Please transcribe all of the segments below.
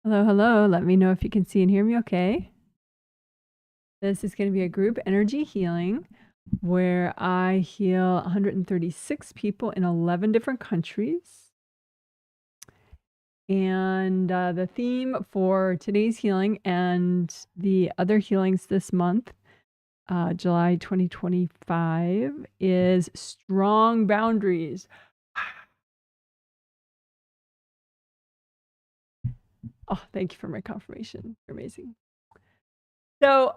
Hello, hello. Let me know if you can see and hear me okay. This is going to be a group energy healing where I heal 136 people in 11 different countries. And the theme for today's healing and the other healings this month, July 2025, is strong boundaries. Oh, thank you for my confirmation. You're amazing. So,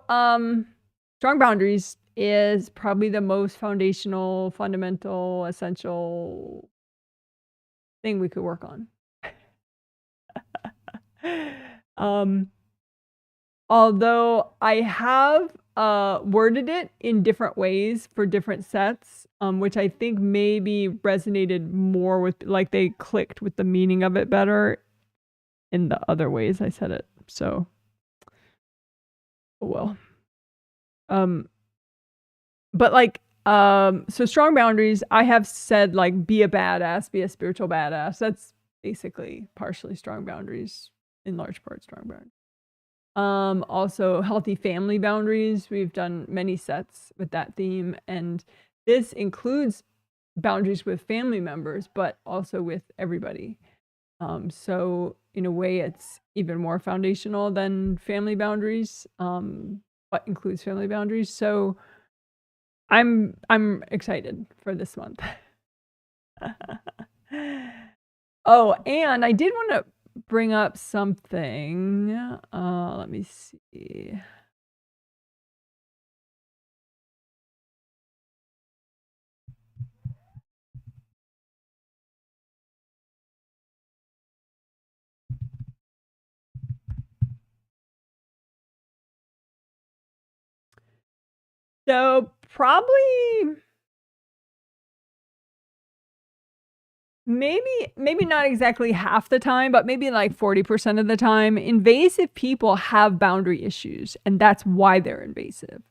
strong boundaries is probably the most foundational, fundamental, essential thing we could work on. Although I have worded it in different ways for different sets, which I think maybe resonated more with, like, they clicked with the meaning of it better in the other ways I said it. So, oh well. But like, so strong boundaries, I have said, like, be a badass, be a spiritual badass. That's basically partially strong boundaries, in large part strong boundaries. Also healthy family boundaries. We've done many sets with that theme, and this includes boundaries with family members, but also with everybody. So in a way, it's even more foundational than family boundaries, but includes family boundaries. So I'm excited for this month. Oh, and I did want to bring up something. Let me see. So probably maybe not exactly half the time, but maybe like 40% of the time, invasive people have boundary issues, and that's why they're invasive.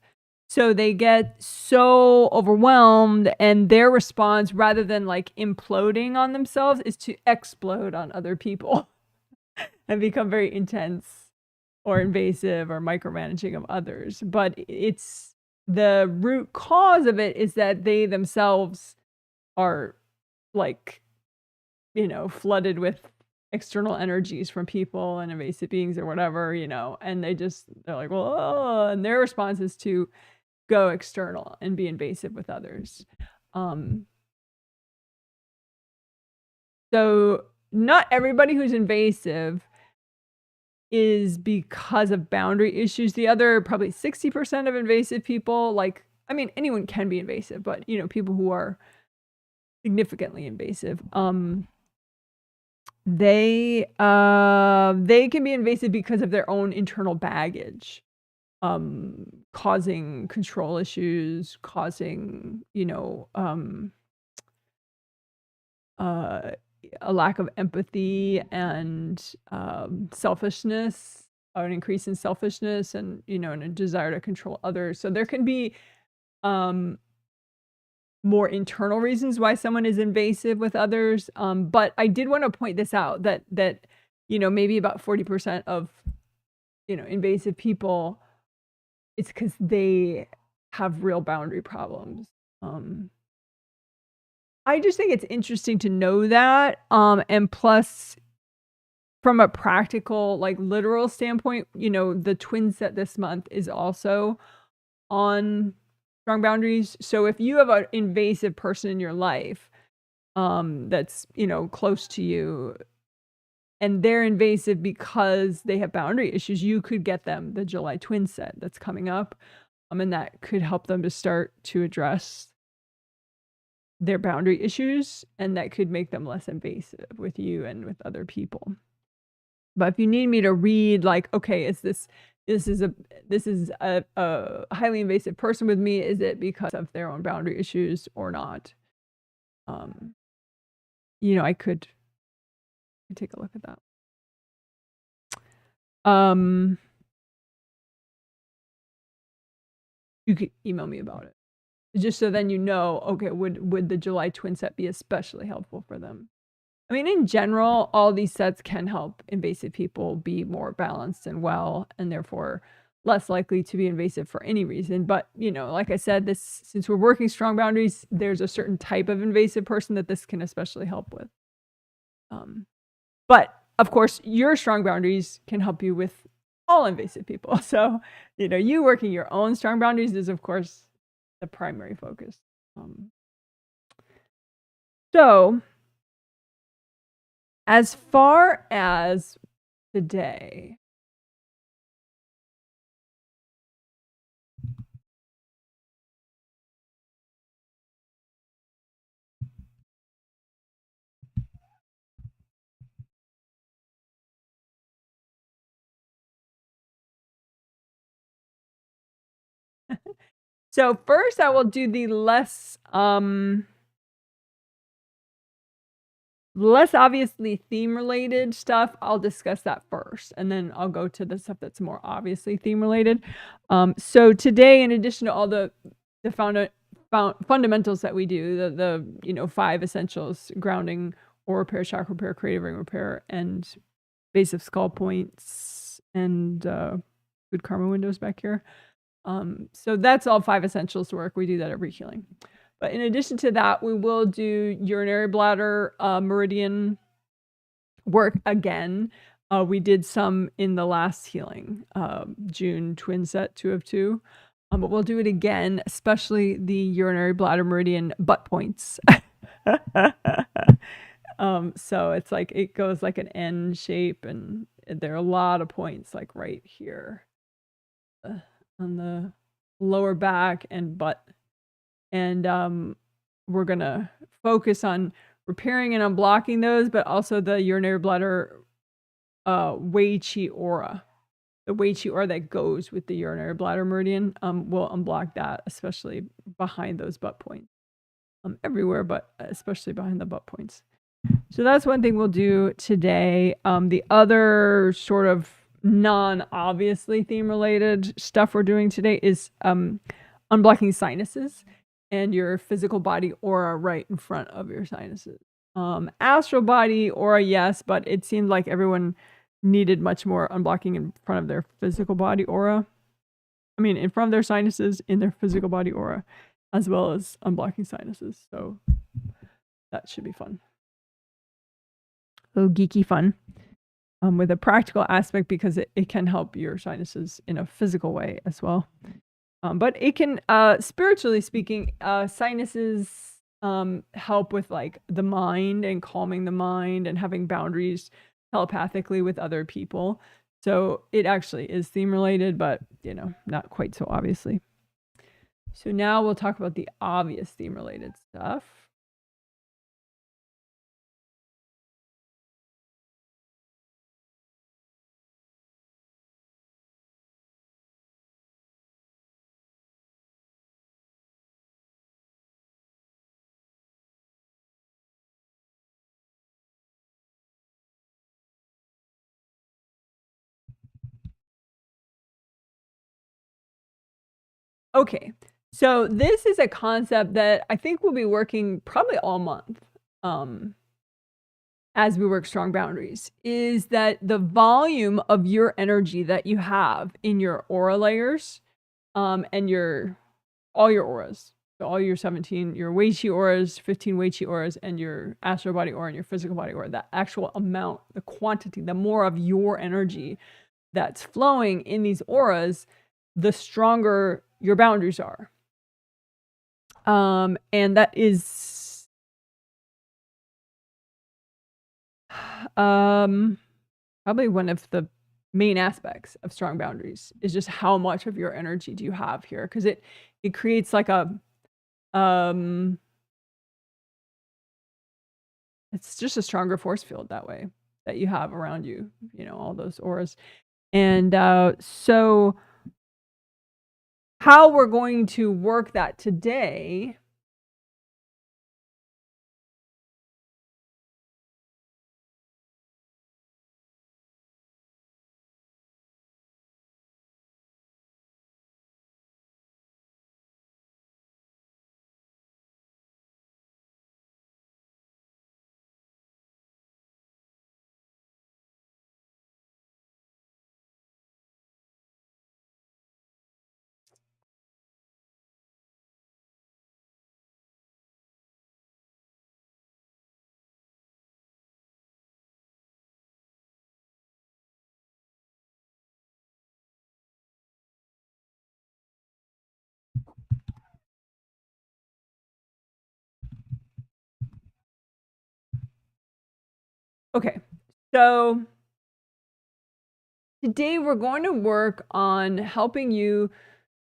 So they get so overwhelmed, and their response, rather than like imploding on themselves, is to explode on other people and become very intense or invasive or micromanaging of others. But it's the root cause of it is that they themselves are, like, flooded with external energies from people and invasive beings or whatever, and they're like, well, oh, and their response is to go external and be invasive with others. So not everybody who's invasive is because of boundary issues. The other probably 60% of invasive people, like, I mean, anyone can be invasive, but people who are significantly invasive, they can be invasive because of their own internal baggage, causing control issues, causing a lack of empathy and selfishness, or an increase in selfishness, and and a desire to control others. So there can be more internal reasons why someone is invasive with others. But I did want to point this out, that maybe about 40% of invasive people, it's because they have real boundary problems. I just think it's interesting to know that. And plus, from a practical, like, literal standpoint, the twin set this month is also on strong boundaries. So if you have an invasive person in your life, that's, close to you, and they're invasive because they have boundary issues, you could get them the July twin set that's coming up. And that could help them to start to address their boundary issues, and that could make them less invasive with you and with other people. But if you need me to read, like, okay, is this is a highly invasive person with me, is it because of their own boundary issues or not? I could take a look at that. You could email me about it, just so then okay, would the July twin set be especially helpful for them? I mean, in general, all these sets can help invasive people be more balanced and well, and therefore less likely to be invasive for any reason. But, you know, like I said, this since we're working strong boundaries, there's a certain type of invasive person that this can especially help with. But of course, your strong boundaries can help you with all invasive people. So, you know, you working your own strong boundaries is, of course, the primary focus. So, as far as today, so first I will do the less obviously theme related stuff. I'll discuss that first, and then I'll go to the stuff that's more obviously theme related. So today, in addition to all the fundamentals that we do, the you know 5 essentials: grounding, aura repair, chakra repair, creative ring repair, and base of skull points, and good karma windows back here. So that's all 5 essentials work. We do that every healing. But in addition to that, we will do urinary bladder meridian work again. We did some in the last healing, June twin set 2 of 2. But we'll do it again, especially the urinary bladder meridian butt points. So it's like it goes like an N shape, and there are a lot of points like right here on the lower back and butt. And we're gonna focus on repairing and unblocking those, but also the urinary bladder Wei Chi aura. The Wei Chi aura that goes with the urinary bladder meridian, will unblock that, especially behind those butt points. Everywhere, but especially behind the butt points. So that's one thing we'll do today. The other sort of non-obviously theme-related stuff we're doing today is unblocking sinuses and your physical body aura right in front of your sinuses. Astral body aura, yes, but it seemed like everyone needed much more unblocking in front of their physical body aura. I mean, in front of their sinuses, in their physical body aura, as well as unblocking sinuses. So that should be fun. A little geeky fun. With a practical aspect, because it can help your sinuses in a physical way as well. But it can, spiritually speaking, sinuses help with like the mind and calming the mind and having boundaries telepathically with other people. So it actually is theme related, but you know, not quite so obviously. So now we'll talk about the obvious theme related stuff. Okay, so this is a concept that I think will be working probably all month, as we work strong boundaries, is that the volume of your energy that you have in your aura layers, and all your auras, so all your 17, your Wei Chi auras, 15 Wei Chi auras, and your astral body aura and your physical body aura, that actual amount, the quantity, the more of your energy that's flowing in these auras, the stronger your boundaries are. And that is probably one of the main aspects of strong boundaries, is just how much of your energy do you have here, because it creates like a it's just a stronger force field that way that you have around you, you know, all those auras. And so how we're going to work that today Okay, so today we're going to work on helping you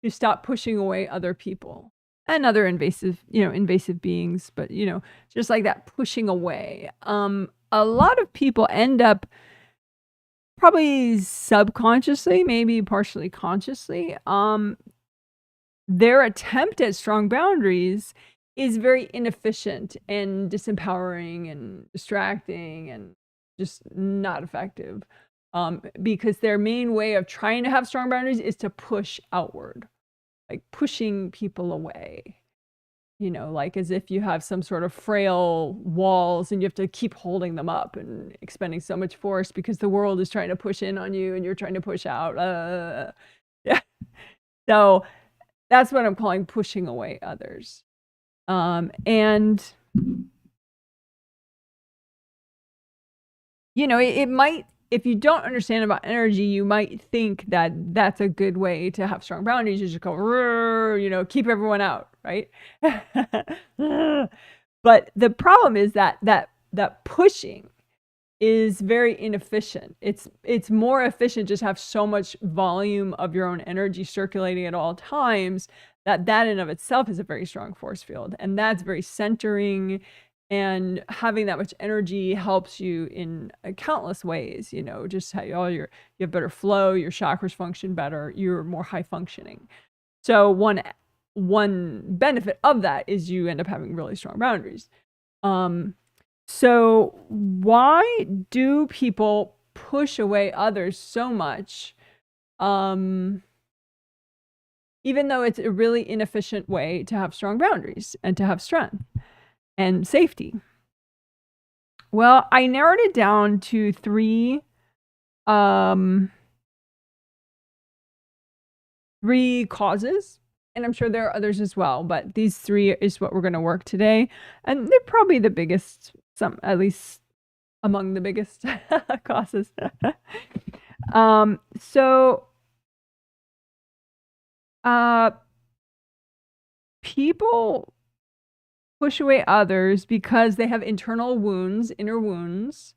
to stop pushing away other people and other invasive beings, but just like that pushing away. A lot of people end up probably subconsciously, maybe partially consciously, their attempt at strong boundaries is very inefficient and disempowering and distracting and just not effective. Because their main way of trying to have strong boundaries is to push outward, like pushing people away. Like as if you have some sort of frail walls and you have to keep holding them up and expending so much force because the world is trying to push in on you and you're trying to push out. Yeah. So that's what I'm calling pushing away others. And it might, if you don't understand about energy, you might think that that's a good way to have strong boundaries. You just go, keep everyone out, right? But the problem is that pushing is very inefficient. It's more efficient just have so much volume of your own energy circulating at all times that in of itself is a very strong force field, and that's very centering. And having that much energy helps you in countless ways. Just how you have better flow, your chakras function better, you're more high functioning. So one benefit of that is you end up having really strong boundaries. So why do people push away others so much? Even though it's a really inefficient way to have strong boundaries and to have strength and safety. Well, I narrowed it down to three causes, and I'm sure there are others as well, but these three is what we're going to work today, and they're probably the biggest, at least among the biggest causes. So people push away others because they have internal wounds, inner wounds,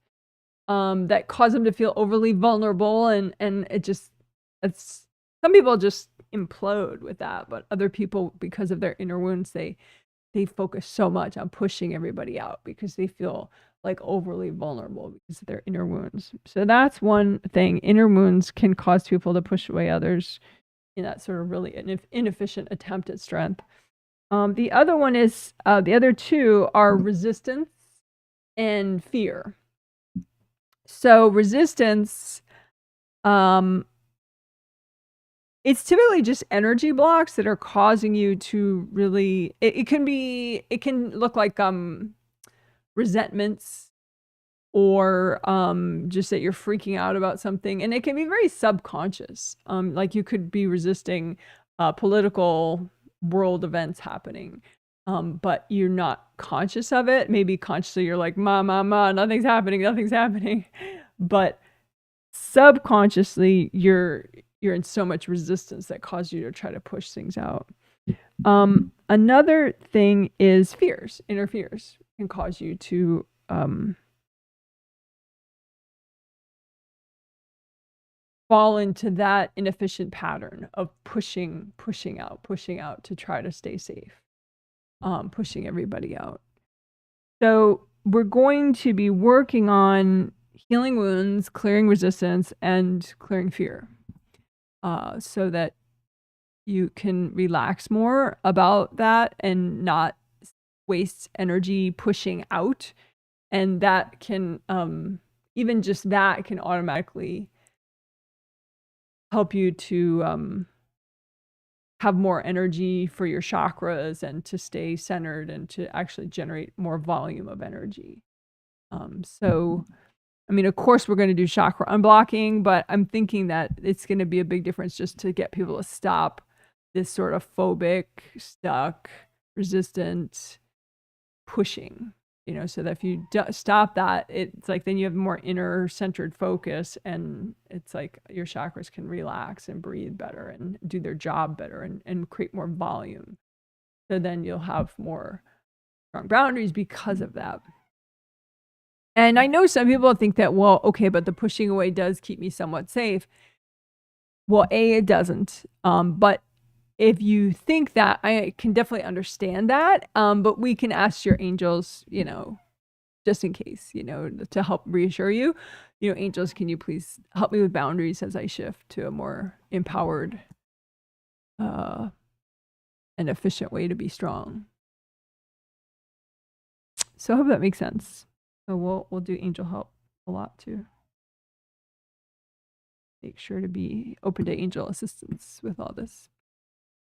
that cause them to feel overly vulnerable, and some people just implode with that, but other people, because of their inner wounds, they focus so much on pushing everybody out because they feel like overly vulnerable because of their inner wounds. So that's one thing. Inner wounds can cause people to push away others in that sort of really inefficient attempt at strength. The other one is, the other two are resistance and fear. So resistance, it's typically just energy blocks that are causing you to really, it can look like resentments, or just that you're freaking out about something, and it can be very subconscious. Like you could be resisting political world events happening, but you're not conscious of it. Maybe consciously you're like, ma, nothing's happening. But subconsciously you're in so much resistance that causes you to try to push things out. Another thing is fears. Inner fears can cause you to fall into that inefficient pattern of pushing out to try to stay safe, pushing everybody out. So we're going to be working on healing wounds, clearing resistance, and clearing fear, so that you can relax more about that and not waste energy pushing out. And that can, even just that can automatically help you to have more energy for your chakras and to stay centered and to actually generate more volume of energy. So, I mean, of course, we're going to do chakra unblocking, but I'm thinking that it's going to be a big difference just to get people to stop this sort of phobic, stuck, resistant pushing. So that if you stop that, it's like then you have more inner centered focus, and it's like your chakras can relax and breathe better and do their job better and create more volume. So then you'll have more strong boundaries because of that. And I know some people think that, well, okay, but the pushing away does keep me somewhat safe. Well, it doesn't. But if you think that, I can definitely understand that. But we can ask your angels, just in case, to help reassure you. Angels, can you please help me with boundaries as I shift to a more empowered and efficient way to be strong? So I hope that makes sense. So we'll do angel help a lot too. Make sure to be open to angel assistance with all this.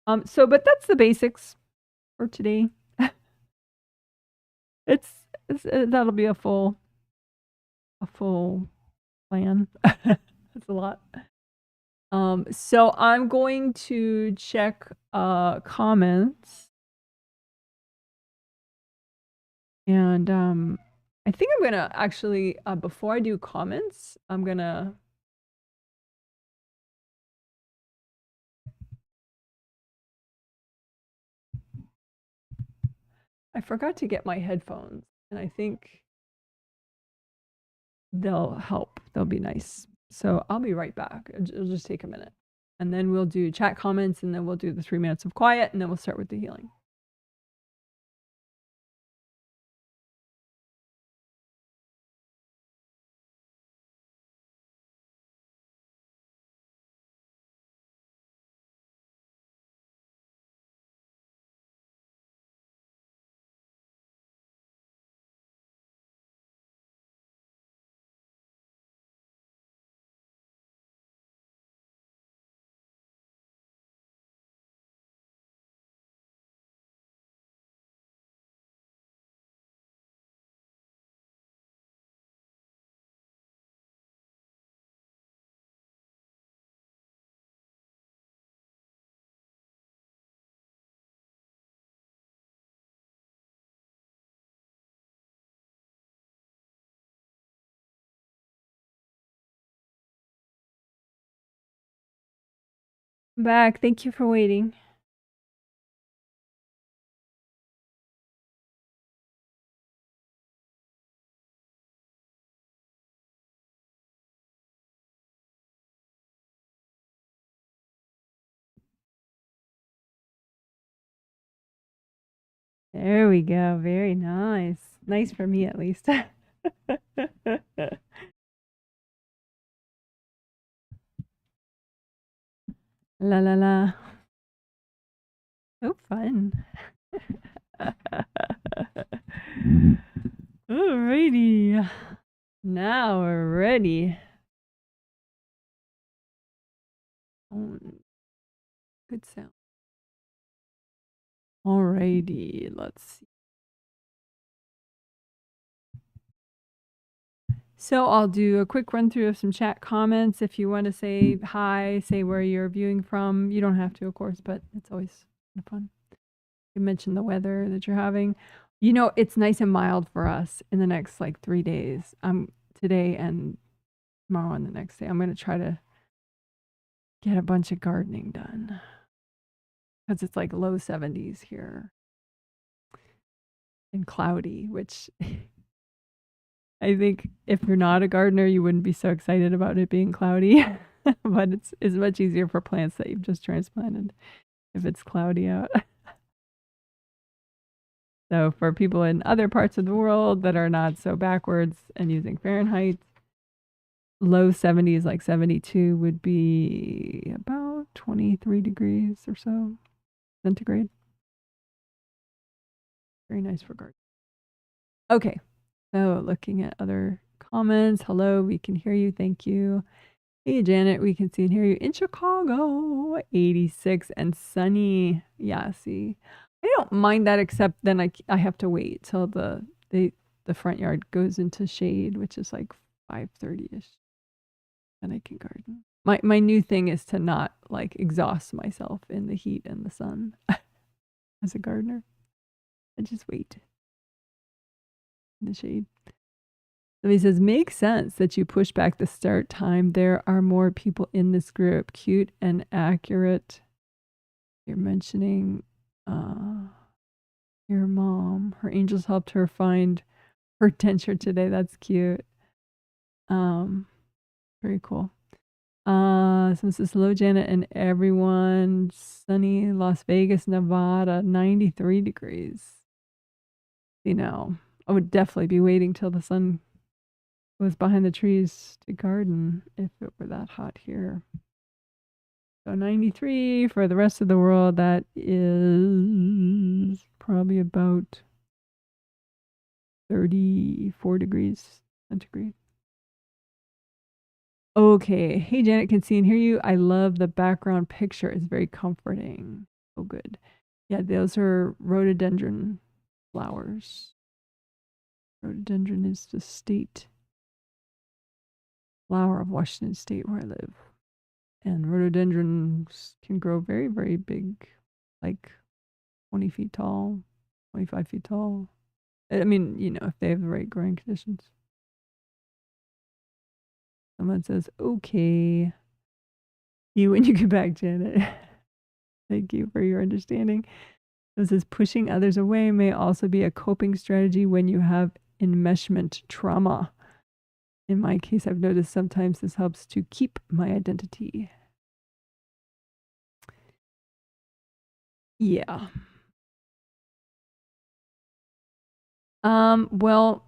But that's the basics for today. it's that'll be a full plan. That's a lot. So I'm going to check comments. And I think I'm gonna actually before I do comments, I'm gonna I forgot to get my headphones, and I think they'll help. They'll be nice. So I'll be right back. It'll just take a minute. And then we'll do chat comments, and then we'll do the 3 minutes of quiet, and then we'll start with the healing. Back. Thank you for waiting. There we go. Very nice. Nice for me, at least. La la la. Oh, fun. Alrighty. Now we're ready. Oh, good sound. Alrighty. Let's see. So I'll do a quick run through of some chat comments. If you want to say hi, say where you're viewing from. You don't have to, of course, but it's always fun. You mentioned the weather that you're having. It's nice and mild for us in the next 3 days. Today and tomorrow and the next day. I'm going to try to get a bunch of gardening done because it's low 70s here and cloudy, which I think if you're not a gardener, you wouldn't be so excited about it being cloudy. But it's much easier for plants that you've just transplanted if it's cloudy out. So for people in other parts of the world that are not so backwards and using Fahrenheit, low 70s, like 72, would be about 23 degrees or so centigrade. Very nice for gardening. Okay, so looking at other comments. Hello, we can hear you. Thank you. Hey, Janet, we can see and hear you in Chicago. 86 and sunny. Yeah, see. I don't mind that, except then I have to wait till the front yard goes into shade, which is 5:30ish. Then I can garden. My new thing is to not exhaust myself in the heat and the sun as a gardener. I just wait in the shade. So he says, makes sense that you push back the start time. There are more people in this group. Cute and accurate. You're mentioning your mom. Her angels helped her find her denture today. That's cute. Very cool. So this is hello Janet and everyone. Sunny Las Vegas, Nevada, 93 degrees. You know, I would definitely be waiting till the sun was behind the trees to garden if it were that hot here. So 93 for the rest of the world, that is probably about 34 degrees centigrade. Okay. Hey, Janet, can see and hear you. I love the background picture. It's very comforting. Oh, good. Yeah, those are rhododendron flowers. Rhododendron is the state flower of Washington State where I live. And rhododendrons can grow very, very big, like 20 feet tall, 25 feet tall. I mean, you know, if they have the right growing conditions. Someone says, okay. You when you get back, Janet. Thank you for your understanding. It says pushing others away may also be a coping strategy when you have enmeshment trauma. In my case, I've noticed sometimes this helps to keep my identity. Yeah. Well,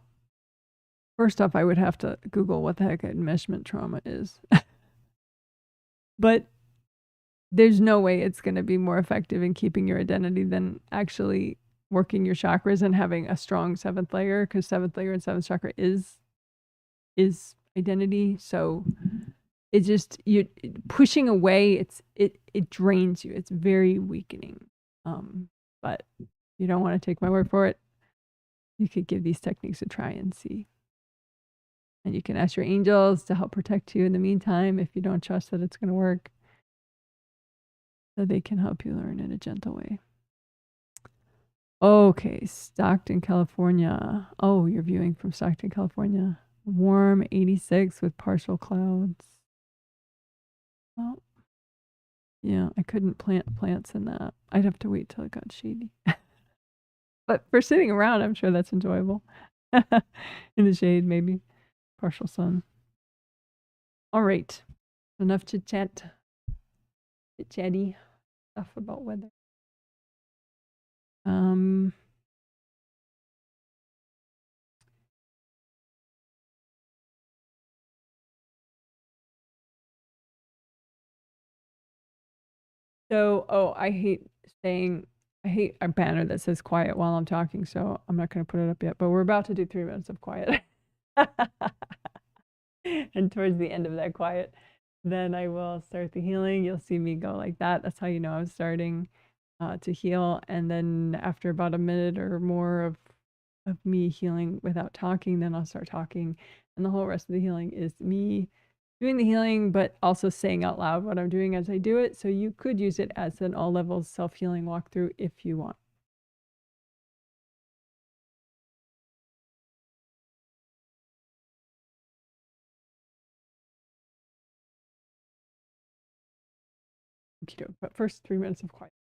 first off, I would have to Google what the heck enmeshment trauma is. But there's no way it's going to be more effective in keeping your identity than actually working your chakras and having a strong seventh layer, because seventh layer and seventh chakra is identity. So it just you pushing away, it drains you. It's very weakening. But you don't want to take my word for it. You could give these techniques a try and see. And you can ask your angels to help protect you in the meantime if you don't trust that it's going to work. So they can help you learn in a gentle way. Okay, Stockton, California. Oh, you're viewing from Stockton, California. Warm 86 with partial clouds. Well, yeah, I couldn't plant plants in that. I'd have to wait till it got shady. But for sitting around, I'm sure that's enjoyable. In the shade, maybe. Partial sun. All right. Enough chit chat. Chit chatty stuff about weather. So, oh, I hate a banner that says quiet while I'm talking, so I'm not going to put it up yet, but we're about to do 3 minutes of quiet. And towards the end of that quiet, then I will start the healing. You'll see me go like that. That's how you know I'm starting to heal. And then after about a minute or more of me healing without talking, then I'll start talking. And the whole rest of the healing is me doing the healing, but also saying out loud what I'm doing as I do it. So you could use it as an all levels self-healing walkthrough if you want. But first 3 minutes of quiet.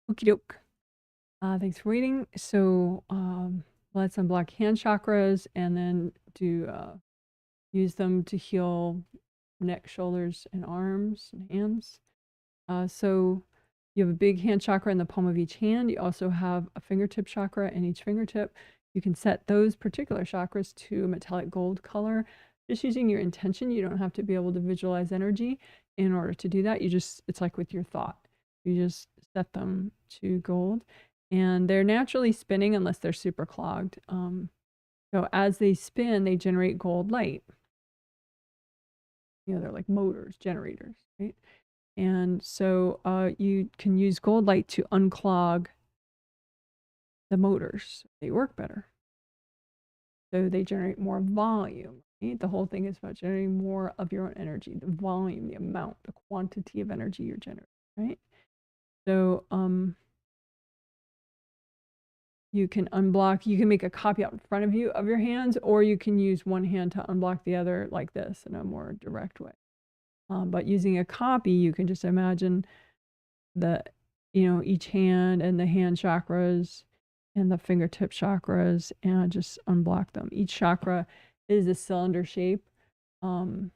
Okie doke. Thanks for waiting. So let's unblock hand chakras and then use them to heal neck, shoulders, and arms and hands. So you have a big hand chakra in the palm of each hand. You also have a fingertip chakra in each fingertip. You can set those particular chakras to a metallic gold color. Just using your intention. You don't have to be able to visualize energy in order to do that. It's like with your thought. You just set them to gold. And they're naturally spinning unless they're super clogged. So as they spin, they generate gold light. They're like motors, generators, right? And so you can use gold light to unclog the motors. They work better. So they generate more volume. Right? The whole thing is about generating more of your own energy, the volume, the amount, the quantity of energy you're generating, right? So you can unblock, you can make a copy out in front of you of your hands, or you can use one hand to unblock the other like this in a more direct way. But using a copy, you can just imagine each hand and the hand chakras and the fingertip chakras and just unblock them. Each chakra is a cylinder shape, an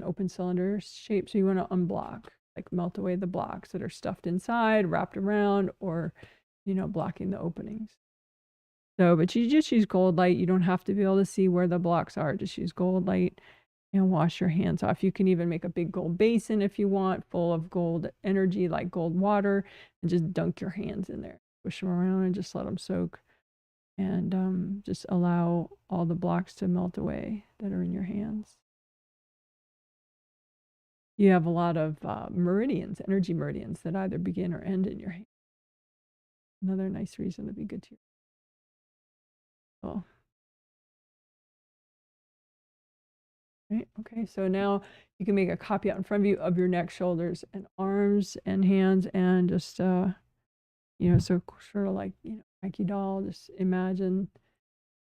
open cylinder shape. So you want to unblock, like melt away the blocks that are stuffed inside, wrapped around, or, blocking the openings. So, but you just use gold light. You don't have to be able to see where the blocks are. Just use gold light and wash your hands off. You can even make a big gold basin if you want, full of gold energy, like gold water, and just dunk your hands in there. Push them around and just let them soak. And just allow all the blocks to melt away that are in your hands. You have a lot of meridians, energy meridians, that either begin or end in your hand. Another nice reason to be good to your soul. Right. Okay, so now you can make a copy out in front of you of your neck, shoulders, and arms and hands, and just so sort of like Nike doll. Just imagine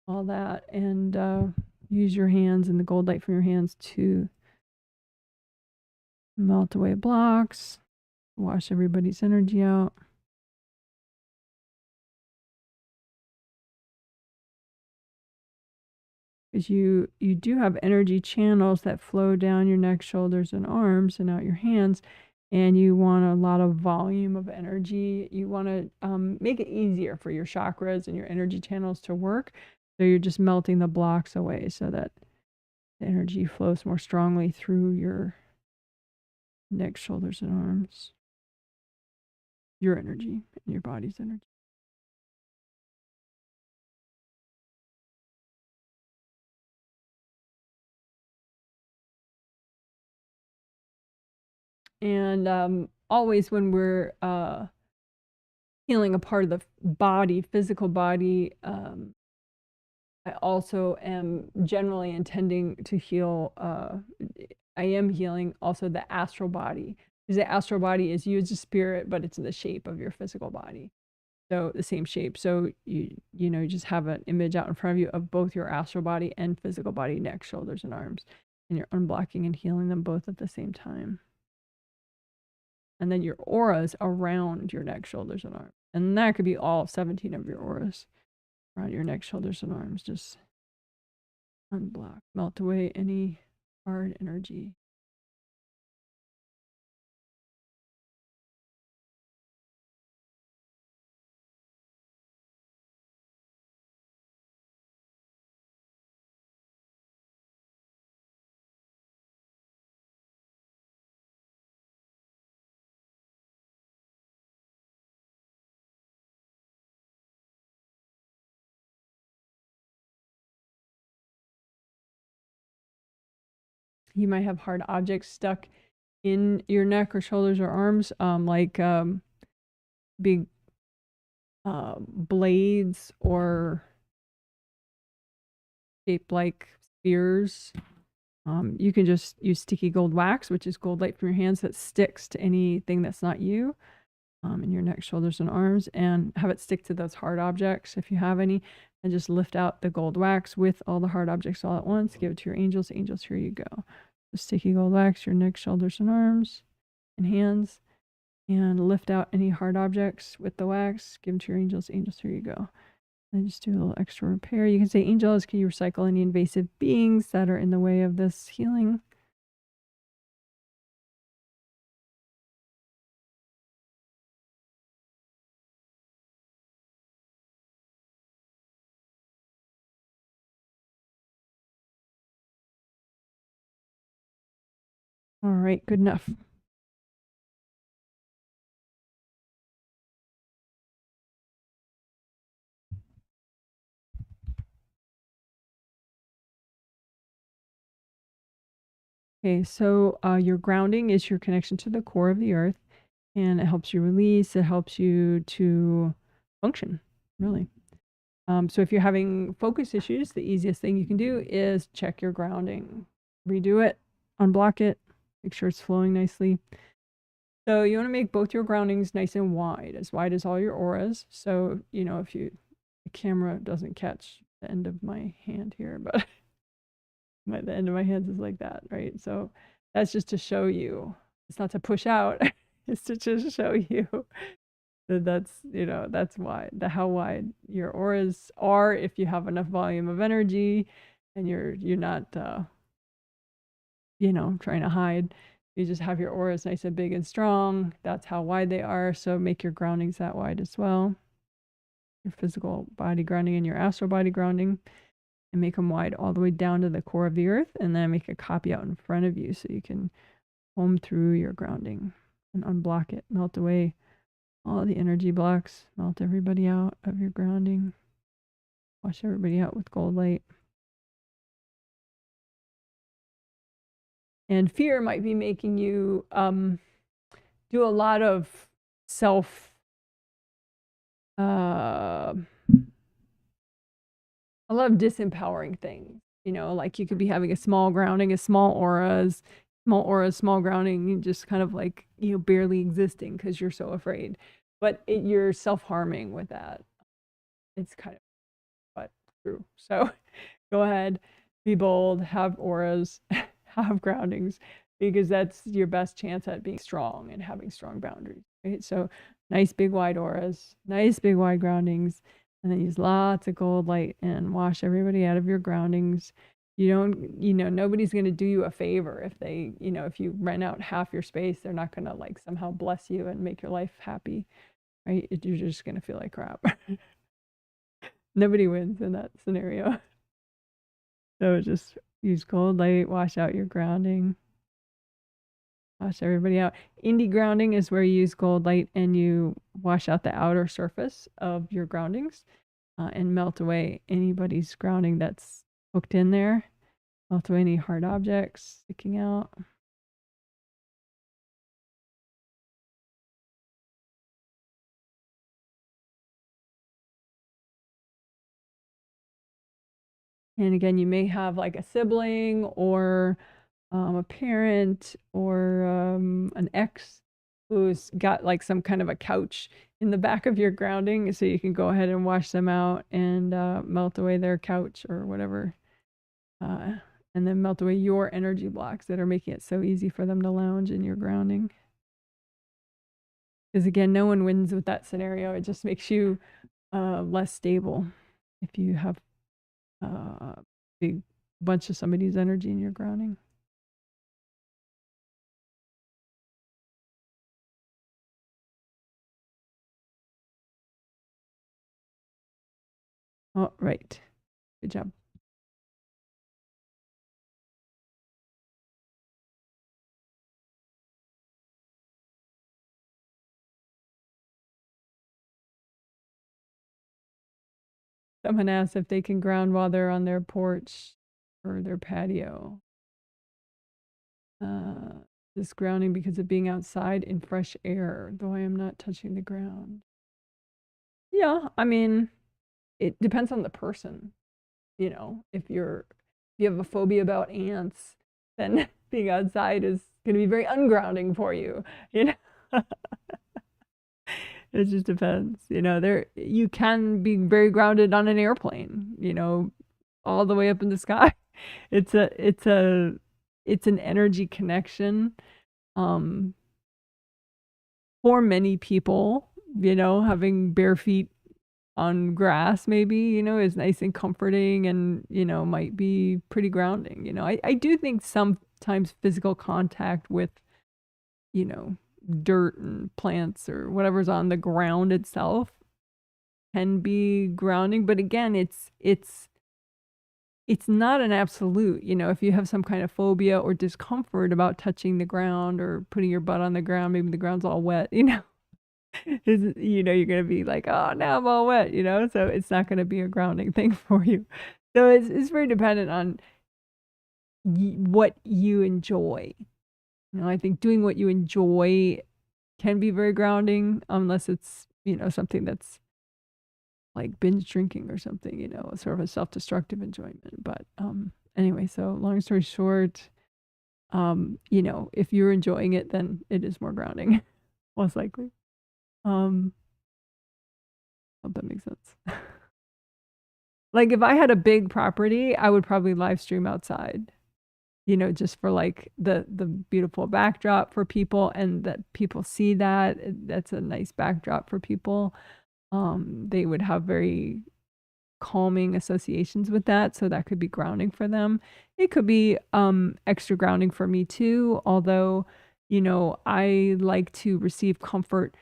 all that, and use your hands and the gold light from your hands to melt away blocks, wash everybody's energy out. Because you do have energy channels that flow down your neck, shoulders, and arms and out your hands, and you want a lot of volume of energy. You want to make it easier for your chakras and your energy channels to work. So you're just melting the blocks away so that the energy flows more strongly through your neck, shoulders, and arms. Your energy and your body's energy. And always when we're healing a part of the body, physical body, I also am generally intending to heal, I am healing also the astral body. Because the astral body is you as a spirit, but it's in the shape of your physical body. So the same shape. So you just have an image out in front of you of both your astral body and physical body, neck, shoulders, and arms. And you're unblocking and healing them both at the same time. And then your auras around your neck, shoulders, and arms. And that could be all 17 of your auras around your neck, shoulders, and arms. Just unblock, melt away any hard energy. You might have hard objects stuck in your neck or shoulders or arms, like big blades or shaped like spears. You can just use sticky gold wax, which is gold light from your hands that sticks to anything that's not you, in your neck, shoulders, and arms, and have it stick to those hard objects if you have any, and just lift out the gold wax with all the hard objects all at once. Give it to your angels. Angels, here you go. The sticky gold wax, your neck, shoulders, and arms, and hands. And lift out any hard objects with the wax. Give them to your angels. Angels, here you go. And just do a little extra repair. You can say, angels, can you recycle any invasive beings that are in the way of this healing? All right, good enough. Okay, so your grounding is your connection to the core of the earth, and it helps you release, it helps you to function, really. So if you're having focus issues, the easiest thing you can do is check your grounding. Redo it, unblock it, make sure it's flowing nicely. So you want to make both your groundings nice and wide as all your auras. So, you know, if the camera doesn't catch the end of my hand here, but the end of my hands is like that, right? So that's just to show you. It's not to push out. It's to just show you that that's wide, how wide your auras are if you have enough volume of energy and you're not trying to hide. You just have your auras nice and big and strong. That's how wide they are. So make your groundings that wide as well. Your physical body grounding and your astral body grounding, and make them wide all the way down to the core of the earth, and then make a copy out in front of you so you can comb through your grounding and unblock it, melt away all the energy blocks, melt everybody out of your grounding, wash everybody out with gold light. And fear might be making you do a lot of a lot of disempowering things. Like you could be having a small grounding, small auras, small grounding, just kind of like, barely existing because you're so afraid. But you're self-harming with that. It's kind of but true. So go ahead, be bold, have auras, have groundings, because that's your best chance at being strong and having strong boundaries, right? So nice big wide auras, nice big wide groundings, and then use lots of gold light and wash everybody out of your groundings. Nobody's going to do you a favor if they, if you rent out half your space, they're not going to like somehow bless you and make your life happy, right? You're just going to feel like crap. Nobody wins in that scenario. So just use gold light, wash out your grounding, wash everybody out. Indie grounding is where you use gold light and you wash out the outer surface of your groundings and melt away anybody's grounding that's hooked in there. Melt away any hard objects sticking out. And again, you may have like a sibling or a parent or an ex who's got like some kind of a couch in the back of your grounding, so you can go ahead and wash them out and melt away their couch or whatever, and then melt away your energy blocks that are making it so easy for them to lounge in your grounding. Because again, no one wins with that scenario. It just makes you less stable if you have a big bunch of somebody's energy in your grounding. Oh, right. Good job. Someone asks if they can ground while they're on their porch or their patio. This grounding because of being outside in fresh air, though I am not touching the ground. Yeah, I mean, it depends on the person. If you have a phobia about ants, then being outside is going to be very ungrounding for you. It just depends. You can be very grounded on an airplane, all the way up in the sky. It's an energy connection. for many people, having bare feet on grass maybe, is nice and comforting and, might be pretty grounding. I do think sometimes physical contact with, dirt and plants or whatever's on the ground itself can be grounding. But again, it's not an absolute. If you have some kind of phobia or discomfort about touching the ground or putting your butt on the ground, maybe the ground's all wet, you're going to be like, oh, now I'm all wet, so it's not going to be a grounding thing for you. So it's very dependent on what you enjoy. I think doing what you enjoy can be very grounding, unless it's, something that's like binge drinking or something, sort of a self-destructive enjoyment. But anyway, so long story short, if you're enjoying it, then it is more grounding, most likely. Hope that makes sense. Like if I had a big property, I would probably live stream outside, just for like the beautiful backdrop for people, and that people see that. That's a nice backdrop for people. They would have very calming associations with that, so that could be grounding for them. It could be extra grounding for me too, although, I like to receive comfort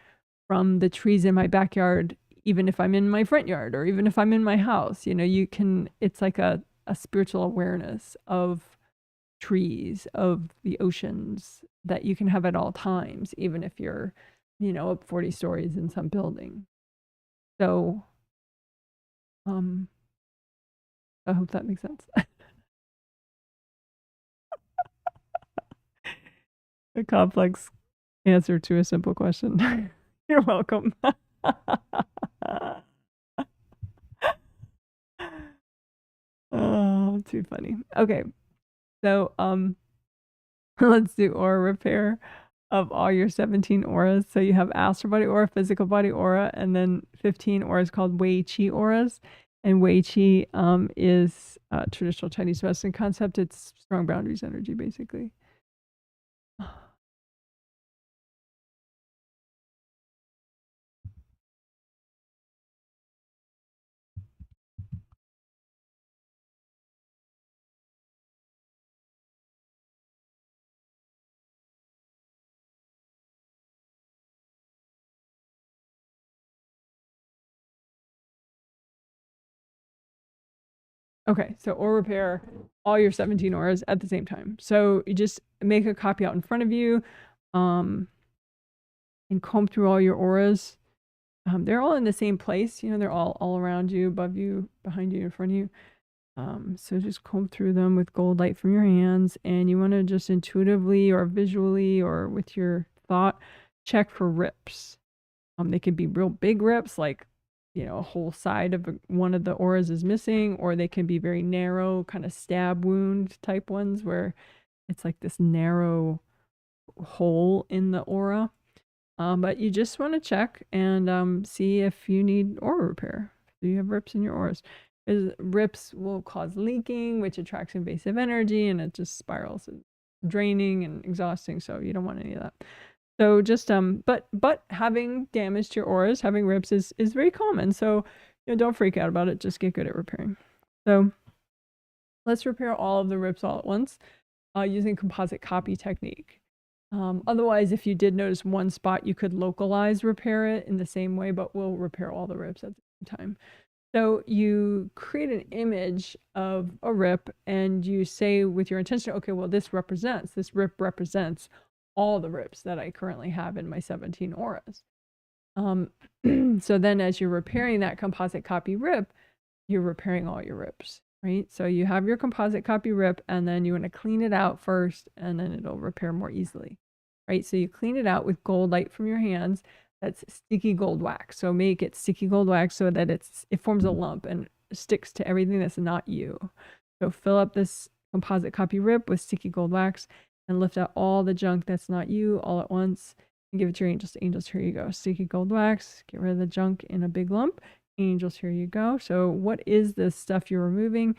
from the trees in my backyard, even if I'm in my front yard or even if I'm in my house. It's like a spiritual awareness of trees, of the oceans, that you can have at all times, even if you're, up 40 stories in some building. So, I hope that makes sense. A complex answer to a simple question. You're welcome. Oh, too funny. Okay. So, let's do aura repair of all your 17 auras. So you have astral body aura, physical body aura, and then 15 auras called Wei Qi auras. And Wei Qi is a traditional Chinese medicine concept. It's strong boundaries energy, basically. Okay, so aura repair all your 17 auras at the same time. So you just make a copy out in front of you, and comb through all your auras. They're all in the same place, they're all around you, above you, behind you, in front of you. So just comb through them with gold light from your hands, and you want to just intuitively or visually or with your thought check for rips. They can be real big rips, like a whole side of one of the auras is missing, or they can be very narrow, kind of stab wound type ones where it's like this narrow hole in the aura. But you just want to check and see if you need aura repair. Do you have rips in your auras? Because rips will cause leaking, which attracts invasive energy, and it just spirals, and draining and exhausting. So you don't want any of that. So just but having damage to your auras, having rips is very common. So don't freak out about it. Just get good at repairing. So let's repair all of the rips all at once using composite copy technique. Otherwise, if you did notice one spot, you could localize repair it in the same way, but we'll repair all the rips at the same time. So you create an image of a rip and you say with your intention, okay, well, this rip represents all the rips that I currently have in my 17 auras. So then as you're repairing that composite copy rip, you're repairing all your rips, right? So you have your composite copy rip, and then you want to clean it out first, and then it'll repair more easily, right? So you clean it out with gold light from your hands. That's sticky gold wax. So make it sticky gold wax so that it forms a lump and sticks to everything that's not you. So fill up this composite copy rip with sticky gold wax and lift out all the junk that's not you all at once and give it to your angels. Angels, here you go. Sticky gold wax, get rid of the junk in a big lump. Angels, here you go. So what is this stuff you're removing?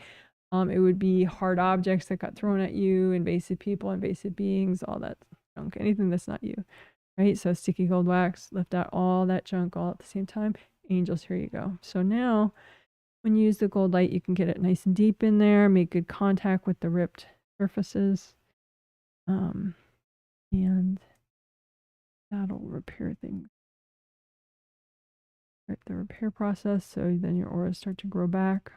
It would be hard objects that got thrown at you, invasive people, invasive beings, all that junk, anything that's not you. right? So sticky gold wax, lift out all that junk all at the same time. Angels, here you go. So now when you use the gold light, you can get it nice and deep in there, make good contact with the ripped surfaces. And that'll repair things. Right, the repair process, so then your auras start to grow back.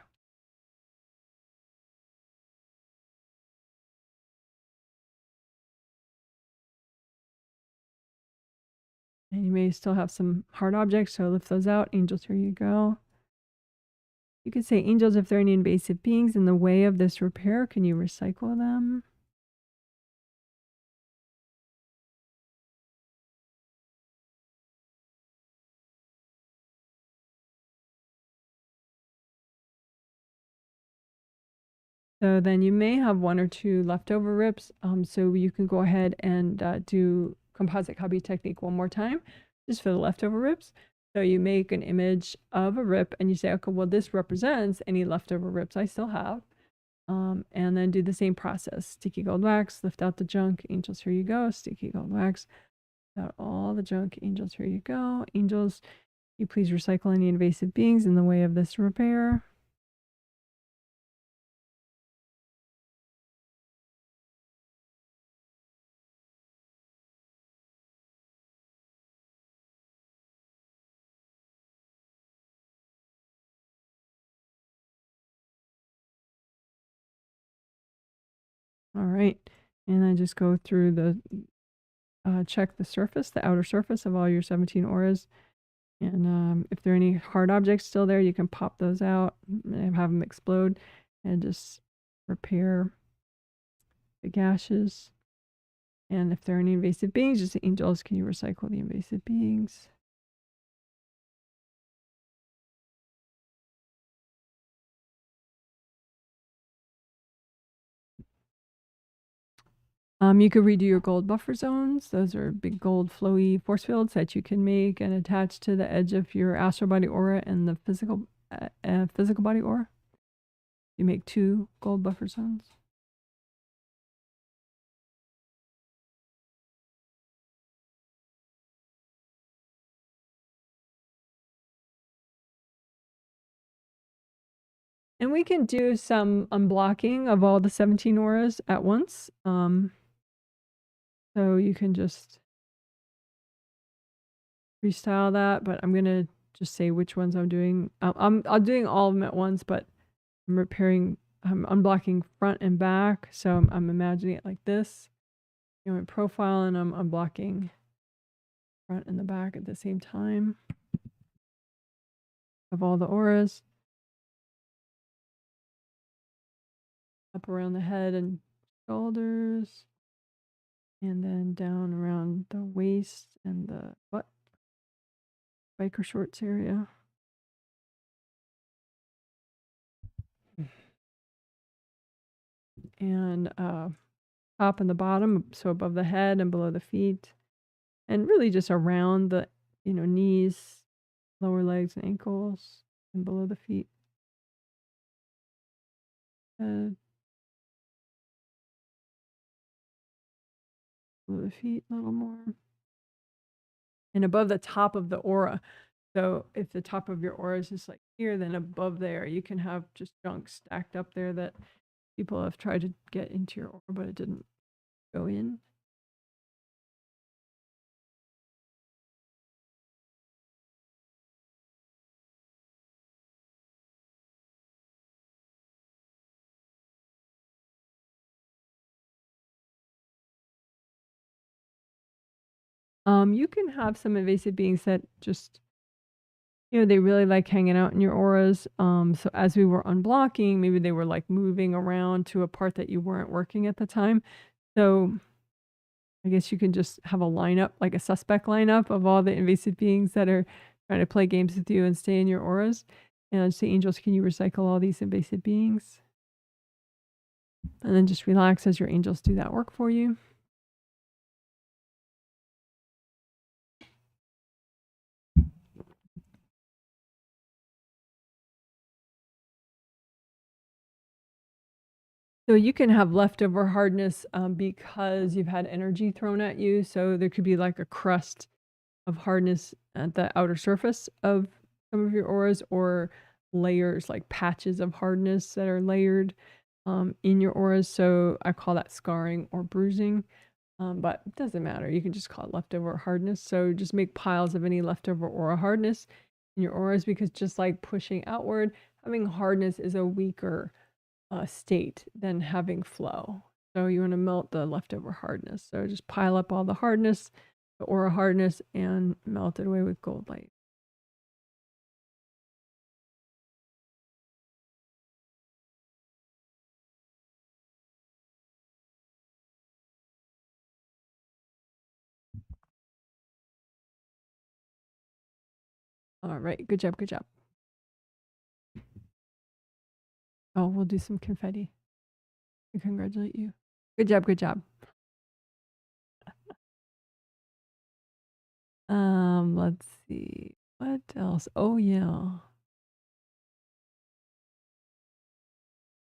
And you may still have some hard objects, so lift those out. Angels, here you go. You could say, angels, if there are any invasive beings in the way of this repair, can you recycle them? So then you may have one or two leftover rips. So you can go ahead and do composite copy technique one more time, just for the leftover rips. So you make an image of a rip and you say, okay, well, this represents any leftover rips I still have. And then do the same process. Sticky gold wax, lift out the junk. Angels, here you go. Sticky gold wax, lift out all the junk. Angels, here you go. Angels, you please recycle any invasive beings in the way of this repair. All right. And I just go through the, check the surface, the outer surface of all your 17 auras. And if there are any hard objects still there, you can pop those out and have them explode and just repair the gashes. And if there are any invasive beings, just angels, can you recycle the invasive beings? You could redo your gold buffer zones. Those are big gold flowy force fields that you can make and attach to the edge of your astral body aura and the physical body aura. You make 2 gold buffer zones. And we can do some unblocking of all the 17 auras at once. So you can just freestyle that, but I'm gonna just say which ones I'm doing. I'm doing all of them at once, but I'm unblocking front and back. So I'm imagining it like this. You know, in profile, and I'm unblocking front and the back at the same time of all the auras. Up around the head and shoulders, and then down around the waist and the butt, biker shorts area. And top and the bottom, so above the head and below the feet, and really just around the, knees, lower legs and ankles, and below the feet. Head, below the feet a little more. And above the top of the aura. So if the top of your aura is just like here, then above there, you can have just junk stacked up there that people have tried to get into your aura, but it didn't go in. You can have some invasive beings that just, they really like hanging out in your auras. So as we were unblocking, maybe they were like moving around to a part that you weren't working at the time. So I guess you can just have a lineup, like a suspect lineup of all the invasive beings that are trying to play games with you and stay in your auras. And say, angels, can you recycle all these invasive beings? And then just relax as your angels do that work for you. So you can have leftover hardness because you've had energy thrown at you. So there could be like a crust of hardness at the outer surface of some of your auras, or layers, like patches of hardness that are layered in your auras. So I call that scarring or bruising. But it doesn't matter. You can just call it leftover hardness. So just make piles of any leftover aura hardness in your auras, because just like pushing outward, having hardness is a weaker state than having flow. So you want to melt the leftover hardness. So just pile up all the hardness, the aura hardness, and melt it away with gold light. All right, good job, good job. Oh, we'll do some confetti to congratulate you. Good job, good job. Let's see. What else? Oh yeah.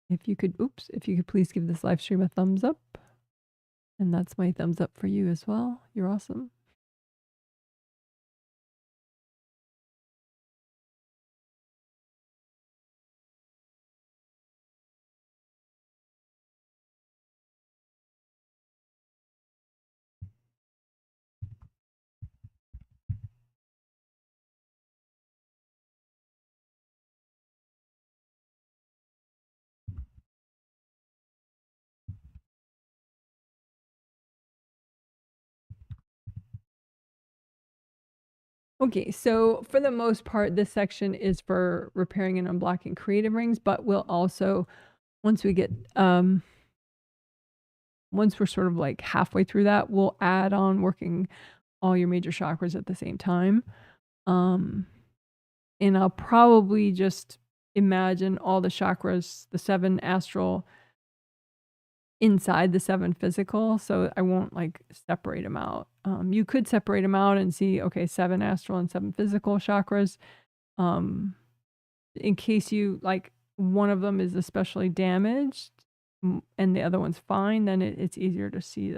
If you could please give this live stream a thumbs up. And that's my thumbs up for you as well. You're awesome. Okay, so for the most part, this section is for repairing and unblocking creative rings, but we'll also, once we get, once we're sort of like halfway through that, we'll add on working all your major chakras at the same time. And I'll probably just imagine all the chakras, the 7 astral, inside the 7 physical, so I won't like separate them out. You could separate them out and see, okay, 7 astral and 7 physical chakras. In case you like one of them is especially damaged and the other one's fine, then it's easier to see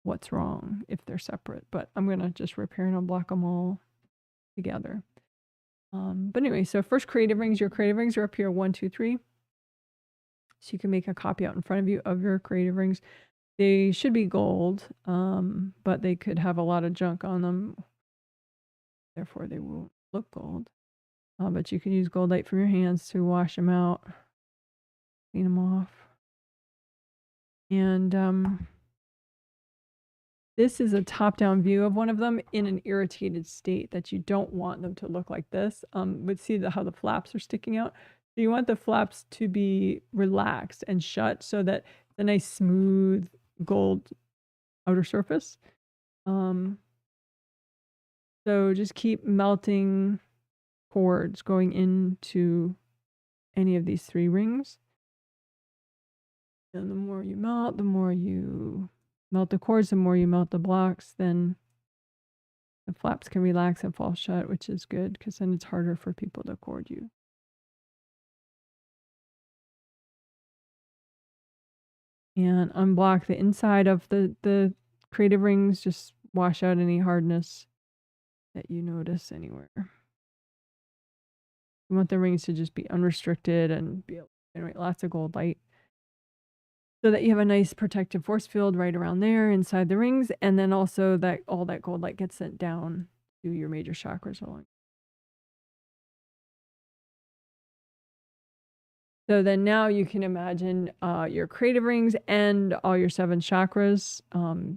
what's wrong if they're separate. But I'm gonna just repair and unblock them all together. But anyway, so first creative rings. Your creative rings are up here 1, 2, 3. So you can make a copy out in front of you of your creative rings. They should be gold, but they could have a lot of junk on them. Therefore, they won't look gold. But you can use gold light from your hands to wash them out, clean them off. And this is a top-down view of one of them in an irritated state that you don't want them to look like this. But see how the flaps are sticking out? So you want the flaps to be relaxed and shut so that it's a nice smooth gold outer surface. So just keep melting cords going into any of these 3 rings. And the more you melt the cords, the more you melt the blocks, then the flaps can relax and fall shut, which is good because then it's harder for people to cord you. And unblock the inside of the creative rings. Just wash out any hardness that you notice anywhere. You want the rings to just be unrestricted and be able to generate lots of gold light, so that you have a nice protective force field right around there inside the rings, and then also that all that gold light gets sent down to your major chakras along. So then now you can imagine your creative rings and all your 7 chakras,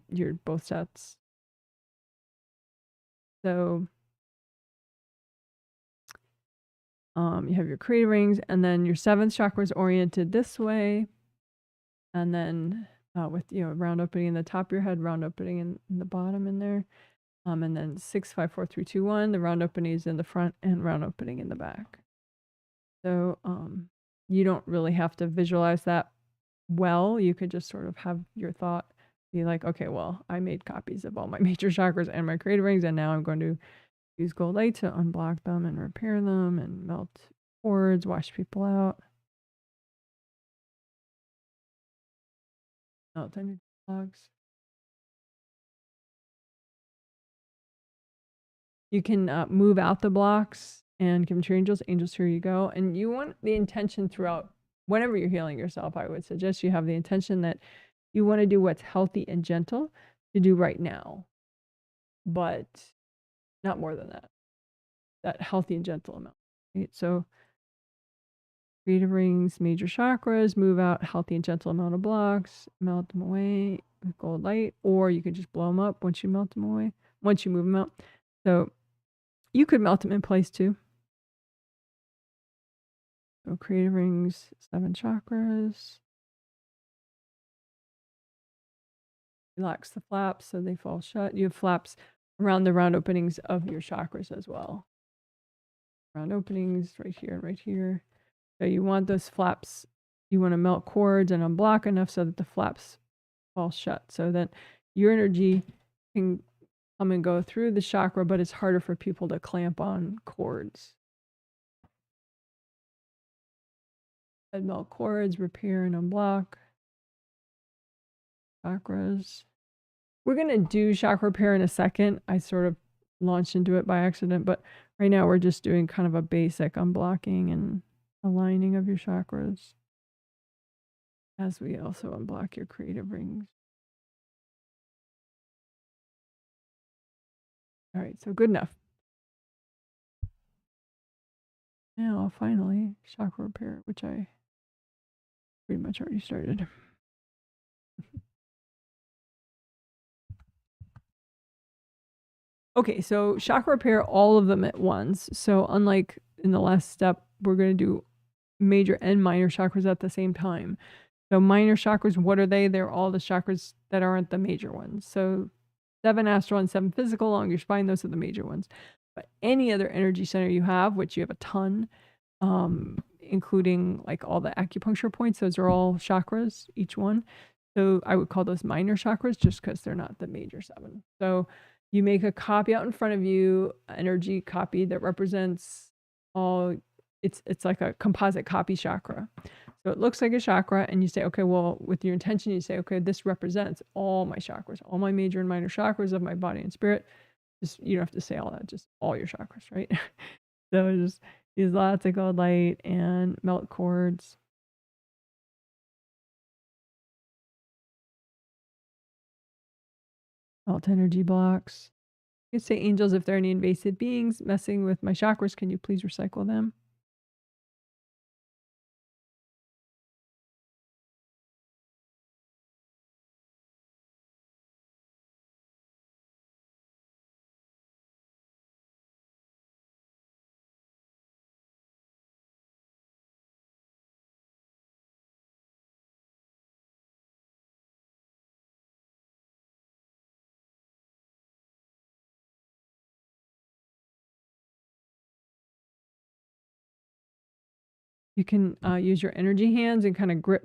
your both sets. So you have your creative rings, and then your 7th chakra is oriented this way, and then with round opening in the top of your head, round opening in the bottom in there, and then 6, 5, 4, 3, 2, 1. The round opening is in the front and round opening in the back. So you don't really have to visualize that well. You could just sort of have your thought be like, okay, well, I made copies of all my major chakras and my creative rings, and now I'm going to use gold light to unblock them and repair them and melt cords, wash people out. Melt energy blocks. You can move out the blocks and give them to your angels. Angels, here you go. And you want the intention throughout, whenever you're healing yourself, I would suggest you have the intention that you want to do what's healthy and gentle to do right now, but not more than that. That healthy and gentle amount. Right? So creative rings, major chakras, move out healthy and gentle amount of blocks, melt them away with gold light, or you could just blow them up once you melt them away, once you move them out. So you could melt them in place too. So creative rings, 7 chakras. Relax the flaps so they fall shut. You have flaps around the round openings of your chakras as well. Round openings right here and right here. So you want those flaps, you want to melt cords and unblock enough so that the flaps fall shut, so that your energy can come and go through the chakra, but it's harder for people to clamp on cords. And melt cords, repair and unblock chakras. We're going to do chakra repair in a second. I sort of launched into it by accident, but right now we're just doing kind of a basic unblocking and aligning of your chakras, as we also unblock your creative rings. All right, so good enough. Now, finally, chakra repair, which I pretty much already started. Okay, so chakra repair, all of them at once. So unlike in the last step, we're going to do major and minor chakras at the same time. So minor chakras, what are they? They're all the chakras that aren't the major ones. So 7 astral and 7 physical along your spine, those are the major ones. But any other energy center you have, which you have a ton, including like all the acupuncture points, those are all chakras, each one. So I would call those minor chakras just because they're not the major 7. So you make a copy out in front of you, energy copy that represents all, it's like a composite copy chakra. So it looks like a chakra, and you say, okay, well, with your intention, you say, okay, this represents all my chakras, all my major and minor chakras of my body and spirit. Just, you don't have to say all that, just all your chakras, right? So just use lots of gold light and melt cords. Melt energy blocks. You say, angels, if there are any invasive beings messing with my chakras, can you please recycle them? You can use your energy hands and kind of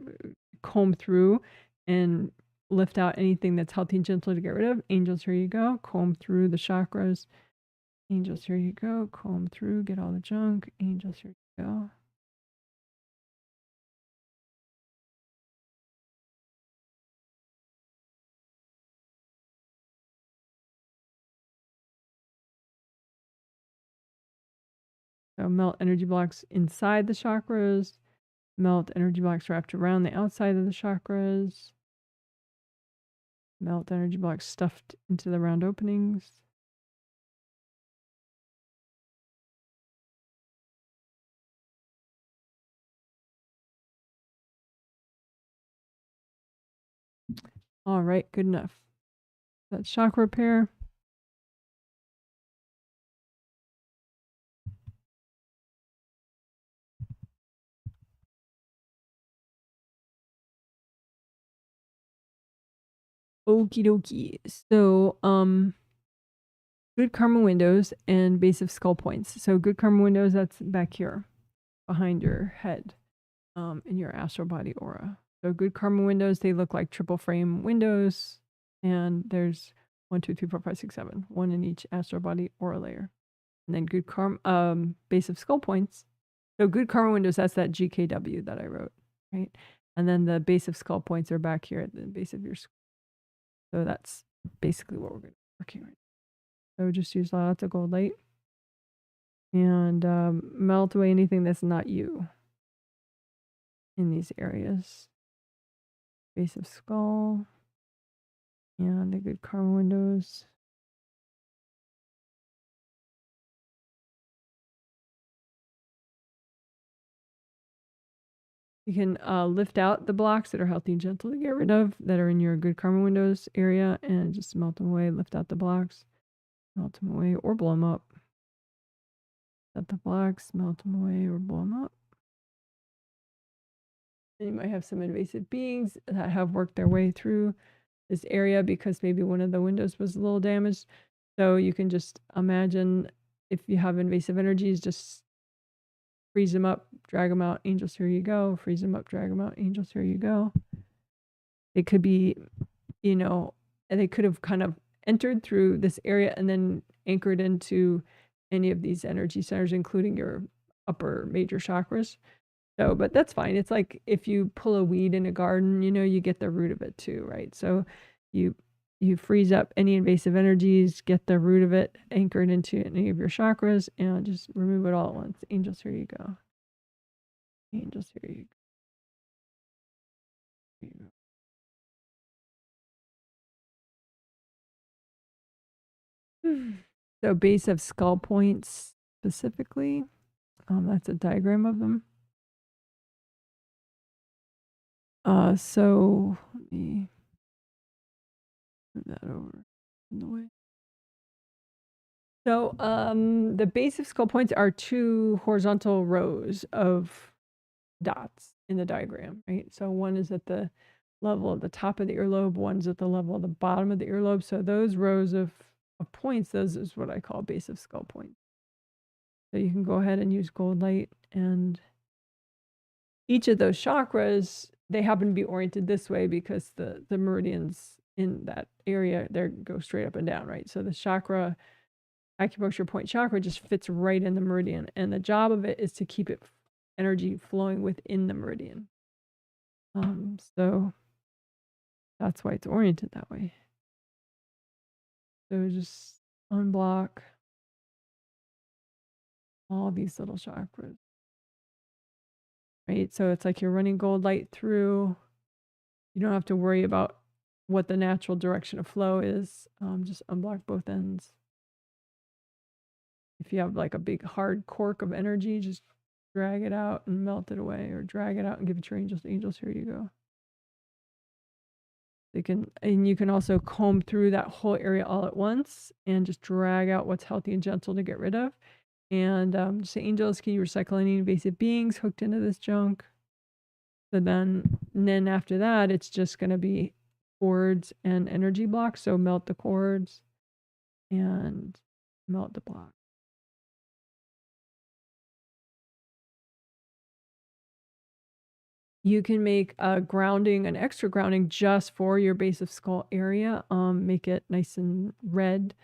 comb through and lift out anything that's healthy and gentle to get rid of. Angels, here you go. Comb through the chakras. Angels, here you go. Comb through, get all the junk. Angels, here you go. So melt energy blocks inside the chakras. Melt energy blocks wrapped around the outside of the chakras. Melt energy blocks stuffed into the round openings. All right, good enough. That's chakra repair. Okie dokie. So, good karma windows and base of skull points. So good karma windows, that's back here behind your head, in your astral body aura. So good karma windows, they look like triple frame windows, and there's 1, 2, 3, 4, 5, 6, 7, 1 in each astral body aura layer. And then good karma, base of skull points. So good karma windows, that's that GKW that I wrote, right? And then the base of skull points are back here at the base of your skull. So that's basically what we're going to be working right now. So just use lots of gold light and melt away anything that's not you in these areas. Base of skull and the good karma windows. You can lift out the blocks that are healthy and gentle to get rid of, that are in your good karma windows area, and just melt them away. Lift out the blocks, melt them away, or blow them up. Set the blocks, melt them away, or blow them up. And you might have some invasive beings that have worked their way through this area because maybe one of the windows was a little damaged. So you can just imagine, if you have invasive energies, just freeze them up, drag them out, angels, here you go. Freeze them up, drag them out, angels, here you go. It could be, you know, and they could have kind of entered through this area and then anchored into any of these energy centers, including your upper major chakras. So, but that's fine. It's like if you pull a weed in a garden, you know, you get the root of it too, right? So you freeze up any invasive energies, get the root of it anchored into any of your chakras, and just remove it all at once. Angels, here you go. Angels, here you go. Here you go. So base of skull points specifically, that's a diagram of them. So let me move that over in the way. So the base of skull points are 2 horizontal rows of dots in the diagram, right? So one is at the level of the top of the earlobe, one's at the level of the bottom of the earlobe. So those rows of points, those is what I call base of skull points. So you can go ahead and use gold light, and each of those chakras, they happen to be oriented this way because the meridians in that area, they go straight up and down, right? So the chakra, acupuncture point chakra, just fits right in the meridian, and the job of it is to keep it energy flowing within the meridian. So that's why it's oriented that way. So just unblock all these little chakras, right? So it's like you're running gold light through. You don't have to worry about what the natural direction of flow is. Just unblock both ends. If you have like a big hard cork of energy, just drag it out and melt it away, or drag it out and give it to your angels. Angels, here you go. You can also comb through that whole area all at once and just drag out what's healthy and gentle to get rid of. And just say, angels, can you recycle any invasive beings hooked into this junk? So then after that, it's just going to be cords and energy blocks. So melt the cords and melt the block. You can make a grounding, an extra grounding just for your base of skull area. Make it nice and red,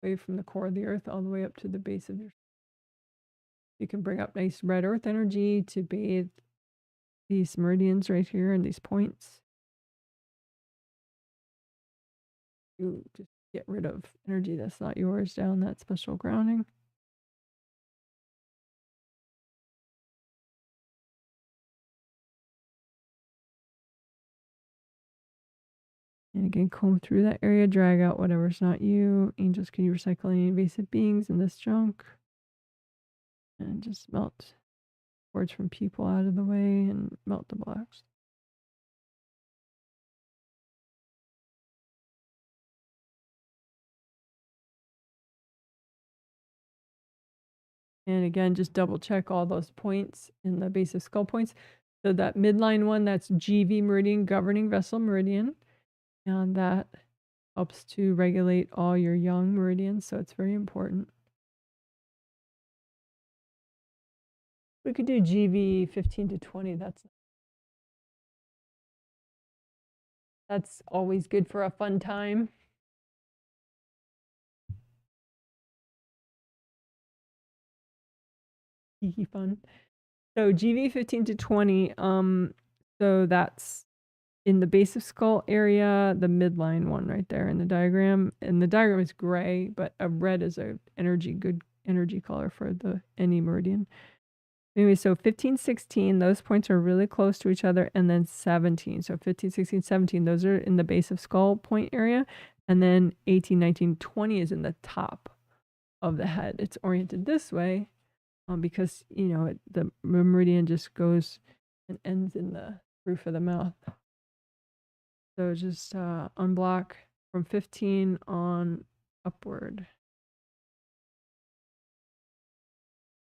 away from the core of the earth all the way up to the base of your. You can bring up nice red earth energy to bathe these meridians right here and these points. You just get rid of energy that's not yours down that special grounding. And again, comb through that area, drag out whatever's not you. Angels, can you recycle any invasive beings in this junk? And just melt cords from people out of the way and melt the blocks. And again, just double check all those points in the base of skull points. So that midline one, that's GV meridian, governing vessel meridian. And that helps to regulate all your yang meridians. So it's very important. We could do GV 15 to 20. That's always good for a fun time. Fun. So GV 15 to 20, so that's in the base of skull area, the midline one right there in the diagram. And the diagram is gray, but a red is a good energy color for any meridian. Anyway, so 15, 16, those points are really close to each other, and then 17. So 15, 16, 17, those are in the base of skull point area. And then 18, 19, 20 is in the top of the head. It's oriented this way because, you know, the meridian just goes and ends in the roof of the mouth. So just unblock from 15 on upward.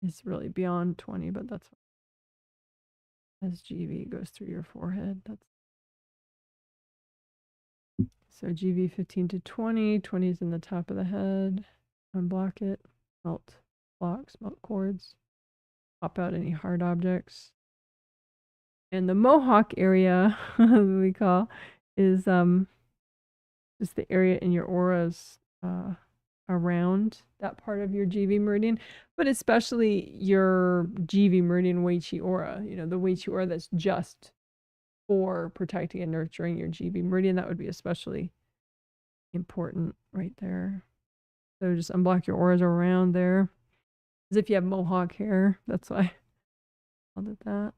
It's really beyond 20, but that's as GV goes through your forehead. That's so GV 15 to 20. 20 is in the top of the head. Unblock it. Melt blocks, melt cords. Pop out any hard objects. And the mowhawk area, we call, is just the area in your auras around that part of your GV meridian, but especially your GV meridian Wei Qi aura, you know, the Wei Qi aura that's just for protecting and nurturing your GV meridian. That would be especially important right there. So just unblock your auras around there. As if you have mohawk hair. That's why I did that.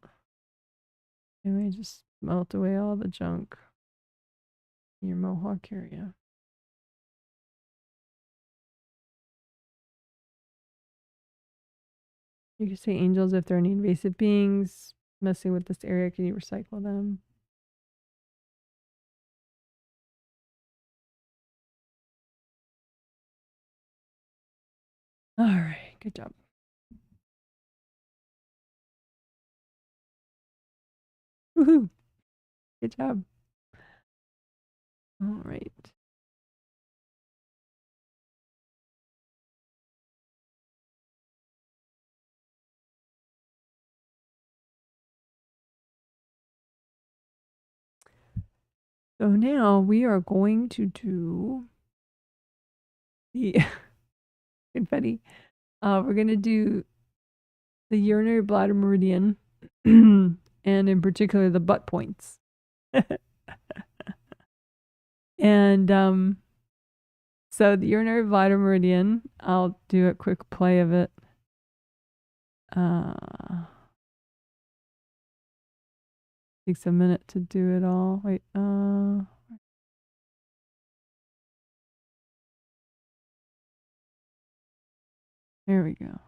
Anyway, just melt away all the junk in your mohawk area. You can say angels if there are any invasive beings messing with this area. Can you recycle them? All right, good job. Woohoo! Good job. All right. So now we are going to do the confetti. We're going to do the urinary bladder meridian, and in particular the butt points. And so the urinary bladder meridian, I'll do a quick play of it. Takes a minute to do it all. Wait, there we go.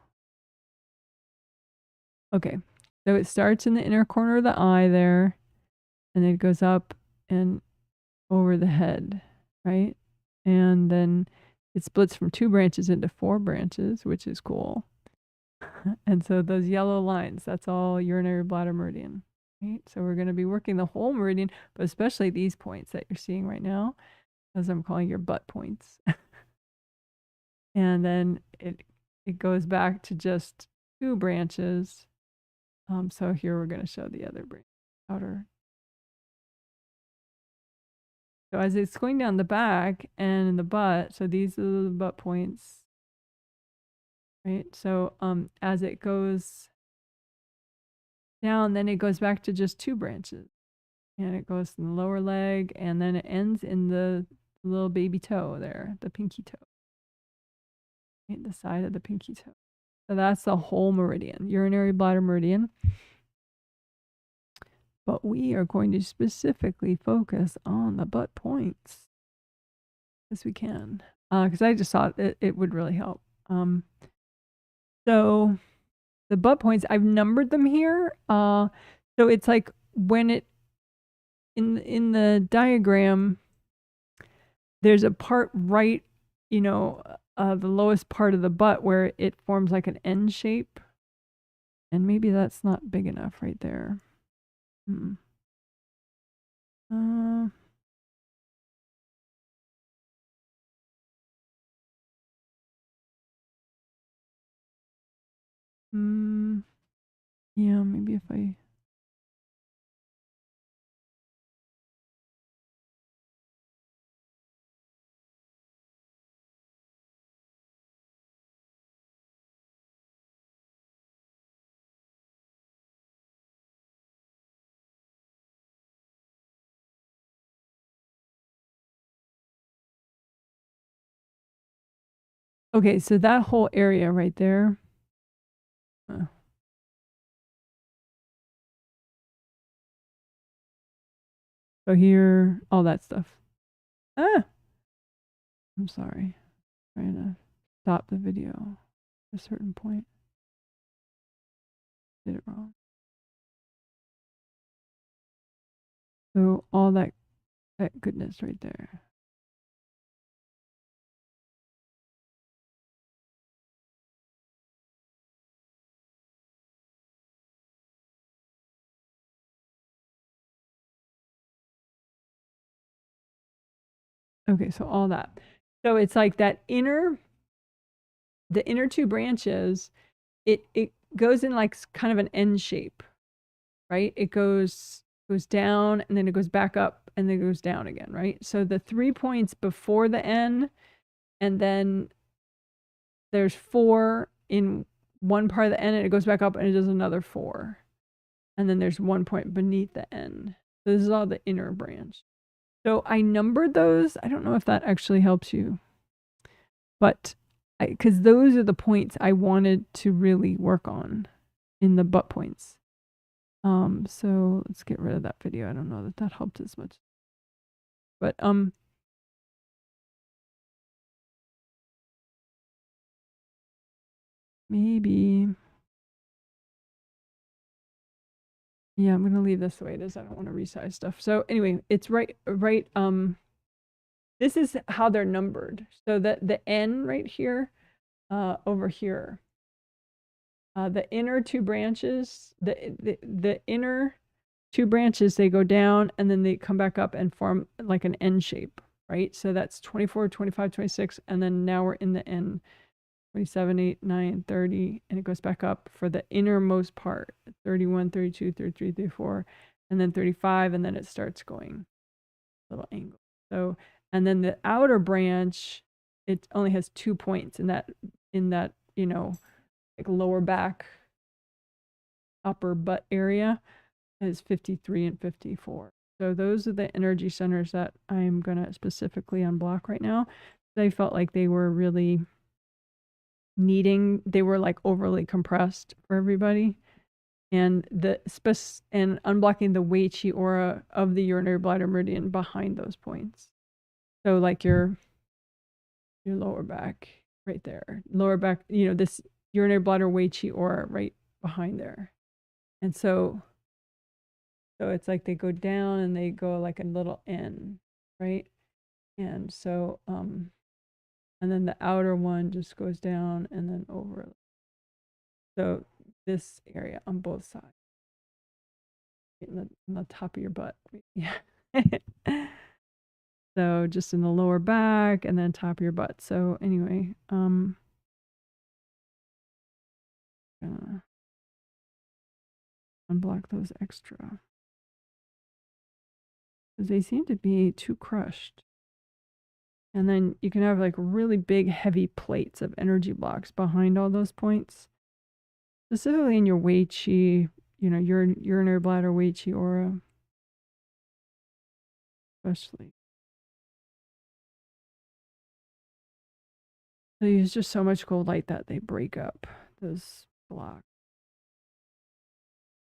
Okay, so it starts in the inner corner of the eye there, and it goes up and over the head, right? And then it splits from 2 branches into 4 branches, which is cool. And so those yellow lines, that's all urinary bladder meridian, right? So we're going to be working the whole meridian, but especially these points that you're seeing right now, as I'm calling your butt points. And then it goes back to just 2 branches. So here we're going to show the other branch, outer. So as it's going down the back and in the butt, so these are the butt points, right? So as it goes down, then it goes back to just 2 branches. And it goes in the lower leg, and then it ends in the little baby toe there, the pinky toe. Right, the side of the pinky toe. So that's the whole meridian, urinary bladder meridian. But we are going to specifically focus on the butt points as we can. Because I just thought it would really help. So the butt points, I've numbered them here. So it's like when it, in the diagram, there's a part right, you know, the lowest part of the butt where it forms like an N shape. And maybe that's not big enough right there. Yeah, maybe if I... Okay, so that whole area right there. So here, all that stuff. Ah! I'm sorry. I'm trying to stop the video at a certain point. Did it wrong. So all that goodness right there. Okay, so all that. So it's like that the inner two branches, it goes in like kind of an N shape, right? It goes down and then it goes back up and then it goes down again, right? So the 3 points before the N, and then there's 4 in one part of the N and it goes back up and it does another 4. And then there's 1 point beneath the N. So this is all the inner branch. So I numbered those. I don't know if that actually helps you, but because those are the points I wanted to really work on in the butt points. So let's get rid of that video. I don't know that that helped as much, but maybe, yeah, I'm gonna leave this the way it is. I don't want to resize stuff. So anyway, it's right. This is how they're numbered. So that the N right here, over here, the inner two branches, the inner two branches, they go down and then they come back up and form like an N shape, right? So that's 24, 25, 26, and then now we're in the N, 27, 8, 9, 30, and it goes back up for the innermost part, 31, 32, 33, 34, and then 35, and then it starts going little angle. So, and then the outer branch, it only has 2 points in that, you know, like lower back, upper butt area is 53 and 54. So those are the energy centers that I'm going to specifically unblock right now. They felt like they were really they were like overly compressed for everybody. And and unblocking the Wei Qi aura of the urinary bladder meridian behind those points. So like your lower back right there, lower back, this urinary bladder Wei Qi aura right behind there. And so it's like they go down and they go like a little N, right? And so, and then the outer one just goes down and then over. So this area on both sides, in the top of your butt. Yeah. So just in the lower back and then top of your butt. So anyway, gonna unblock those extra because they seem to be too crushed. And then you can have like really big, heavy plates of energy blocks behind all those points, specifically in your Wei Qi, your urinary bladder Wei Qi aura, especially. So they use just so much cold light that they break up those blocks.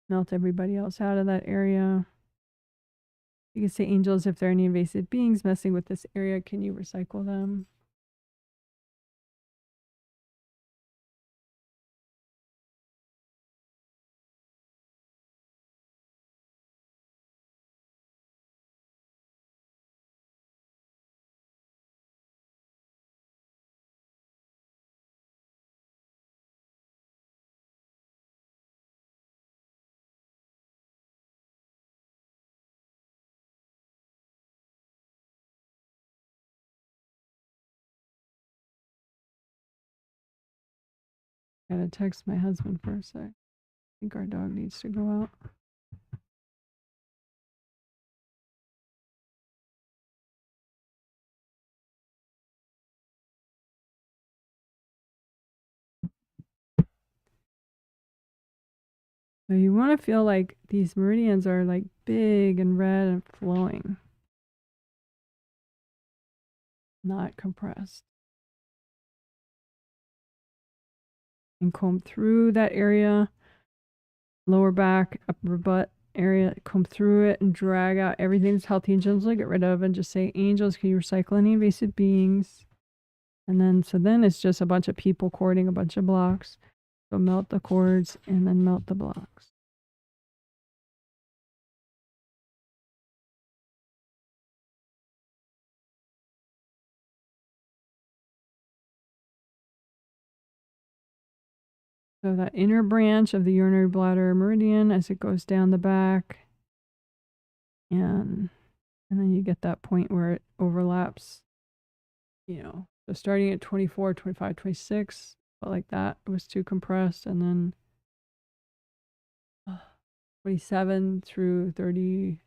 Melt everybody else out of that area. You can say, angels, if there are any invasive beings messing with this area, can you recycle them? Gotta text my husband for a sec. I think our dog needs to go out. So you want to feel like these meridians are like big and red and flowing, not compressed. and comb through that area, lower back, upper butt area, comb through it and drag out everything that's healthy and gentle to get rid of, and just say, angels, can you recycle any invasive beings? And then, so then it's just a bunch of people cording a bunch of blocks. So melt the cords and then melt the blocks. So that inner branch of the urinary bladder meridian as it goes down the back. And then you get that point where it overlaps, you know. So starting at 24, 25, 26, but like that, it was too compressed. And then 27 through 30,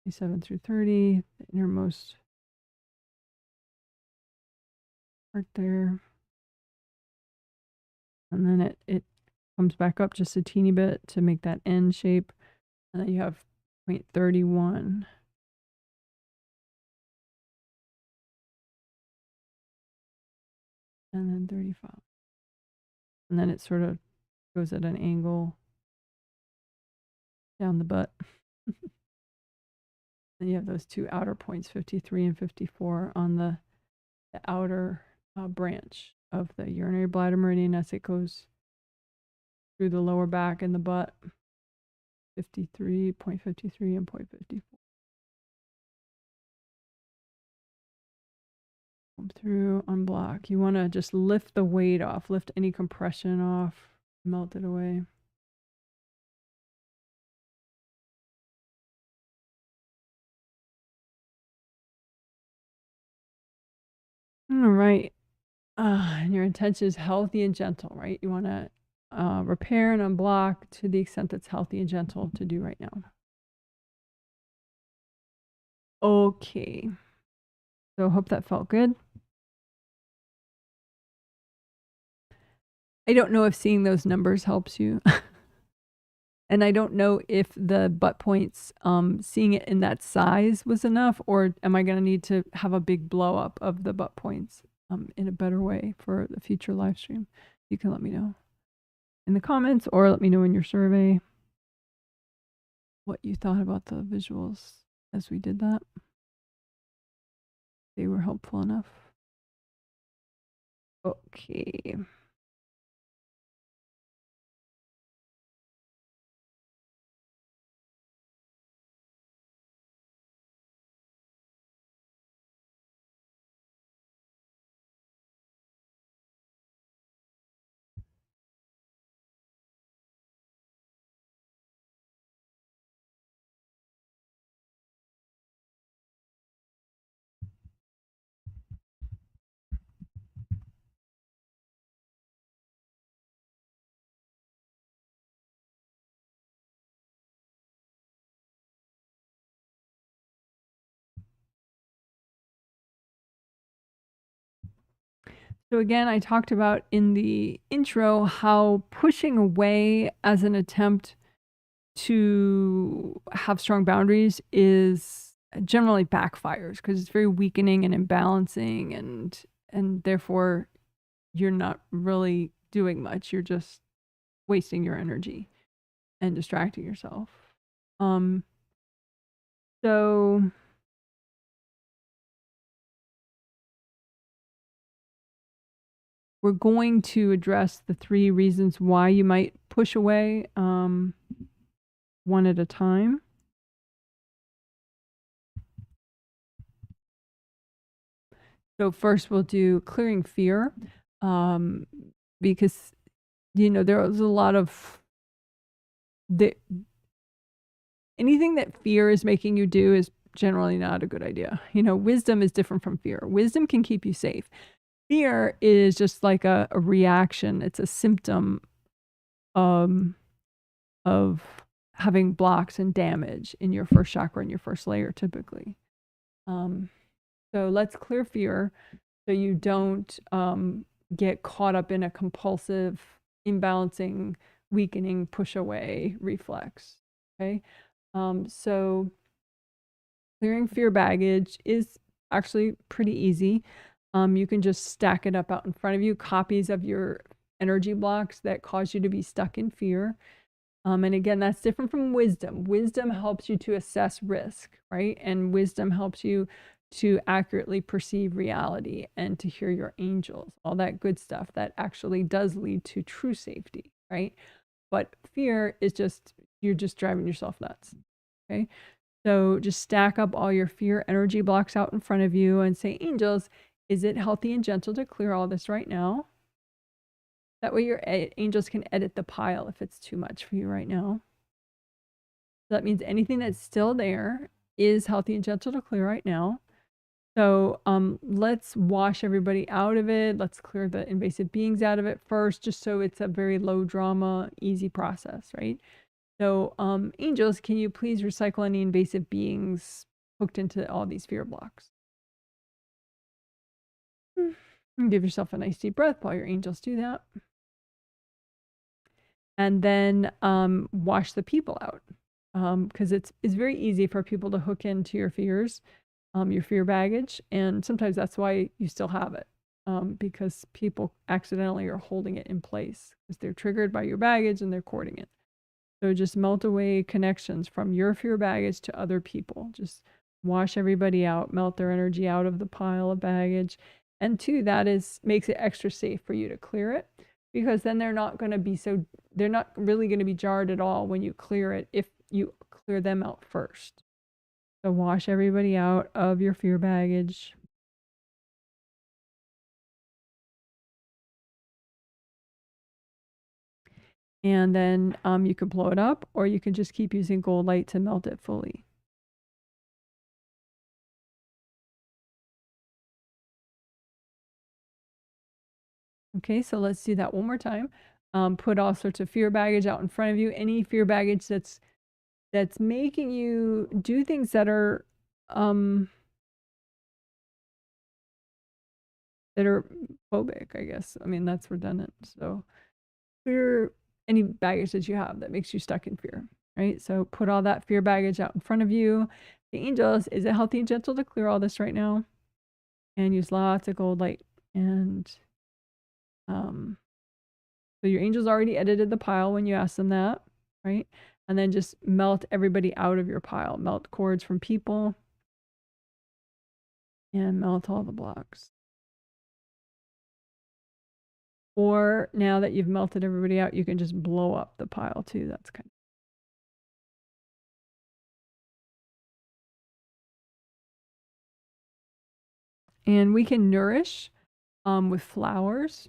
27 through 30, the innermost part there. And then it comes back up just a teeny bit to make that N shape. And then you have point 31. And then 35. And then it sort of goes at an angle down the butt. Then you have those two outer points, 53 and 54, on the outer branch of the urinary bladder meridian as it goes through the lower back and the butt. 53, point 53 and point 54. Come through, unblock. You want to just lift the weight off, lift any compression off, melt it away. All right. And your intention is healthy and gentle, right? You want to repair and unblock to the extent that's healthy and gentle to do right now. Okay. So I hope that felt good. I don't know if seeing those numbers helps you. And I don't know if the butt points, seeing it in that size was enough, or am I going to need to have a big blow up of the butt points in a better way for the future live stream? You can let me know in the comments, or let me know in your survey what you thought about the visuals as we did that. They were helpful enough. Okay. So again, I talked about in the intro how pushing away as an attempt to have strong boundaries is generally backfires because it's very weakening and imbalancing, and therefore you're not really doing much. You're just wasting your energy and distracting yourself. So we're going to address the 3 reasons why you might push away one at a time. So first we'll do clearing fear, because, you know, there was a lot of anything that fear is making you do is generally not a good idea. You know, wisdom is different from fear. Wisdom can keep you safe. Fear is just like a reaction. It's a symptom of having blocks and damage in your first chakra and your first layer typically. So let's clear fear so you don't get caught up in a compulsive, imbalancing, weakening, push away reflex. Okay. So clearing fear baggage is actually pretty easy. You can just stack it up out in front of you, copies of your energy blocks that cause you to be stuck in fear. And again, that's different from wisdom. Wisdom helps you to assess risk, right? And wisdom helps you to accurately perceive reality and to hear your angels, all that good stuff that actually does lead to true safety, right? But fear is just, you're just driving yourself nuts, okay? So just stack up all your fear energy blocks out in front of you and say, angels, is it healthy and gentle to clear all this right now? That way your angels can edit the pile if it's too much for you right now. So that means anything that's still there is healthy and gentle to clear right now. So let's wash everybody out of it. Let's clear the invasive beings out of it first, just so it's a very low drama, easy process, right? So angels, can you please recycle any invasive beings hooked into all these fear blocks? And give yourself a nice deep breath while your angels do that. And then wash the people out, because it's very easy for people to hook into your fears, your fear baggage, and sometimes that's why you still have it, because people accidentally are holding it in place because they're triggered by your baggage and they're cording it. So just melt away connections from your fear baggage to other people. Just wash everybody out, melt their energy out of the pile of baggage. And two, that makes it extra safe for you to clear it, because then they're not really going to be jarred at all when you clear it if you clear them out first. So wash everybody out of your fear baggage. And then you can blow it up, or you can just keep using gold light to melt it fully. Okay, so let's do that one more time. Put all sorts of fear baggage out in front of you. Any fear baggage that's making you do things that are phobic, I guess. I mean, that's redundant. So clear any baggage that you have that makes you stuck in fear, right? So put all that fear baggage out in front of you. The angels, is it healthy and gentle to clear all this right now? And use lots of gold light. And so your angels already edited the pile when you asked them that, right? And then just melt everybody out of your pile. Melt cords from people and melt all the blocks. Or now that you've melted everybody out, you can just blow up the pile too. That's kind of. And we can nourish with flowers.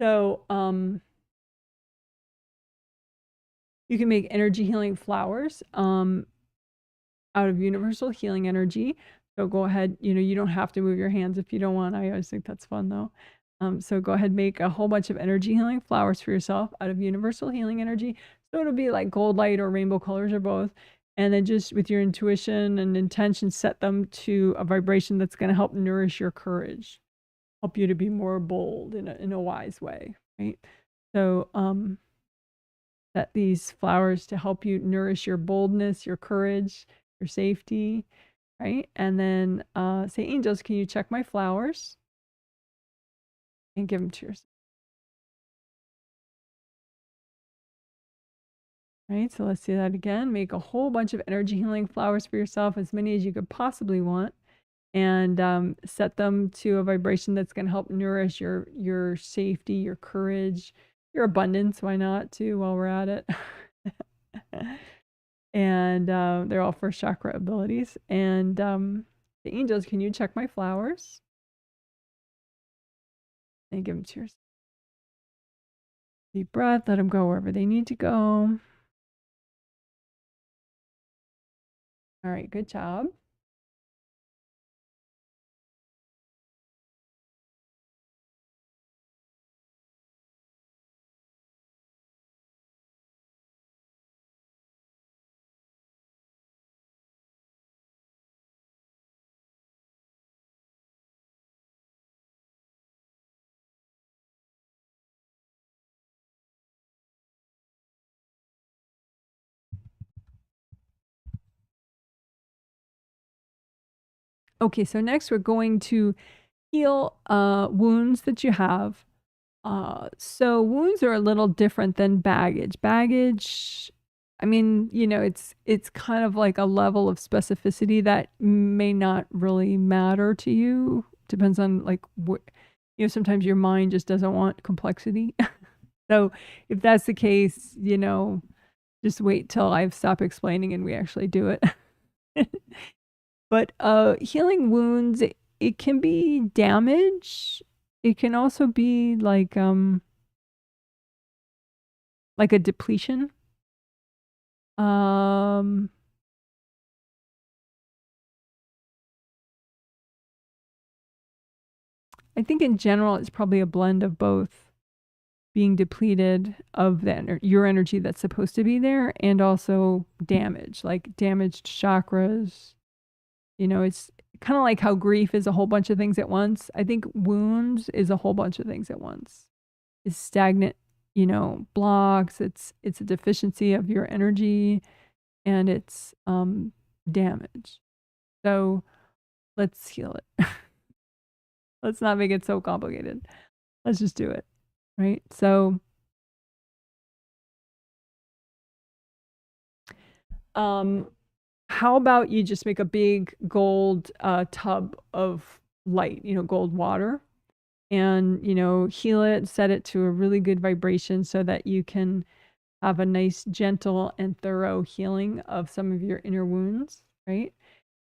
So you can make energy healing flowers out of universal healing energy. So go ahead, you don't have to move your hands if you don't want. I always think that's fun though. So go ahead, make a whole bunch of energy healing flowers for yourself out of universal healing energy. So it'll be like gold light or rainbow colors or both. And then just with your intuition and intention, set them to a vibration that's going to help nourish your courage, help you to be more bold in a wise way, right? So set these flowers to help you nourish your boldness, your courage, your safety, right? And then say, angels, can you check my flowers? And give them to yourself. Right, so let's do that again. Make a whole bunch of energy healing flowers for yourself, as many as you could possibly want, and set them to a vibration that's going to help nourish your safety, your courage, your abundance. Why not too, while we're at it? And they're all first chakra abilities. And the angels, can you check my flowers? And give them to yourself. Deep breath, let them go wherever they need to go. All right, good job. Okay, so next we're going to heal wounds that you have. So wounds are a little different than baggage. Baggage, I mean, you know, it's kind of like a level of specificity that may not really matter to you. Depends on like what, you know, sometimes your mind just doesn't want complexity. So if that's the case, you know, just wait till I've stopped explaining and we actually do it. But healing wounds, it can be damage. It can also be like a depletion. I think in general it's probably a blend of both, being depleted of your energy that's supposed to be there, and also damage, like damaged chakras. You know, it's kind of like how grief is a whole bunch of things at once. I think wounds is a whole bunch of things at once. It's stagnant, you know, blocks. It's a deficiency of your energy, and it's damage. So let's heal it. Let's not make it so complicated. Let's just do it, right? So how about you just make a big gold tub of light, you know, gold water, and, you know, heal it, set it to a really good vibration so that you can have a nice, gentle, and thorough healing of some of your inner wounds, right?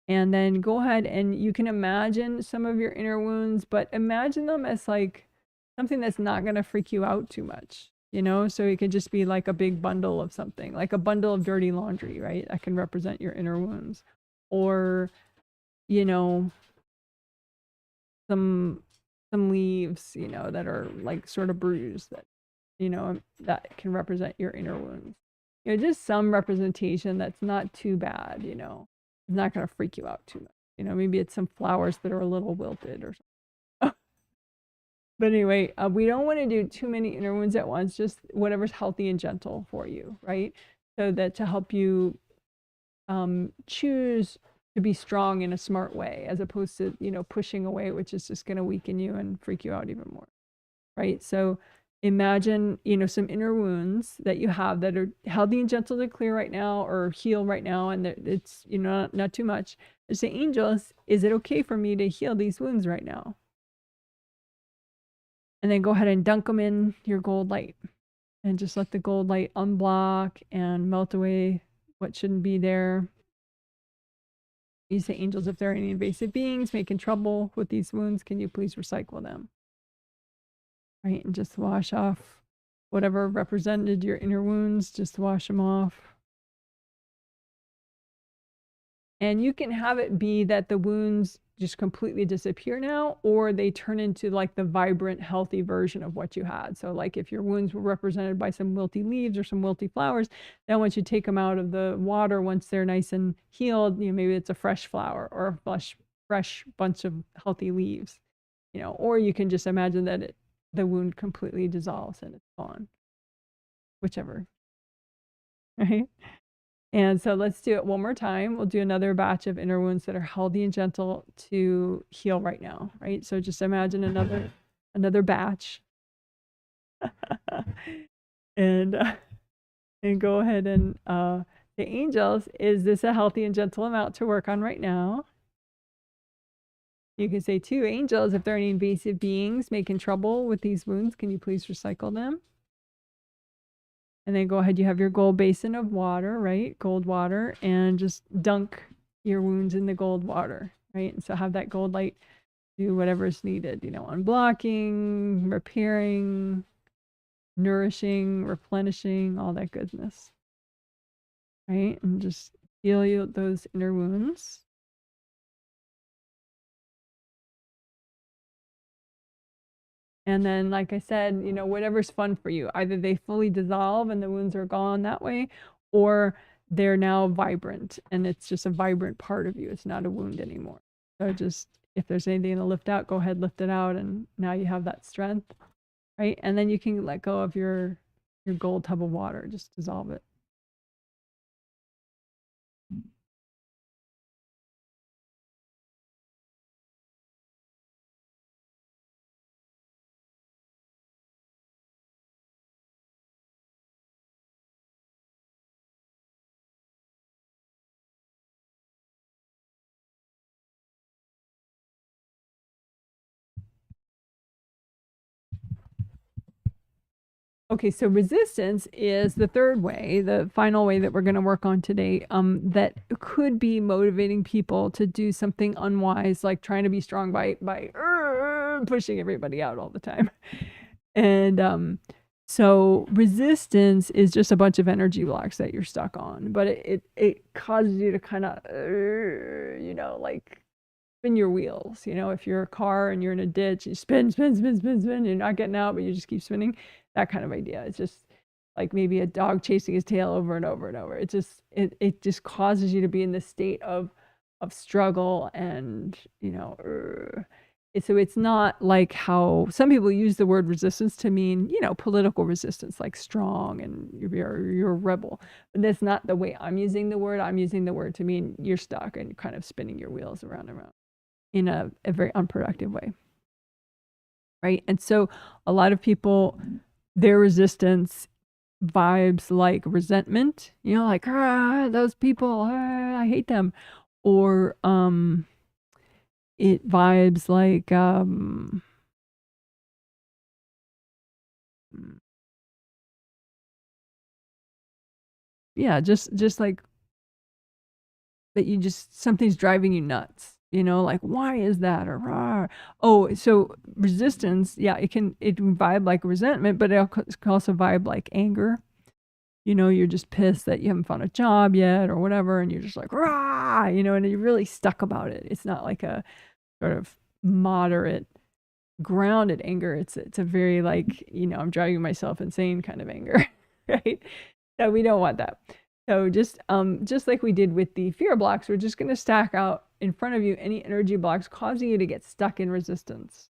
And then go ahead and you can imagine some of your inner wounds, but imagine them as like something that's not going to freak you out too much, you know? So it could just be like a big bundle of something, like a bundle of dirty laundry, right? That can represent your inner wounds. Or, you know, some leaves, you know, that are like sort of bruised, that, you know, that can represent your inner wounds. You know, just some representation that's not too bad, you know. It's not going to freak you out too much. You know, maybe it's some flowers that are a little wilted or something. But anyway, we don't want to do too many inner wounds at once, just whatever's healthy and gentle for you, right? So that to help you choose to be strong in a smart way, as opposed to, you know, pushing away, which is just going to weaken you and freak you out even more, right? So imagine, you know, some inner wounds that you have that are healthy and gentle to clear right now, or heal right now, and it's, you know, not too much. Just say, angels, is it okay for me to heal these wounds right now? And then go ahead and dunk them in your gold light, and just let the gold light unblock and melt away what shouldn't be there. You say, angels, if there are any invasive beings making trouble with these wounds, can you please recycle them? Right, and just wash off whatever represented your inner wounds, just wash them off. And you can have it be that the wounds just completely disappear now, or they turn into like the vibrant, healthy version of what you had. So like if your wounds were represented by some wilty leaves or some wilty flowers, then once you take them out of the water, once they're nice and healed, you know, maybe it's a fresh flower or a fresh bunch of healthy leaves, you know, or you can just imagine that the wound completely dissolves and it's gone, whichever, right? And so let's do it one more time. We'll do another batch of inner wounds that are healthy and gentle to heal right now, right? So just imagine another batch. and go ahead and the angels, is this a healthy and gentle amount to work on right now? You can say, to angels, if there are any invasive beings making trouble with these wounds, can you please recycle them? And then go ahead, you have your gold basin of water, right? Gold water, and just dunk your wounds in the gold water, right? And so have that gold light do whatever is needed, you know, unblocking, repairing, nourishing, replenishing, all that goodness, right? And just heal those inner wounds. And then, like I said, you know, whatever's fun for you, either they fully dissolve and the wounds are gone that way, or they're now vibrant and it's just a vibrant part of you. It's not a wound anymore. So just, if there's anything to lift out, go ahead, lift it out. And now you have that strength, right? And then you can let go of your gold tub of water, just dissolve it. Okay, so resistance is the third way, the final way that we're going to work on today, that could be motivating people to do something unwise, like trying to be strong by pushing everybody out all the time. And so resistance is just a bunch of energy blocks that you're stuck on, but it causes you to kind of, like spin your wheels. If you're a car and you're in a ditch, you spin, you're not getting out, but you just keep spinning. That kind of idea. It's just like maybe a dog chasing his tail over and over and over. It just causes you to be in this state of struggle and so it's not like how some people use the word resistance to mean political resistance, like strong and you're a rebel. But that's not the way I'm using the word. I'm using the word to mean you're stuck and kind of spinning your wheels around and around in a very unproductive way, right? And so a lot of people, their resistance vibes like resentment, like those people, I hate them. Or it vibes like yeah, just like that you just something's driving you nuts, like why is that, or rah. Oh, so resistance, yeah, it can vibe like resentment, but it can also vibe like anger. You're just pissed that you haven't found a job yet or whatever, and you're just like rah, and you're really stuck about it. It's not like a sort of moderate grounded anger. It's a very like, I'm driving myself insane kind of anger. Right? So we don't want that. So just like we did with the fear blocks, we're just going to stack out in front of you any energy blocks causing you to get stuck in resistance,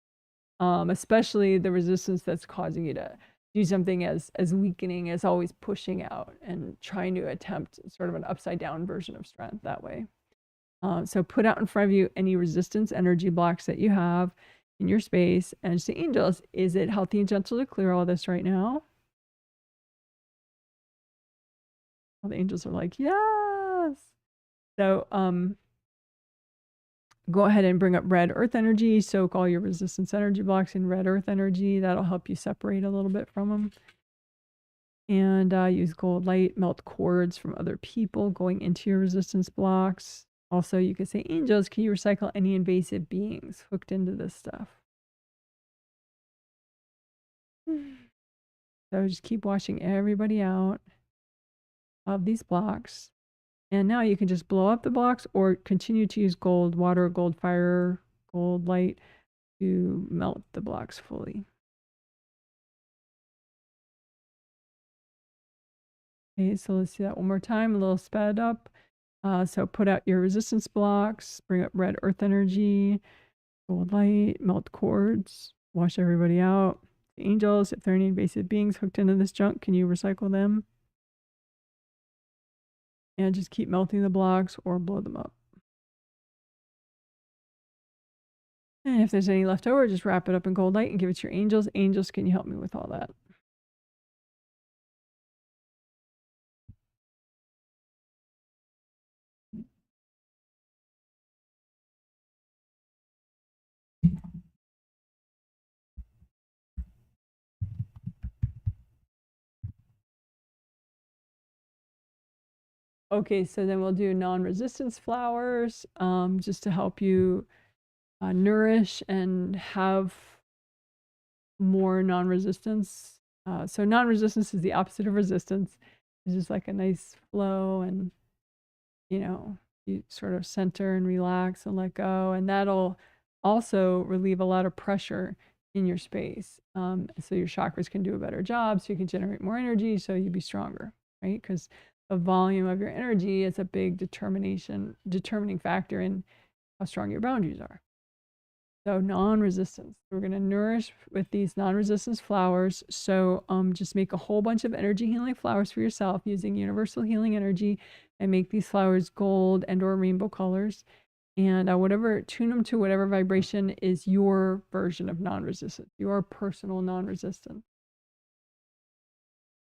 especially the resistance that's causing you to do something as weakening as always pushing out and trying to attempt sort of an upside down version of strength that way. So put out in front of you any resistance energy blocks that you have in your space and say, angels, is it healthy and gentle to clear all this right now? All the angels are like, yes. So go ahead and bring up red earth energy. Soak all your resistance energy blocks in red earth energy. That'll help you separate a little bit from them. And use gold light, melt cords from other people going into your resistance blocks. Also, you could say, angels, can you recycle any invasive beings hooked into this stuff? So just keep washing everybody out of these blocks. And now you can just blow up the blocks or continue to use gold water, gold fire, gold light to melt the blocks fully. Okay, so let's do that one more time, a little sped up. So put out your resistance blocks, bring up red earth energy, gold light, melt cords, wash everybody out. Angels, if there are any invasive beings hooked into this junk, can you recycle them? And just keep melting the blocks or blow them up. And if there's any left over, just wrap it up in gold light and give it to your angels. Angels, can you help me with all that? Okay, so then we'll do non-resistance flowers, just to help you nourish and have more non-resistance. So non-resistance is the opposite of resistance. It's just like a nice flow, and you sort of center and relax and let go, and that'll also relieve a lot of pressure in your space. So your chakras can do a better job, so you can generate more energy, so you be stronger, right? Because the volume of your energy is a big determining factor in how strong your boundaries are. So non-resistance, we're going to nourish with these non-resistance flowers. So just make a whole bunch of energy healing flowers for yourself using universal healing energy, and make these flowers gold and or rainbow colors. And tune them to whatever vibration is your version of non-resistance, your personal non-resistance.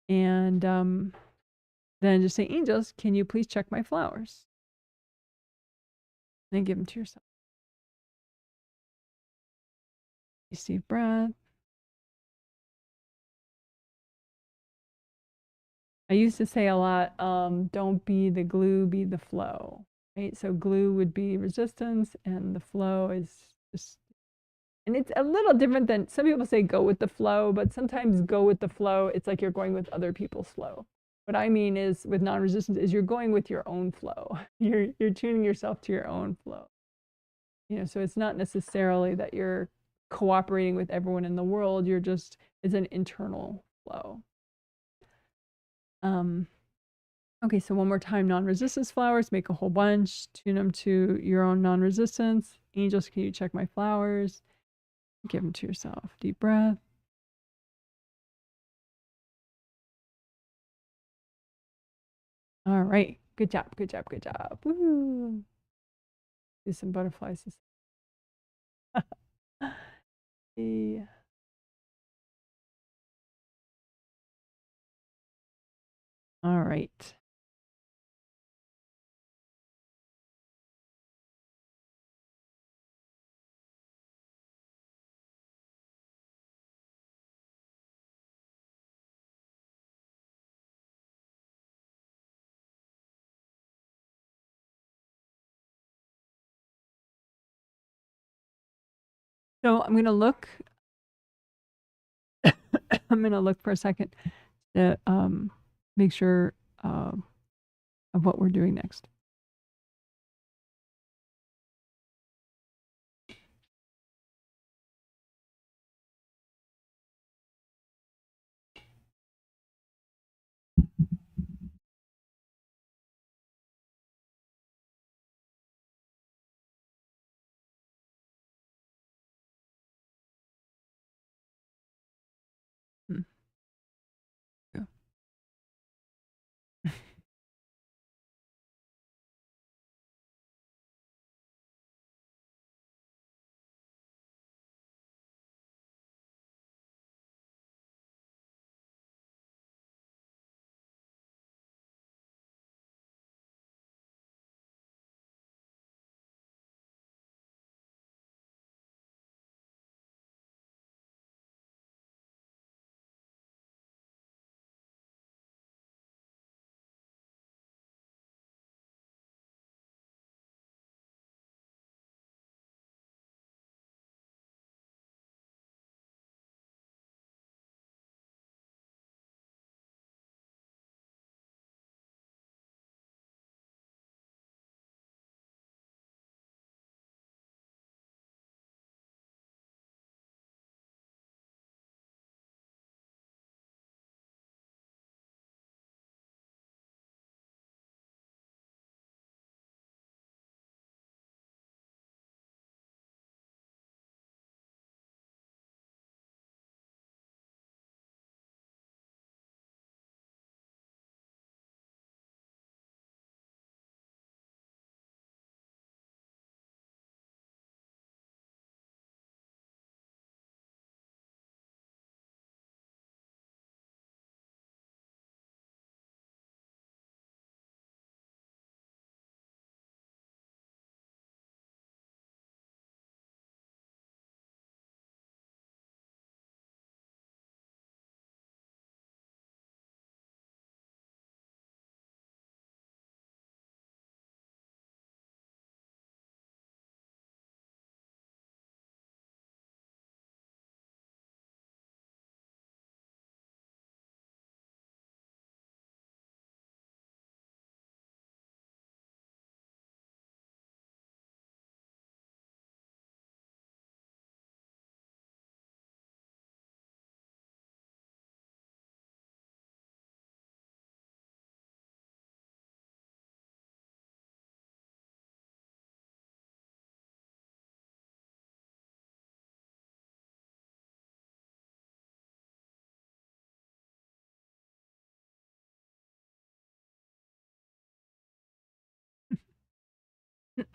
And then just say, angels, can you please check my flowers? And give them to yourself. Nice deep breath. I used to say a lot, don't be the glue, be the flow, right? So glue would be resistance, and the flow is just, and it's a little different than some people say go with the flow, but sometimes go with the flow, it's like you're going with other people's flow. What I mean is with non-resistance is you're going with your own flow. You're tuning yourself to your own flow. You know, so it's not necessarily that you're cooperating with everyone in the world, you're just, it's an internal flow. Okay, so one more time, non-resistance flowers, make a whole bunch, tune them to your own non-resistance. Angels, can you check my flowers? Give them to yourself. Deep breath. All right, good job, good job, good job. Woo! Do some butterflies. Yeah. All right. So I'm gonna look. I'm gonna look for a second to make sure of what we're doing next. Hmm. Yeah.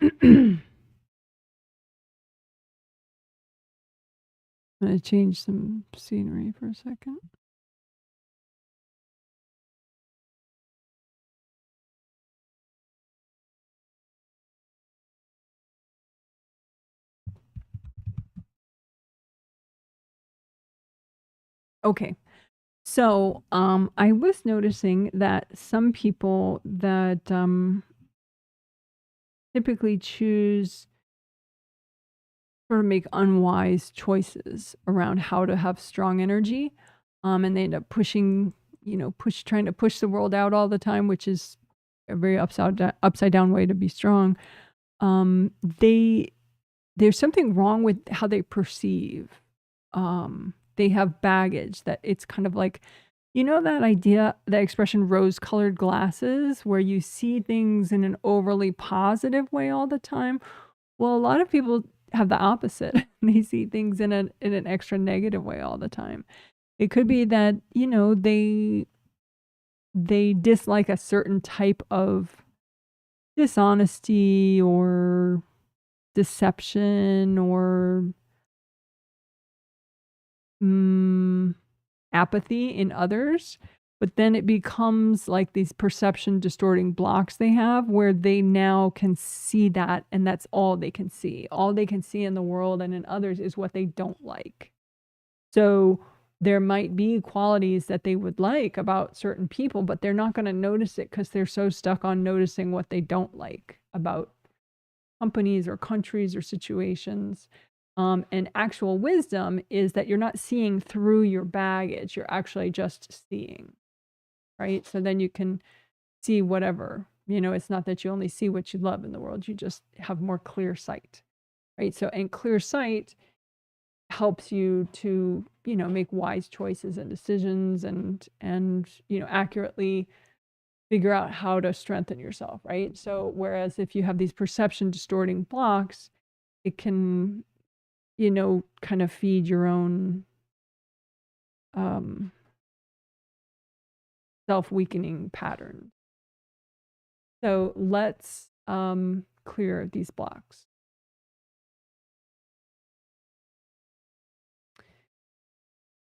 I'm gonna change some scenery for a second. Okay. So, I was noticing that some people that typically choose sort of make unwise choices around how to have strong energy, and they end up pushing, trying to push the world out all the time, which is a very upside down way to be strong. They There's something wrong with how they perceive. They have baggage that it's kind of like, that idea, that expression rose-colored glasses, where you see things in an overly positive way all the time. Well, a lot of people have the opposite. They see things in an extra negative way all the time. It could be that, they dislike a certain type of dishonesty or deception or apathy in others, but then it becomes like these perception distorting blocks they have, where they now can see that, and that's all they can see. All they can see in the world and in others is what they don't like. So there might be qualities that they would like about certain people, but they're not going to notice it because they're so stuck on noticing what they don't like about companies or countries or situations. And actual wisdom is that you're not seeing through your baggage, you're actually just seeing, right? So then you can see whatever, it's not that you only see what you love in the world, you just have more clear sight, right? So, and clear sight helps you to, make wise choices and decisions and, accurately figure out how to strengthen yourself, right? So, whereas if you have these perception distorting blocks, it can, kind of feed your own self-weakening pattern. So let's clear these blocks.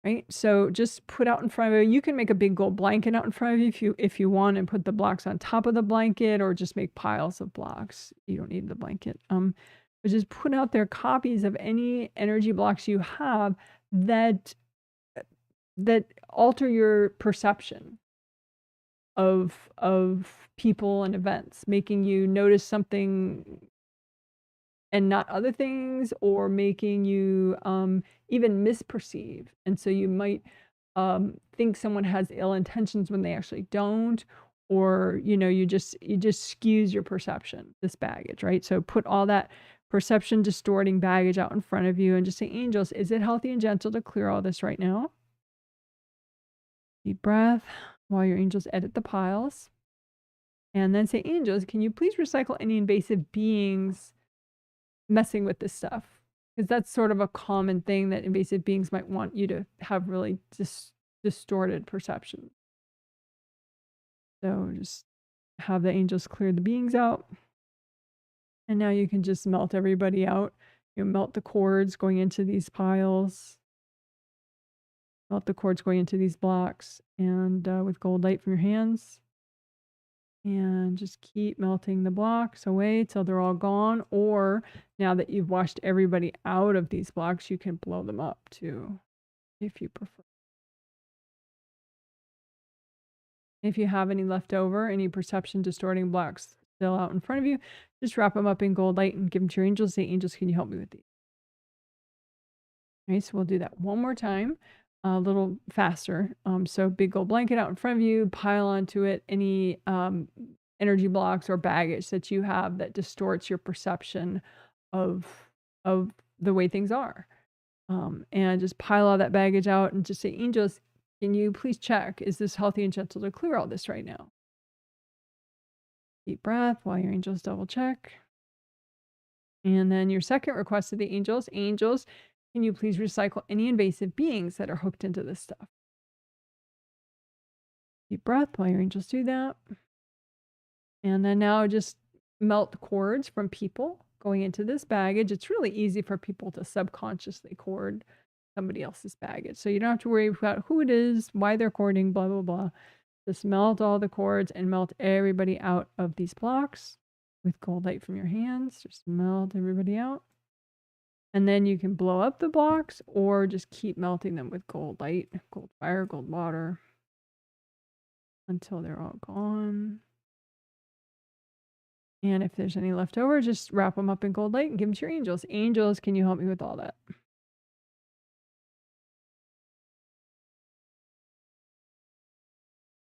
Right? So just put out in front of you. You can make a big gold blanket out in front of you if you want, and put the blocks on top of the blanket, or just make piles of blocks. You don't need the blanket. But just put out there copies of any energy blocks you have that alter your perception of people and events, making you notice something and not other things, or making you even misperceive. And so you might think someone has ill intentions when they actually don't, or you just skews your perception, this baggage, right? So put all that perception distorting baggage out in front of you and just say, angels, is it healthy and gentle to clear all this right now? Deep breath while your angels edit the piles. And then say, angels, can you please recycle any invasive beings messing with this stuff? Because that's sort of a common thing, that invasive beings might want you to have really distorted perception. So just have the angels clear the beings out. And now you can just melt everybody out. You melt the cords going into these piles. Melt the cords going into these blocks, and with gold light from your hands. And just keep melting the blocks away till they're all gone. Or now that you've washed everybody out of these blocks, you can blow them up too, if you prefer. If you have any left over, any perception distorting blocks still out in front of you, just wrap them up in gold light and give them to your angels. Say, angels, can you help me with these? All right, so we'll do that one more time, a little faster. So big gold blanket out in front of you, pile onto it any energy blocks or baggage that you have that distorts your perception of the way things are. And just pile all that baggage out and just say, angels, can you please check, is this healthy and gentle to clear all this right now? Deep breath while your angels double check. And then your second request to the angels, angels, can you please recycle any invasive beings that are hooked into this stuff? Deep breath while your angels do that. And then now just melt the cords from people going into this baggage. It's really easy for people to subconsciously cord somebody else's baggage. So you don't have to worry about who it is, why they're cording, blah, blah, blah. Just melt all the cords and melt everybody out of these blocks with gold light from your hands. Just melt everybody out. And then you can blow up the blocks or just keep melting them with gold light, gold fire, gold water until they're all gone. And if there's any left over, just wrap them up in gold light and give them to your angels. Angels, can you help me with all that?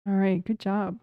All right, good job.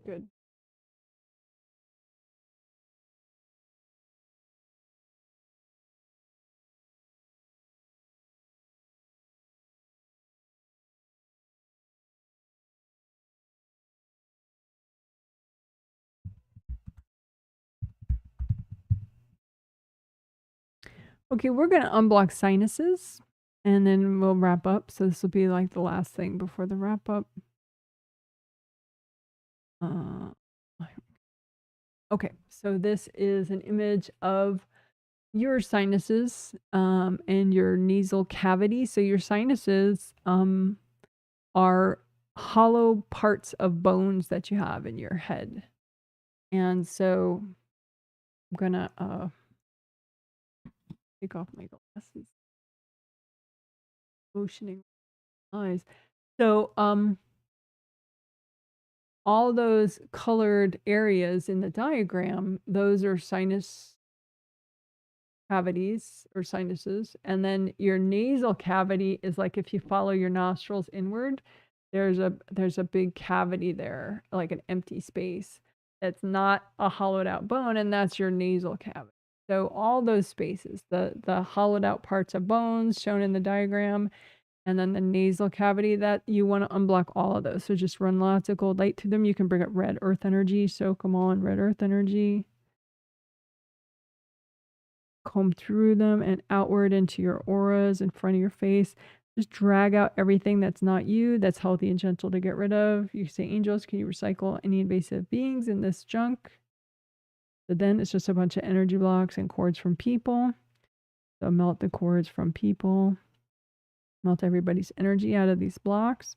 Good. Okay, we're going to unblock sinuses and then we'll wrap up. So this will be like the last thing before the wrap up. Okay, so this is an image of your sinuses and your nasal cavity. So your sinuses are hollow parts of bones that you have in your head. And so I'm gonna take off my glasses. Motioning eyes. So all those colored areas in the diagram, those are sinus cavities or sinuses. And then your nasal cavity is like if you follow your nostrils inward, there's a big cavity there, like an empty space. That's not a hollowed out bone, and that's your nasal cavity. So all those spaces, the hollowed out parts of bones shown in the diagram, and then the nasal cavity, that you want to unblock all of those. So just run lots of gold light through them. You can bring up red earth energy. So come on, red earth energy. Comb through them and outward into your auras in front of your face. Just drag out everything that's not you, that's healthy and gentle to get rid of. You say, angels, can you recycle any invasive beings in this junk? So then it's just a bunch of energy blocks and cords from people. So melt the cords from people. Melt everybody's energy out of these blocks.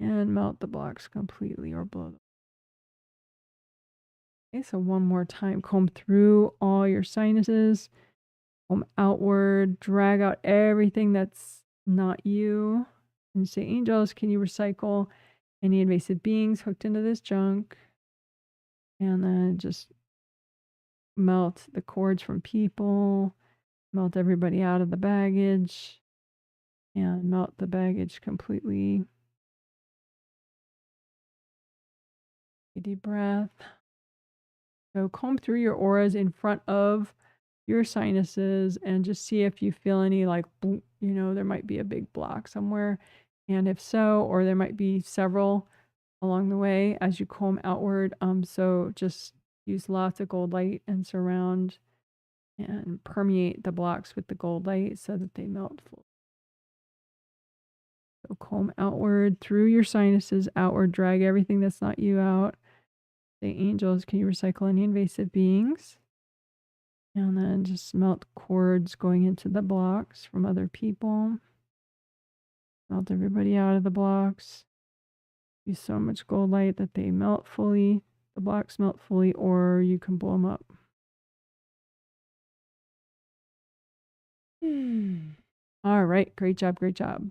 And melt the blocks completely or blow them. Okay, so one more time. Comb through all your sinuses. Comb outward. Drag out everything that's not you. And say, angels, can you recycle any invasive beings hooked into this junk? And then just melt the cords from people. Melt everybody out of the baggage. And melt the baggage completely. Take a deep breath. So comb through your auras in front of your sinuses and just see if you feel any like, there might be a big block somewhere. And if so, or there might be several along the way as you comb outward. So just use lots of gold light and surround and permeate the blocks with the gold light so that they melt full. So comb outward through your sinuses, outward, drag everything that's not you out. Say, angels, can you recycle any invasive beings? And then just melt cords going into the blocks from other people. Melt everybody out of the blocks. Use so much gold light that they melt fully. The blocks melt fully, or you can blow them up. All right, great job, great job.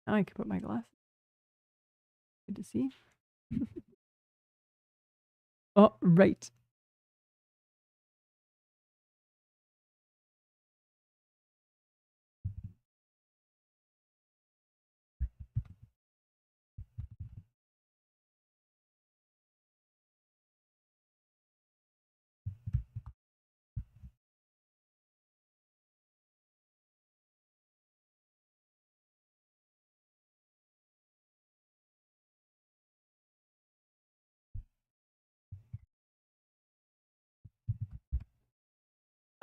Now I can put my glasses. Good to see. Oh, right.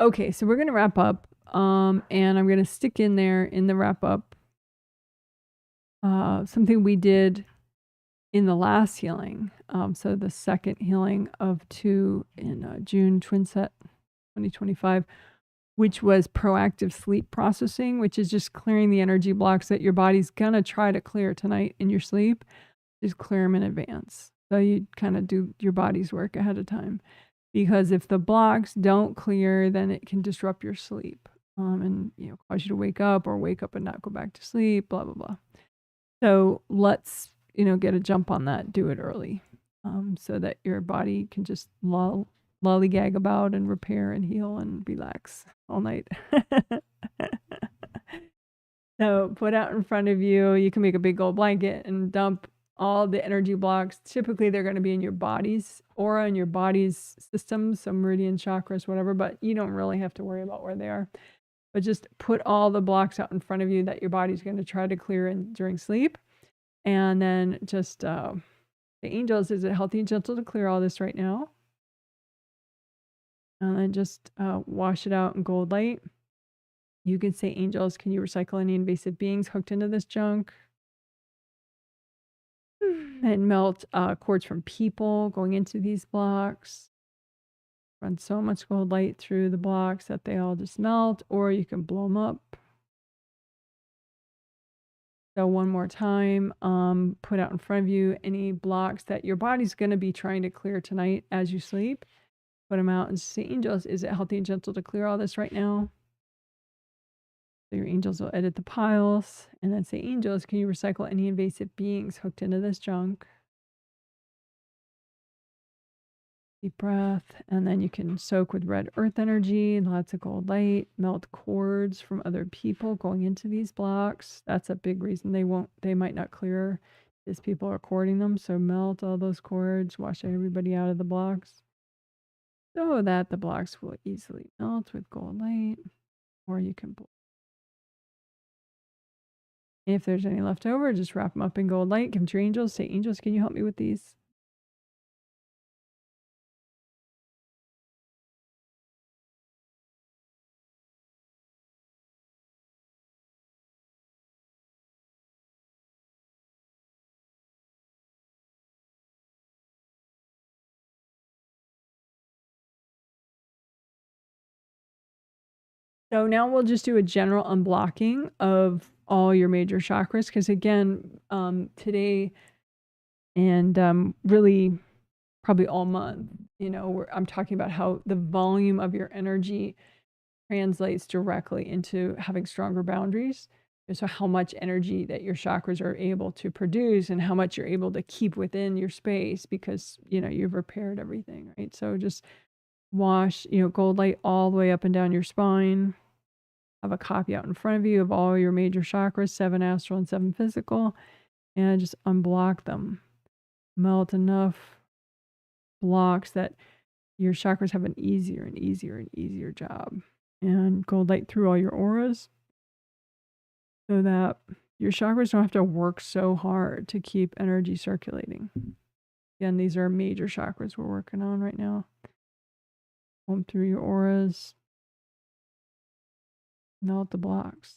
Okay, so we're going to wrap up. And I'm going to stick in there in the wrap up something we did in the last healing. So the second healing of 2 in June twin set 2025, which was proactive sleep processing, which is just clearing the energy blocks that your body's going to try to clear tonight in your sleep. Just clear them in advance. So you kind of do your body's work ahead of time. Because if the blocks don't clear, then it can disrupt your sleep and cause you to wake up and not go back to sleep, blah, blah, blah. So let's, get a jump on that, do it early so that your body can just lollygag about and repair and heal and relax all night. So put out in front of you, you can make a big old blanket and dump all the energy blocks. Typically, they're going to be in your body's aura, in your body's systems, some meridian chakras, whatever, but you don't really have to worry about where they are. But just put all the blocks out in front of you that your body's going to try to clear during sleep. And then just the angels, is it healthy and gentle to clear all this right now? And then just wash it out in gold light. You can say, angels, can you recycle any invasive beings hooked into this junk? And melt cords from people going into these blocks. Run so much gold light through the blocks that they all just melt, or you can blow them up. So one more time, put out in front of you any blocks that your body's going to be trying to clear tonight as you sleep. Put them out and say, angels, is it healthy and gentle to clear all this right now? So your angels will edit the piles, and then say, angels, can you recycle any invasive beings hooked into this junk? Deep breath, and then you can soak with red earth energy, lots of gold light, melt cords from other people going into these blocks. That's a big reason they might not clear, is people are cording them. So melt all those cords, wash everybody out of the blocks so that the blocks will easily melt with gold light, or you can if there's any left over, just wrap them up in gold light, give them to your angels, say, angels, can you help me with these? So now we'll just do a general unblocking of all your major chakras, because again, today and really probably all month, I'm talking about how the volume of your energy translates directly into having stronger boundaries. And so how much energy that your chakras are able to produce and how much you're able to keep within your space because, you've repaired everything, right? So just wash, gold light all the way up and down your spine. Have a copy out in front of you of all your major chakras, 7 astral and 7 physical, and just unblock them. Melt enough blocks that your chakras have an easier and easier and easier job. And gold light through all your auras so that your chakras don't have to work so hard to keep energy circulating. Again, these are major chakras we're working on right now. Home through your auras. Melt the blocks.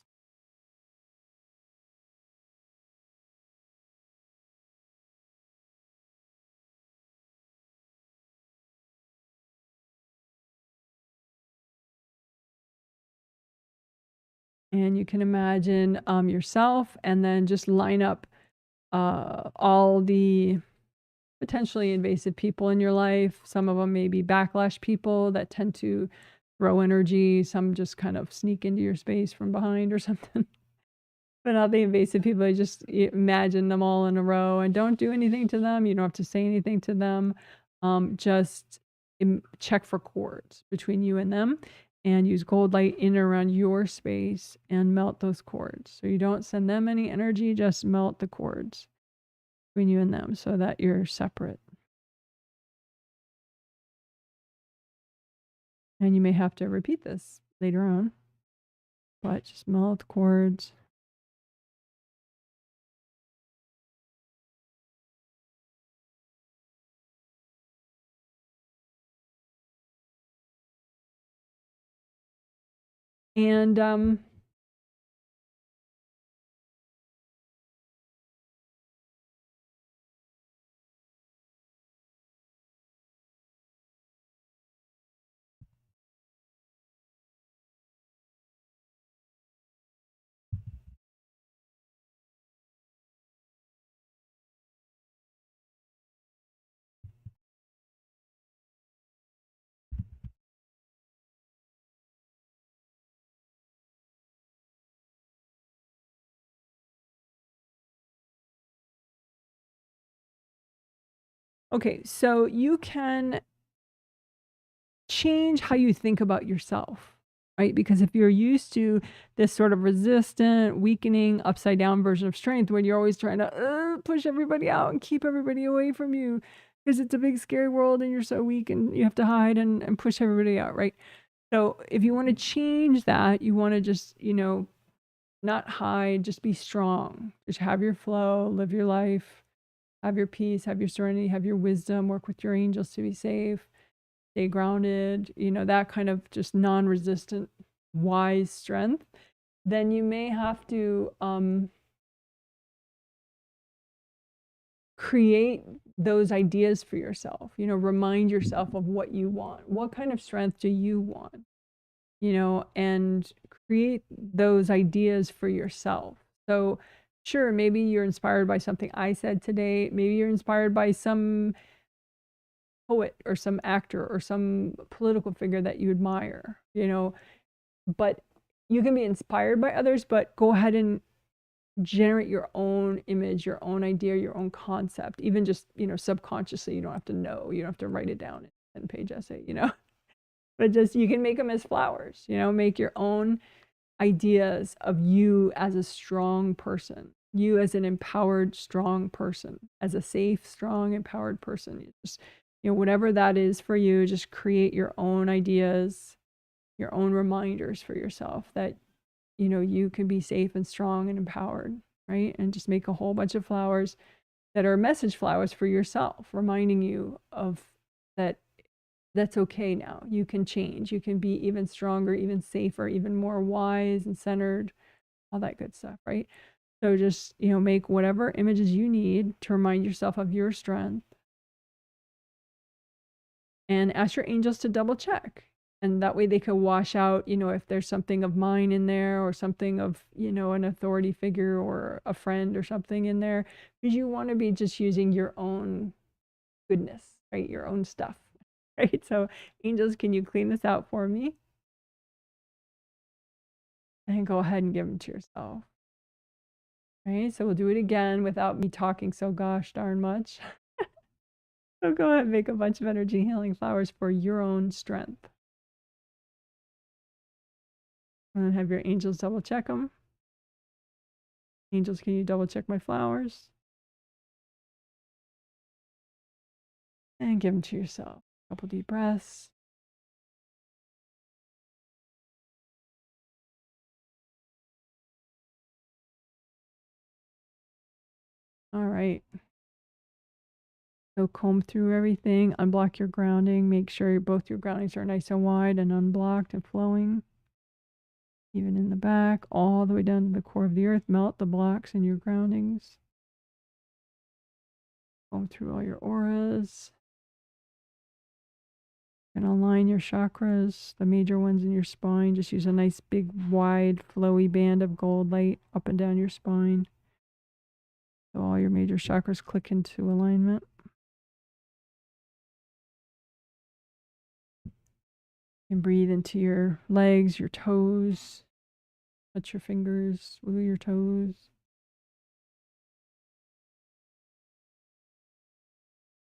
And you can imagine yourself and then just line up all the potentially invasive people in your life. Some of them may be backlash people that tend to throw energy. Some just kind of sneak into your space from behind or something. But not the invasive people. I just imagine them all in a row and don't do anything to them. You don't have to say anything to them. Just check for cords between you and them and use gold light in and around your space and melt those cords. So you don't send them any energy, just melt the cords between you and them so that you're separate. And you may have to repeat this later on, but just melt cords. And okay, so you can change how you think about yourself, right? Because if you're used to this sort of resistant, weakening, upside down version of strength, when you're always trying to push everybody out and keep everybody away from you, because it's a big, scary world and you're so weak and you have to hide and push everybody out, right? So if you want to change that, you want to just, not hide, just be strong. Just have your flow, live your life, have your peace, have your serenity, have your wisdom, work with your angels to be safe, stay grounded, that kind of just non-resistant, wise strength. Then you may have to create those ideas for yourself, remind yourself of what you want. What kind of strength do you want? And create those ideas for yourself. So sure, maybe you're inspired by something I said today. Maybe you're inspired by some poet or some actor or some political figure that you admire, but you can be inspired by others, but go ahead and generate your own image, your own idea, your own concept, even just, subconsciously. You don't have to know, you don't have to write it down in a 10-page essay, but just you can make them as flowers, make your own ideas of you as a strong person, you as an empowered, strong person, as a safe, strong, empowered person. You just, whatever that is for you, just create your own ideas, your own reminders for yourself that, you can be safe and strong and empowered, right? And just make a whole bunch of flowers that are message flowers for yourself, reminding you of that. That's okay now. You can change. You can be even stronger, even safer, even more wise and centered, all that good stuff, right? So just, make whatever images you need to remind yourself of your strength and ask your angels to double check. And that way they can wash out, if there's something of mine in there or something of, an authority figure or a friend or something in there, because you want to be just using your own goodness, right? Your own stuff. Right? So angels, can you clean this out for me? And go ahead and give them to yourself. Right? So we'll do it again without me talking so gosh darn much. So go ahead and make a bunch of energy healing flowers for your own strength. And then have your angels double check them. Angels, can you double check my flowers? And give them to yourself. A couple deep breaths. All right. So comb through everything, unblock your grounding, make sure both your groundings are nice and wide and unblocked and flowing. Even in the back, all the way down to the core of the earth, melt the blocks in your groundings. Comb through all your auras. And align your chakras, the major ones in your spine. Just use a nice big wide flowy band of gold light up and down your spine. So all your major chakras click into alignment. And breathe into your legs, your toes. Touch your fingers, wiggle your toes.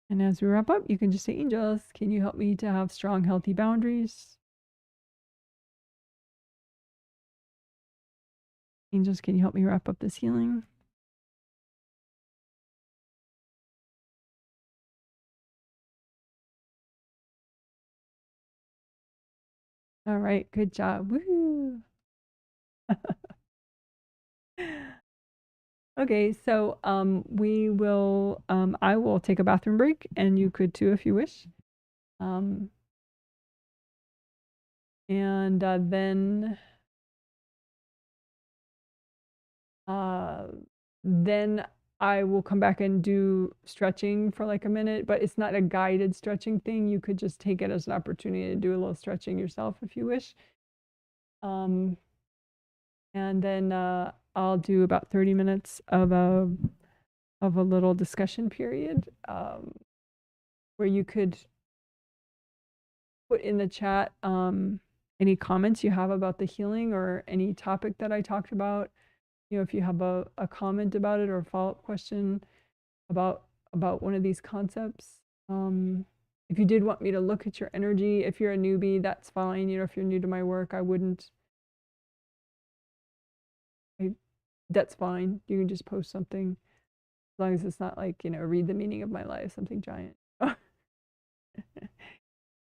And as we wrap up, you can just say, angels, can you help me to have strong, healthy boundaries? Angels, can you help me wrap up this healing? All right, good job. Woohoo! Okay, so we will I will take a bathroom break and you could too if you wish. And then Then I will come back and do stretching for like a minute, but it's not a guided stretching thing. You could just take it as an opportunity to do a little stretching yourself if you wish. And then I'll do about 30 minutes of a little discussion period where you could put in the chat any comments you have about the healing or any topic that I talked about. You know, if you have a comment about it or a follow-up question about one of these concepts. If you did want me to look at your energy, if you're a newbie, that's fine. You know, if you're new to my work, that's fine. You can just post something as long as it's not like, you know, read the meaning of my life, something giant.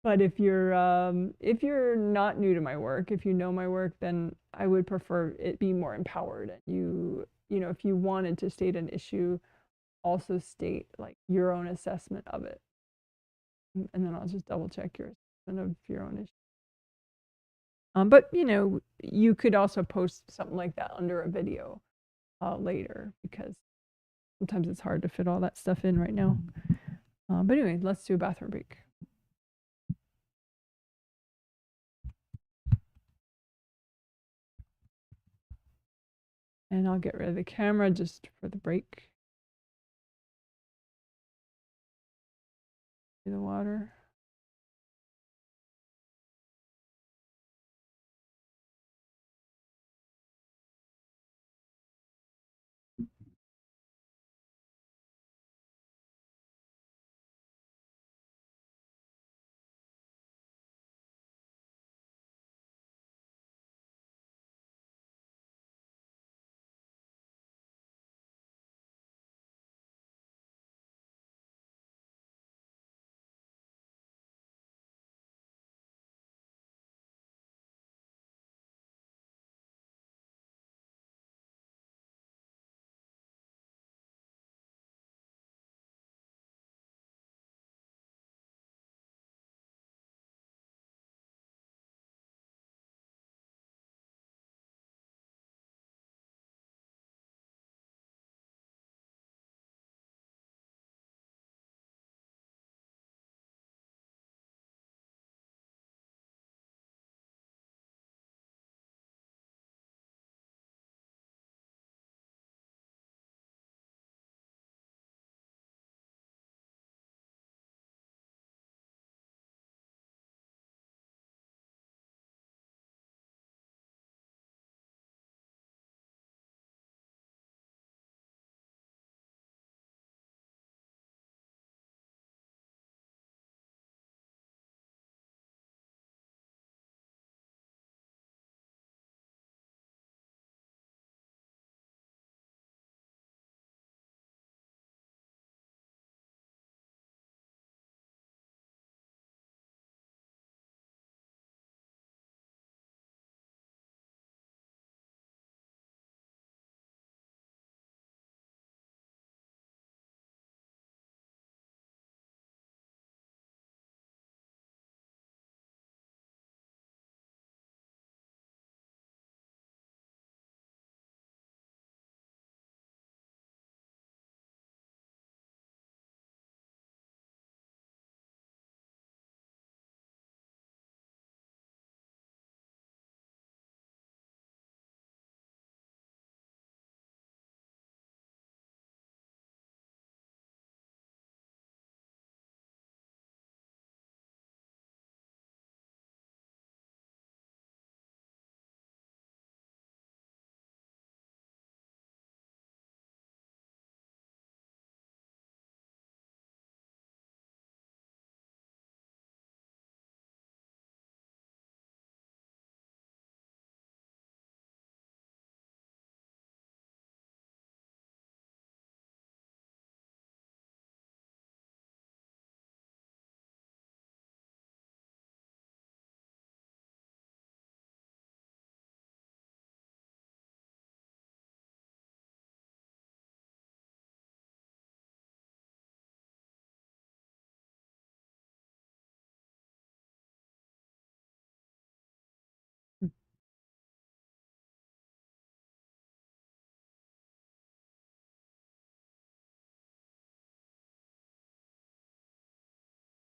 But if you're not new to my work, if you know my work, then I would prefer it be more empowered. And you know, if you wanted to state an issue, also state like your own assessment of it. And then I'll just double check your assessment of your own issue. But you know, you could also post something like that under a video later, because sometimes it's hard to fit all that stuff in right now. But anyway, let's do a bathroom break. And I'll get rid of the camera just for the break. See the water.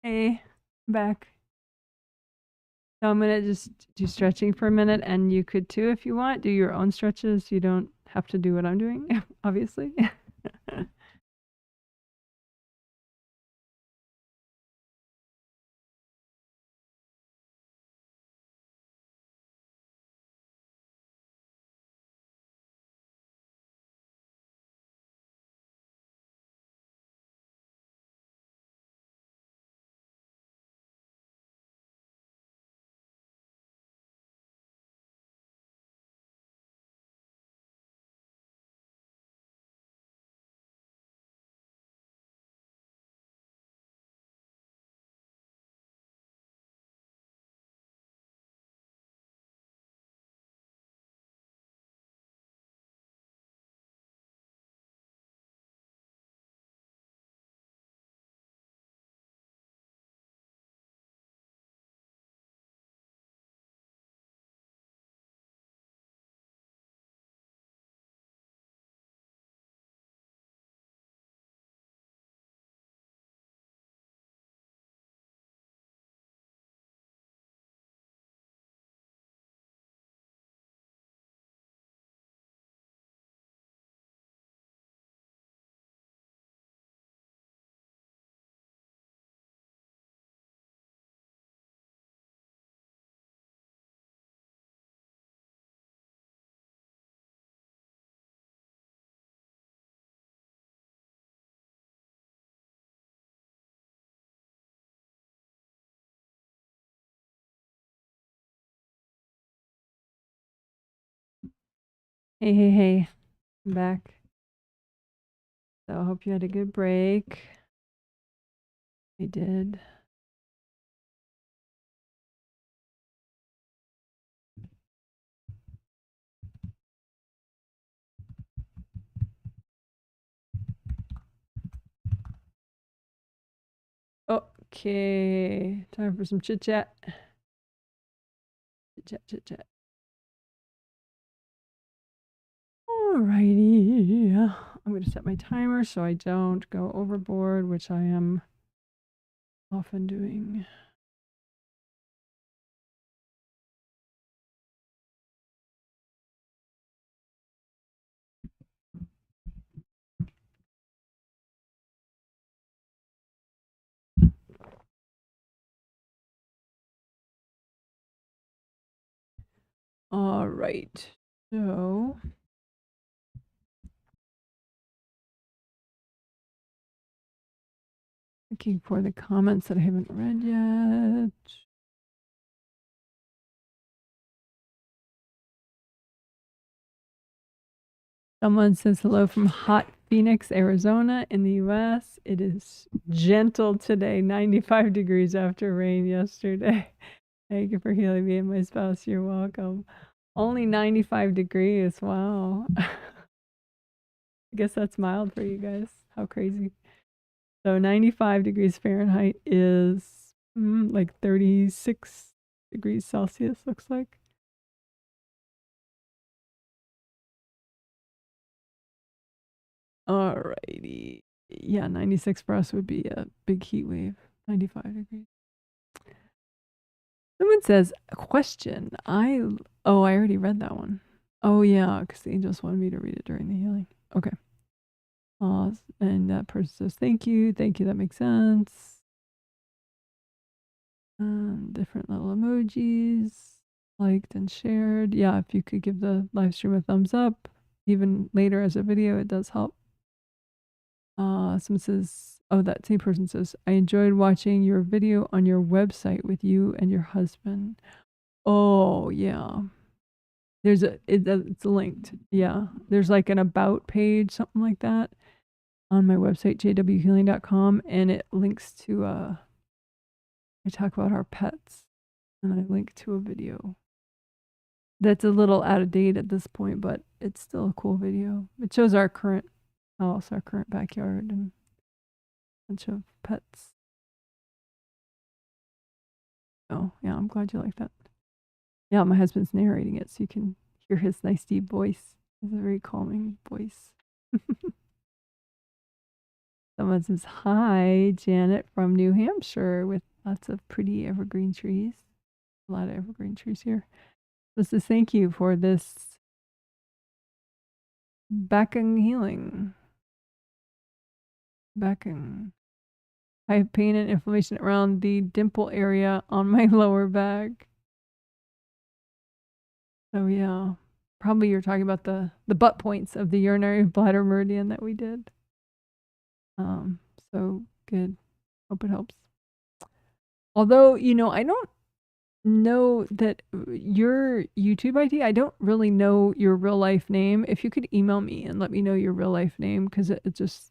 Hey, I'm back. So I'm gonna just do stretching for a minute, and you could too if you want. Do your own stretches. You don't have to do what I'm doing, obviously. Hey, hey, hey. I'm back. So I hope you had a good break. We did. Okay, time for some chit chat. Chit chat, chit chat. Alrighty. I'm going to set my timer so I don't go overboard, which I am often doing. All right. So looking for the comments that I haven't read yet. Someone says hello from hot Phoenix, Arizona in the US. It is gentle today, 95 degrees after rain yesterday. Thank you for healing me and my spouse. You're welcome. Only 95 degrees. Wow. I guess that's mild for you guys. How crazy. So 95 degrees Fahrenheit is like 36 degrees Celsius, looks like. Alrighty. Yeah, 96 for us would be a big heat wave. 95 degrees. Someone says, a question. I already read that one. Oh, yeah, because the angels wanted me to read it during the healing. Okay. And that person says, thank you. Thank you. That makes sense. Different little emojis, liked and shared. Yeah, if you could give the live stream a thumbs up, even later as a video, it does help. Someone says, oh, that same person says, I enjoyed watching your video on your website with you and your husband. Oh, yeah. It's linked. Yeah. There's like an about page, something like that on my website, jwhealing.com. And it links to, I talk about our pets and I link to a video that's a little out of date at this point, but it's still a cool video. It shows our current house, our current backyard, and a bunch of pets. Oh, yeah, I'm glad you like that. Yeah, my husband's narrating it, so you can hear his nice deep voice. It's a very calming voice. Someone says, hi, Janet from New Hampshire with lots of pretty evergreen trees. A lot of evergreen trees here. This is thank you for this backing healing. Backing. I have pain and inflammation around the dimple area on my lower back. So yeah, probably you're talking about the butt points of the urinary bladder meridian that we did. So good. Hope it helps. Although, you know, I don't know that your YouTube ID, I don't really know your real life name. If you could email me and let me know your real life name, because it just,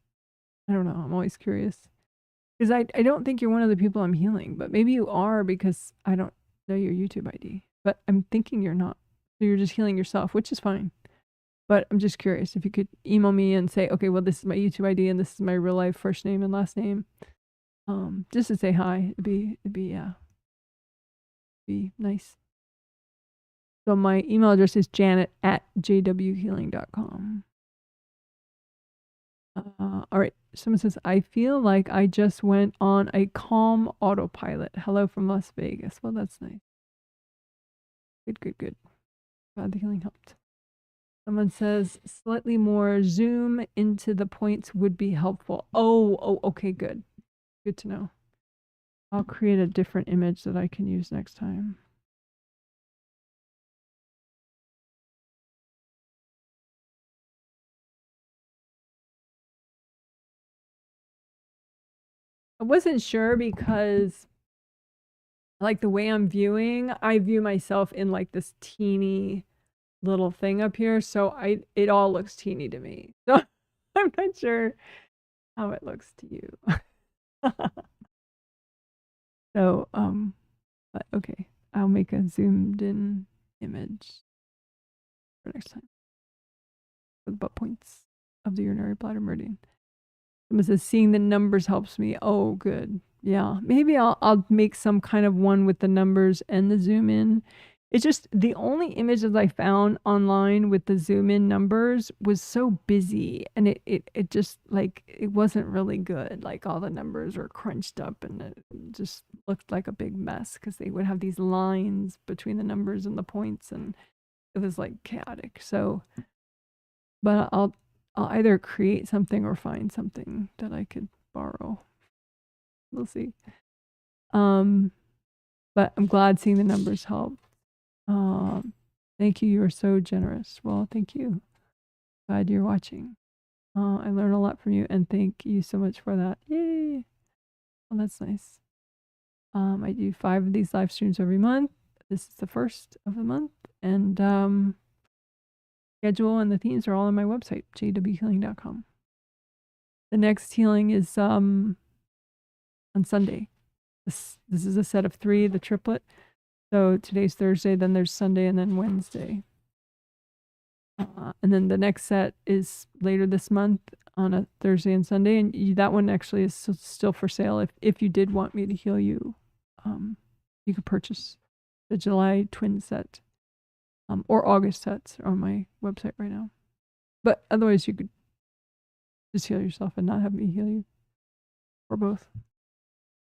I don't know, I'm always curious. Because I don't think you're one of the people I'm healing, but maybe you are because I don't know your YouTube ID. But I'm thinking you're not. So you're just healing yourself, which is fine. But I'm just curious if you could email me and say, okay, well, this is my YouTube ID and this is my real life first name and last name. Just to say hi. It'd be nice. So my email address is janet@jwhealing.com. All right. Someone says, I feel like I just went on a calm autopilot. Hello from Las Vegas. Well, that's nice. Good. Glad the healing helped. Someone says, slightly more zoom into the points would be helpful. Oh, okay, good. Good to know. I'll create a different image that I can use next time. I wasn't sure because like the way I'm viewing, I view myself in like this teeny little thing up here. So it all looks teeny to me. So I'm not sure how it looks to you. So, but okay, I'll make a zoomed in image for next time. For the butt points of the urinary bladder meridian. Someone says, seeing the numbers helps me. Oh, good. Yeah, maybe I'll make some kind of one with the numbers and the zoom in. It's just the only images I found online with the zoom in numbers was so busy, and it just like it wasn't really good. Like all the numbers were crunched up and it just looked like a big mess because they would have these lines between the numbers and the points, and it was like chaotic. So, but I'll either create something or find something that I could borrow. We'll see. But I'm glad seeing the numbers help. Thank you. You are so generous. Well, thank you. Glad you're watching. I learn a lot from you, and thank you so much for that. Yay! Well, that's nice. I do 5 of these live streams every month. This is the first of the month, and schedule and the themes are all on my website, jwhealing.com. The next healing is on Sunday. This is a set of 3, the triplet. So today's Thursday, then there's Sunday, and then Wednesday. And then the next set is later this month on a Thursday and Sunday. And that one actually is still for sale. If you did want me to heal you, you could purchase the July twin set or August sets on my website right now. But otherwise, you could just heal yourself and not have me heal you, or both.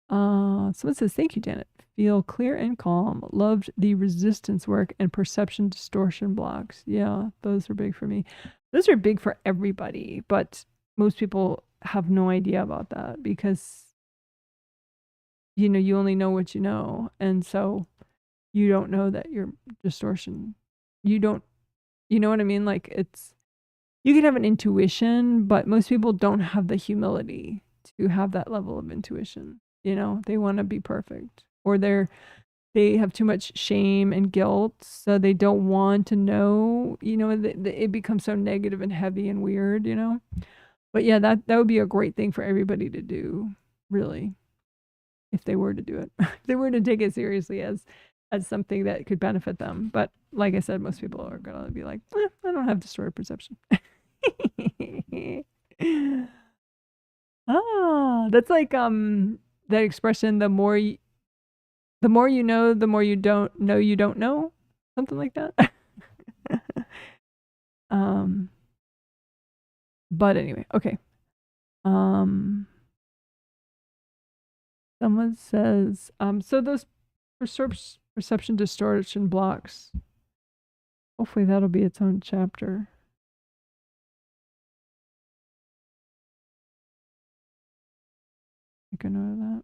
Someone says, thank you, Janet. Feel clear and calm. Loved the resistance work and perception distortion blocks. Yeah, those are big for me. Those are big for everybody, but most people have no idea about that because, you know, you only know what you know. And so you don't know that your distortion, you know what I mean? Like you can have an intuition, but most people don't have the humility to have that level of intuition. You know, they want to be perfect, or they have too much shame and guilt, so they don't want to know, you know, it becomes so negative and heavy and weird, you know. But yeah, that would be a great thing for everybody to do, really, if they were to do it. If they were to take it seriously as something that could benefit them. But like I said, most people are gonna be like, I don't have distorted perception. That's like that expression, the more you know, the more you don't know, something like that. But anyway, okay. Someone says, so those perception distortion blocks, hopefully that'll be its own chapter. Make a note of that.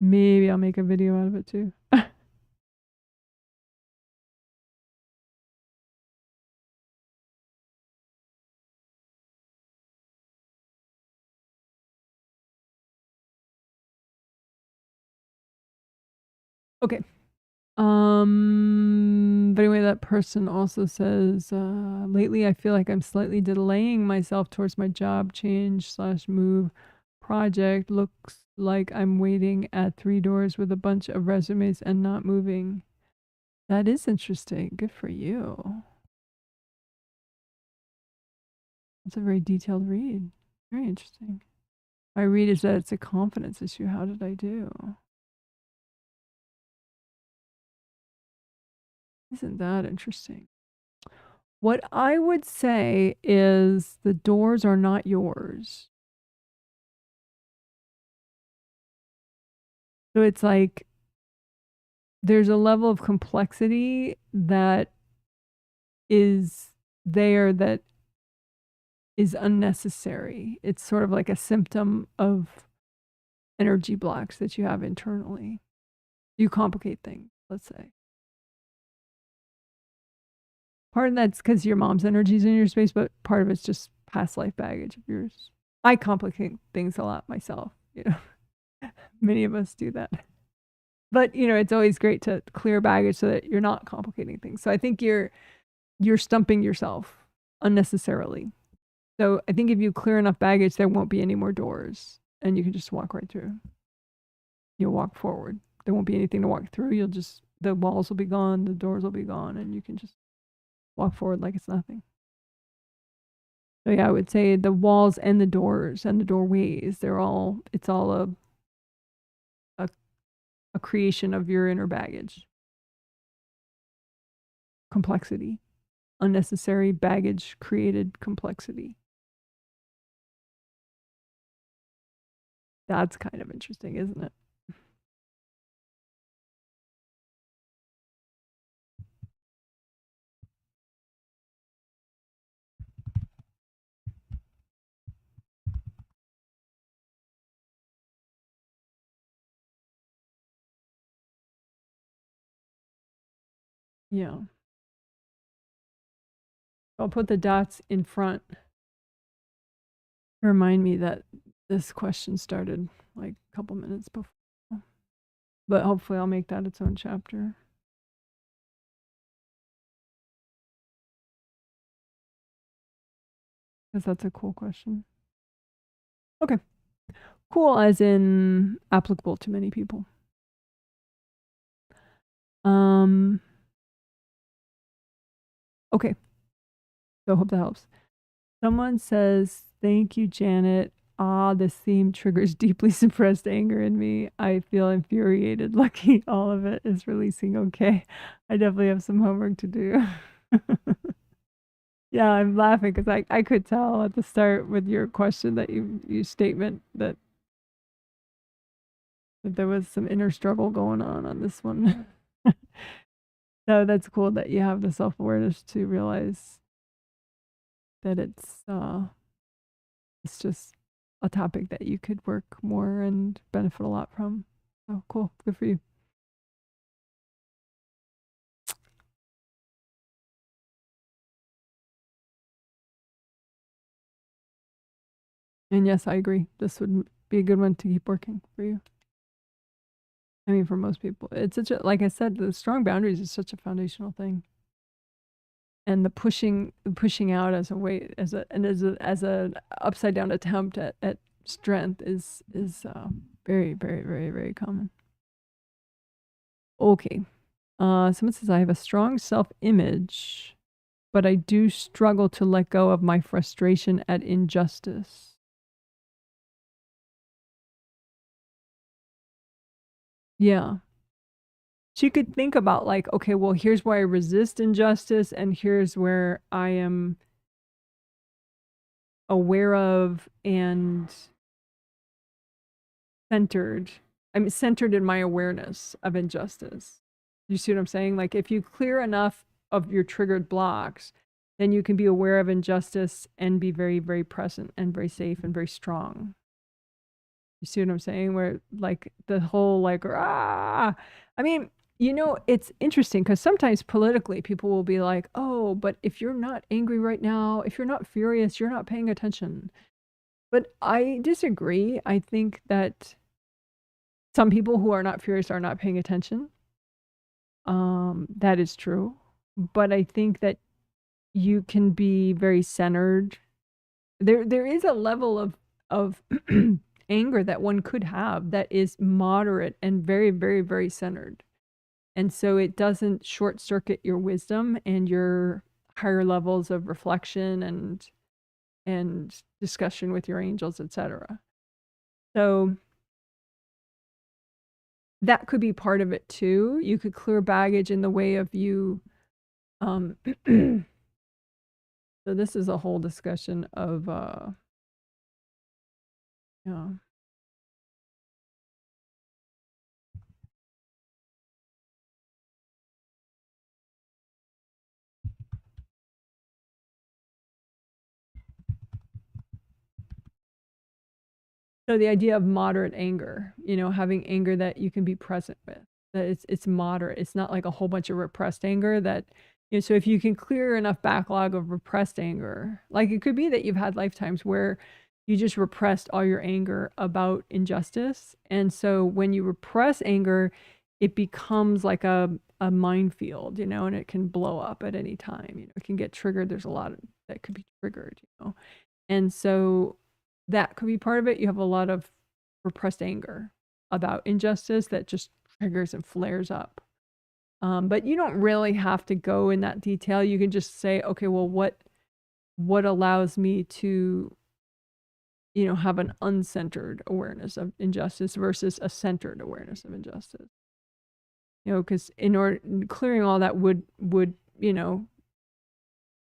Maybe I'll make a video out of it too. Okay. But anyway, that person also says, lately I feel like I'm slightly delaying myself towards my job change / move project. Looks like I'm waiting at 3 doors with a bunch of resumes and not moving. That is interesting. Good for you. That's a very detailed read. Very interesting. My read is that it's a confidence issue. How did I do? Isn't that interesting? What I would say is the doors are not yours. So it's like there's a level of complexity that is there that is unnecessary. It's sort of like a symptom of energy blocks that you have internally. You complicate things, let's say. Part of that's because your mom's energy is in your space, but part of it's just past life baggage of yours. I complicate things a lot myself, you know. Many of us do that. But, you know, it's always great to clear baggage so that you're not complicating things. So I think you're stumping yourself unnecessarily. So I think if you clear enough baggage, there won't be any more doors and you can just walk right through. You'll walk forward. There won't be anything to walk through. You'll just, the walls will be gone, the doors will be gone, and you can just walk forward like it's nothing. So yeah, I would say the walls and the doors and the doorways, it's all a creation of your inner baggage. Complexity. Unnecessary baggage created complexity. That's kind of interesting, isn't it? Yeah. I'll put the dots in front. Remind me that this question started like a couple minutes before. But hopefully I'll make that its own chapter. Because that's a cool question. Okay. Cool as in applicable to many people. Okay. So I hope that helps. Someone says, thank you, Janet. This theme triggers deeply suppressed anger in me. I feel infuriated. Lucky all of it is releasing okay. I definitely have some homework to do. Yeah, I'm laughing because I could tell at the start with your question that you statement that there was some inner struggle going on this one. So that's cool that you have the self-awareness to realize that it's just a topic that you could work more and benefit a lot from. Oh, cool. Good for you. And yes, I agree. This would be a good one to keep working for you. I mean, for most people, it's such a, like I said, the strong boundaries is such a foundational thing. And the pushing out as a way, as a upside down attempt at strength is very, very, very, very common. Okay. Someone says, I have a strong self-image, but I do struggle to let go of my frustration at injustice. Yeah. So you could think about like, okay, well, here's where I resist injustice, and here's where I am aware of and centered. I'm centered in my awareness of injustice. You see what I'm saying? Like if you clear enough of your triggered blocks, then you can be aware of injustice and be very, very present and very safe and very strong. You see what I'm saying? Where like the whole like, I mean, you know, it's interesting because sometimes politically people will be like, oh, but if you're not angry right now, if you're not furious, you're not paying attention. But I disagree. I think that some people who are not furious are not paying attention. That is true. But I think that you can be very centered. There is a level of anger that one could have that is moderate and very, very, very centered. And so it doesn't short circuit your wisdom and your higher levels of reflection and discussion with your angels, etc. So that could be part of it too. You could clear baggage in the way of you. So this is a whole discussion of, yeah. So the idea of moderate anger, you know, having anger that you can be present with, that it's moderate. It's not like a whole bunch of repressed anger that, you know, so if you can clear enough backlog of repressed anger, like it could be that you've had lifetimes where you just repressed all your anger about injustice. And so when you repress anger, it becomes like a minefield, you know, and it can blow up at any time. You know, it can get triggered. There's a lot that could be triggered, you know. And so that could be part of it. You have a lot of repressed anger about injustice that just triggers and flares up. But you don't really have to go in that detail. You can just say, okay, well, what allows me to, you know, have an uncentered awareness of injustice versus a centered awareness of injustice. You know, because in order clearing all that would you know,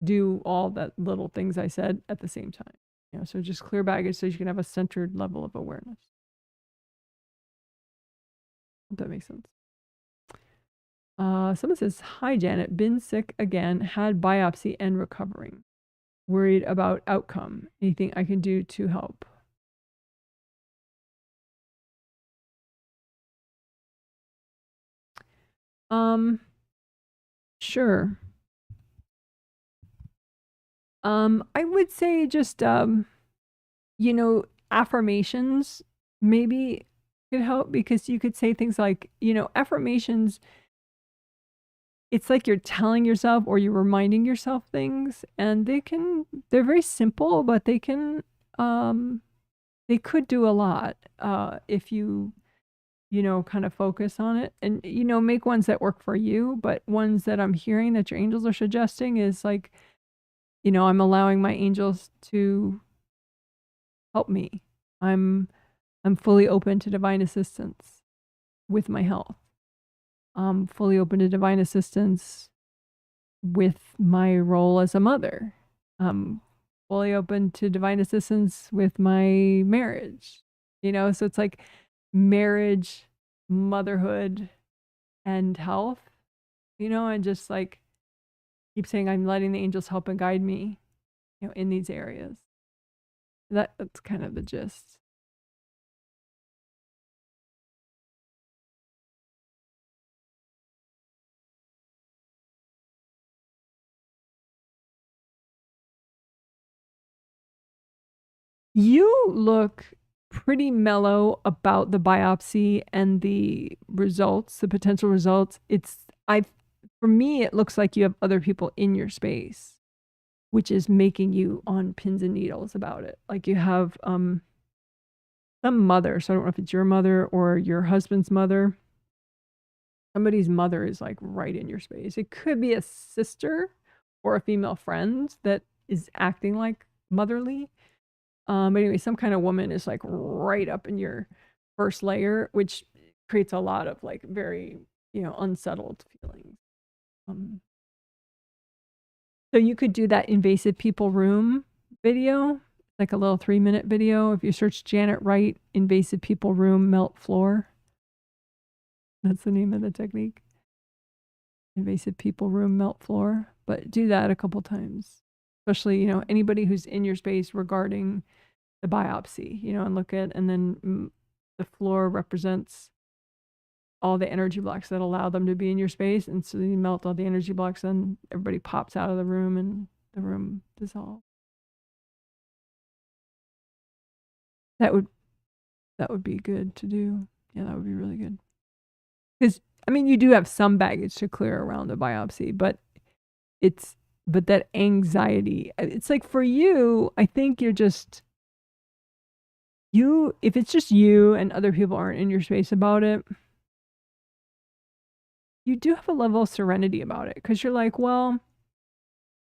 do all that little things I said at the same time. You know, so just clear baggage so you can have a centered level of awareness. If that makes sense. Someone says, hi, Janet, been sick again, had biopsy and recovering. Worried about outcome. Anything I can do to help? Sure. I would say just, you know, affirmations maybe could help, because you could say things like, you know, affirmations, it's like you're telling yourself or you're reminding yourself things, and they're very simple, but they could do a lot if you know, kind of focus on it, and, you know, make ones that work for you. But ones that I'm hearing that your angels are suggesting is like, you know, I'm allowing my angels to help me. I'm fully open to divine assistance with my health. I'm fully open to divine assistance with my role as a mother. I'm fully open to divine assistance with my marriage. You know, so it's like marriage, motherhood, and health, you know, and just like keep saying I'm letting the angels help and guide me, you know, in these areas. That's kind of the gist. You look pretty mellow about the biopsy and the results, the potential results. For me, it looks like you have other people in your space, which is making you on pins and needles about it. Like you have some mother, so I don't know if it's your mother or your husband's mother. Somebody's mother is like right in your space. It could be a sister or a female friend that is acting like motherly. But anyway, some kind of woman is like right up in your first layer, which creates a lot of like very you know, unsettled feelings. So you could do that invasive people room video, like a little 3-minute video. If you search Janet Wright, invasive people room melt floor. That's the name of the technique. Invasive people room melt floor. But do that a couple times, especially, you know, anybody who's in your space regarding the biopsy, you know, and look at, and then the floor represents all the energy blocks that allow them to be in your space. And so you melt all the energy blocks, and everybody pops out of the room and the room dissolves. That would be good to do. Yeah, that would be really good. Because, I mean, you do have some baggage to clear around the biopsy, but that anxiety, it's like for you, I think you're just, if it's just you and other people aren't in your space about it, you do have a level of serenity about it. Because you're like, well,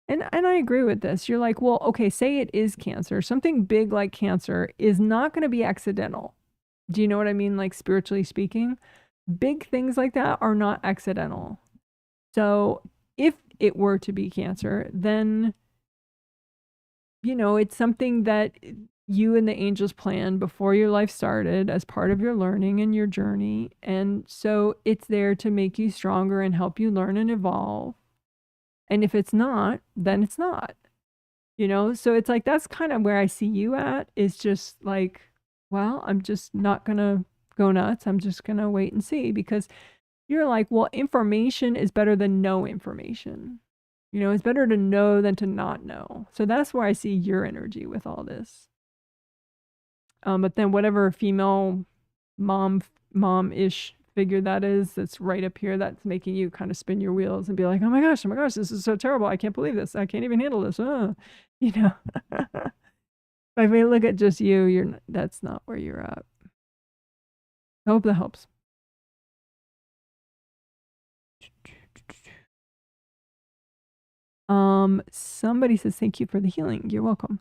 and I agree with this. You're like, well, okay, say it is cancer. Something big like cancer is not going to be accidental. Do you know what I mean? Like, spiritually speaking, big things like that are not accidental. So if it were to be cancer, then, you know, it's something that you and the angels planned before your life started as part of your learning and your journey. And so it's there to make you stronger and help you learn and evolve. And if it's not, then it's not, you know? So it's like, that's kind of where I see you at, is just like, well, I'm just not going to go nuts. I'm just going to wait and see, because you're like, well, information is better than no information. You know, it's better to know than to not know. So that's where I see your energy with all this. But then whatever female mom-ish figure that is, that's right up here, that's making you kind of spin your wheels and be like, oh my gosh, this is so terrible. I can't believe this. I can't even handle this. You know, if we look at just you, that's not where you're at. I hope that helps. Somebody says, thank you for the healing. You're welcome.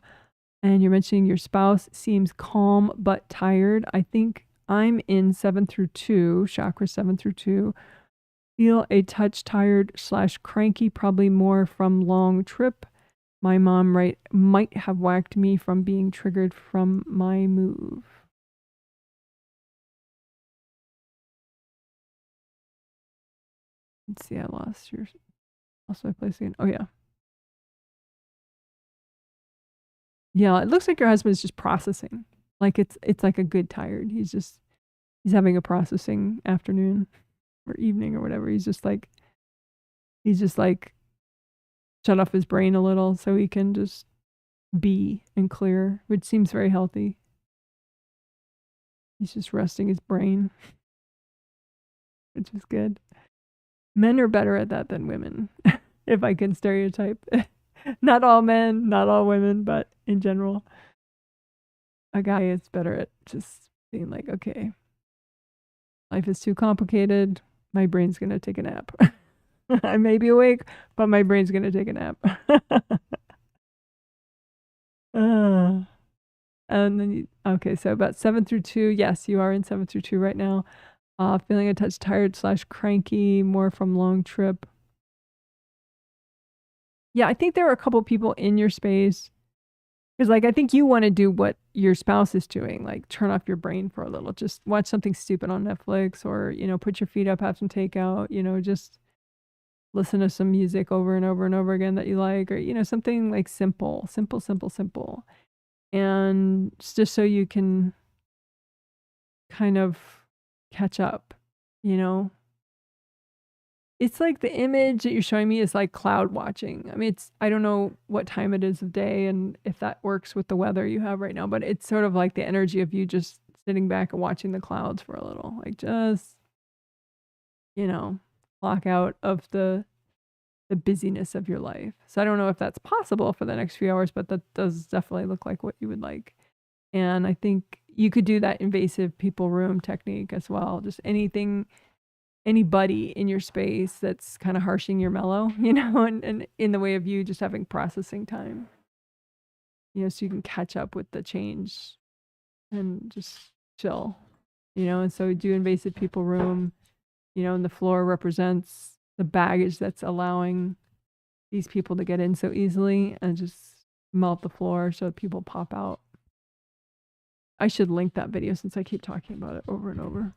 And you're mentioning your spouse seems calm but tired. I think I'm in 7 through 2, chakra 7 through 2. Feel a touch tired / cranky, probably more from long trip. My mom might have whacked me from being triggered from my move. Let's see, I lost my place again. Oh yeah. Yeah, it looks like your husband's just processing. Like it's like a good tired. He's having a processing afternoon or evening or whatever. He's just like shut off his brain a little so he can just be and clear, which seems very healthy. He's just resting his brain, which is good. Men are better at that than women, if I can stereotype. Not all men, not all women, but in general, a guy is better at just being like, okay, life is too complicated. My brain's going to take a nap. I may be awake, but my brain's going to take a nap. And then, okay, so about 7 through 2. Yes, you are in 7 through 2 right now. Feeling a touch tired / cranky, more from long trip. Yeah, I think there are a couple people in your space. Because, like, I think you want to do what your spouse is doing, like turn off your brain for a little. Just watch something stupid on Netflix, or, you know, put your feet up, have some takeout, you know, just listen to some music over and over and over again that you like, or, you know, something like simple. And just so you can kind of catch up, you know? It's like the image that you're showing me is like cloud watching. I mean, I don't know what time it is of day and if that works with the weather you have right now, but it's sort of like the energy of you just sitting back and watching the clouds for a little, like just, you know, clock out of the busyness of your life. So I don't know if that's possible for the next few hours, but that does definitely look like what you would like. And I think you could do that invasive people room technique as well. Just anybody in your space that's kind of harshing your mellow, you know, and in the way of you just having processing time, you know, so you can catch up with the change and just chill, you know. And so do invasive people room, and the floor represents the baggage that's allowing these people to get in so easily, and just melt the floor so people pop out. I should link that video since I keep talking about it over and over.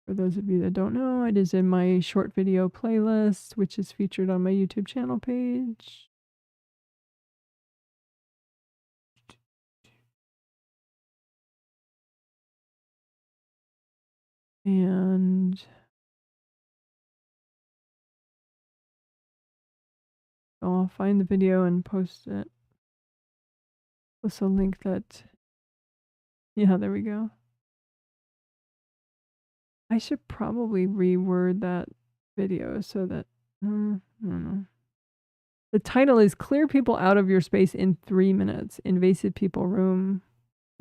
For those of you that don't know, it is in my short video playlist, which is featured on my YouTube channel page. And I'll find the video and post it. Post a link that, yeah, there we go. I should probably reword that video so that, I don't know. The title is Clear People Out of Your Space in 3 Minutes. Invasive People Room,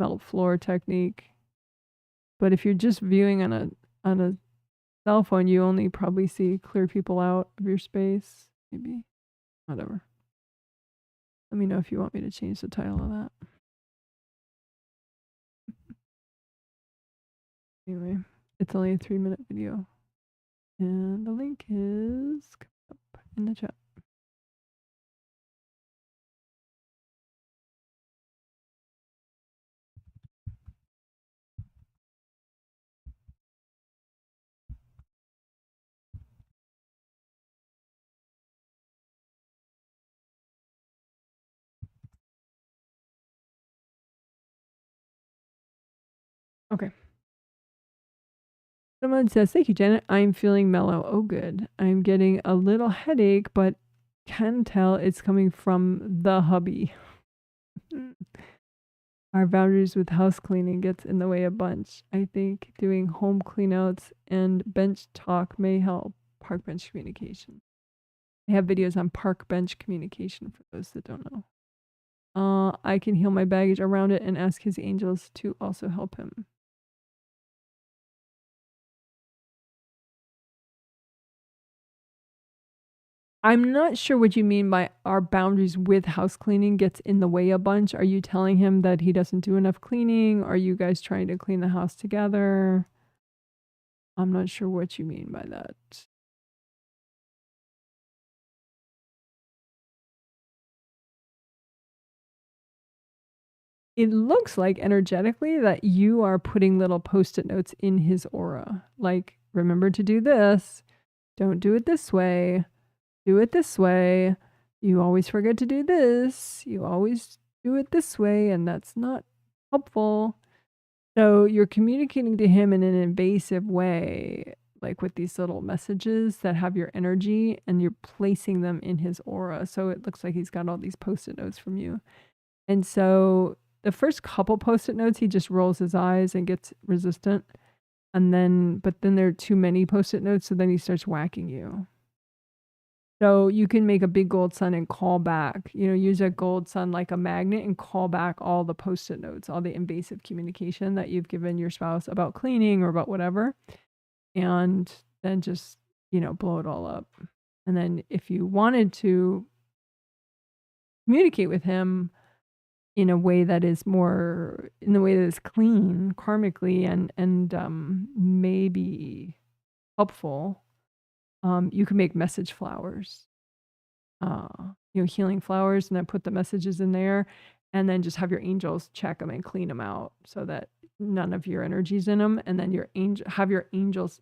Melt Floor Technique. But if you're just viewing on a cell phone, you only probably see clear people out of your space. Maybe. Whatever. Let me know if you want me to change the title of that. Anyway, it's only a 3-minute video. And the link is up in the chat. Okay. Someone says, thank you, Janet. I'm feeling mellow. Oh, good. I'm getting a little headache, but can tell it's coming from the hubby. Our boundaries with house cleaning gets in the way a bunch. I think doing home cleanouts and bench talk may help. Park bench communication. I have videos on park bench communication for those that don't know. I can heal my baggage around it and ask his angels to also help him. I'm not sure what you mean by our boundaries with house cleaning gets in the way a bunch. Are you telling him that he doesn't do enough cleaning? Are you guys trying to clean the house together? I'm not sure what you mean by that. It looks like energetically that you are putting little post-it notes in his aura. Like, remember to do this. Don't do it this way. Do it this way. You always forget to do this. You always do it this way, and that's not helpful. So you're communicating to him in an invasive way, like with these little messages that have your energy, and you're placing them in his aura. So it looks like he's got all these post-it notes from you. And so the first couple post-it notes, he just rolls his eyes and gets resistant. And then, but then there are too many post-it notes, so then he starts whacking you. So you can make a big gold sun and call back, use a gold sun like a magnet and call back all the post-it notes, all the invasive communication that you've given your spouse about cleaning or about whatever. And then just, blow it all up. And then if you wanted to communicate with him in a way that is clean karmically and maybe helpful, you can make message flowers, healing flowers, and then put the messages in there, and then just have your angels check them and clean them out so that none of your energy's in them. And then have your angels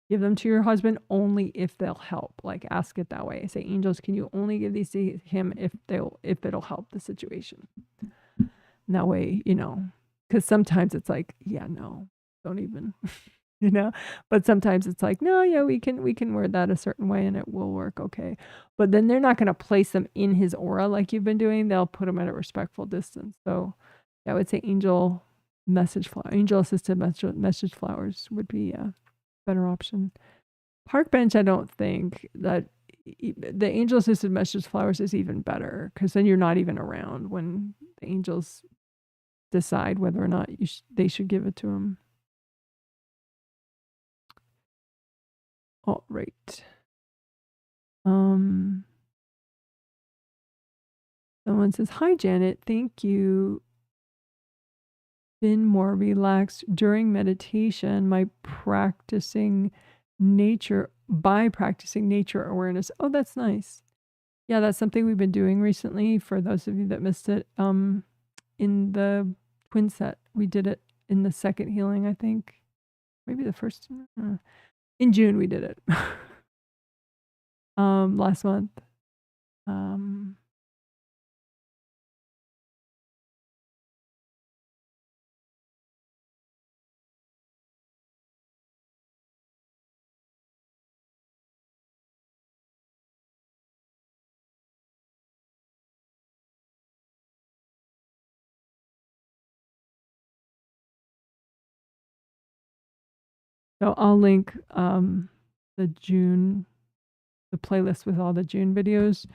give them to your husband only if they'll help. Like, ask it that way. Say, angels, can you only give these to him if it'll help the situation? And that way, because sometimes it's like, yeah, no, don't even. But sometimes it's like, no, yeah, we can word that a certain way and it will work okay. But then they're not going to place them in his aura like you've been doing. They'll put them at a respectful distance. So I would say angel assisted message flowers would be a better option. Park bench, I don't think that the angel assisted message flowers is even better, because then you're not even around when the angels decide whether or not they should give it to him. All right. Someone says, hi, Janet. Thank you been more relaxed during meditation by practicing nature awareness. Oh, that's nice. Yeah, that's something we've been doing recently. For those of you that missed it, in the twin set, we did it in the second healing, I think. Maybe the first. In June we did it. Last month. So I'll link the playlist with all the June videos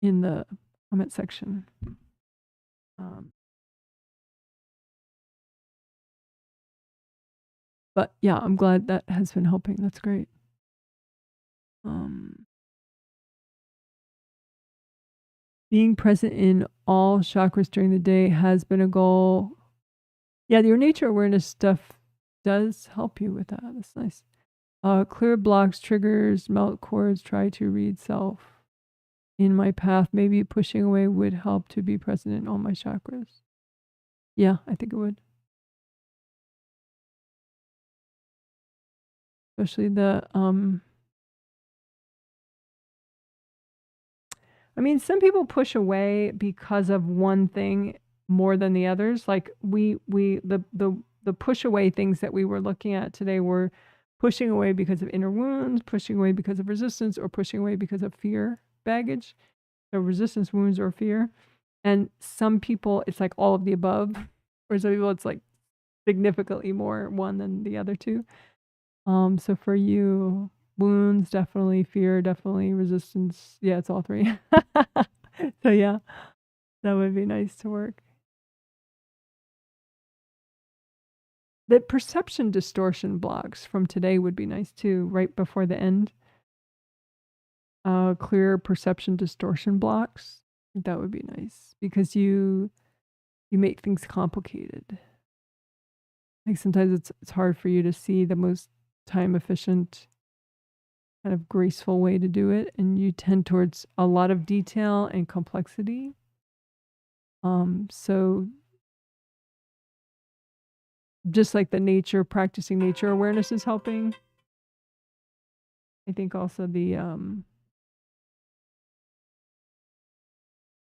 in the comment section. But yeah, I'm glad that has been helping. That's great. Being present in all chakras during the day has been a goal. Yeah, your nature awareness stuff does help you with that. That's nice. Clear blocks, triggers, melt cords, try to read self. In my path, maybe pushing away would help to be present in all my chakras. Yeah, I think it would. Especially the I mean, some people push away because of one thing more than the others. Like the push away things that we were looking at today were pushing away because of inner wounds, pushing away because of resistance, or pushing away because of fear baggage. So resistance, wounds, or fear. And some people, it's like all of the above. Or some people, it's like significantly more one than the other two. So for you, wounds, definitely, fear, definitely, resistance. Yeah, it's all three. So yeah, that would be nice to work. The perception distortion blocks from today would be nice too, right before the end. Clear perception distortion blocks. That would be nice because you make things complicated. Like sometimes it's hard for you to see the most time efficient, kind of graceful way to do it, and you tend towards a lot of detail and complexity. So just like the practicing nature awareness is helping. I think also the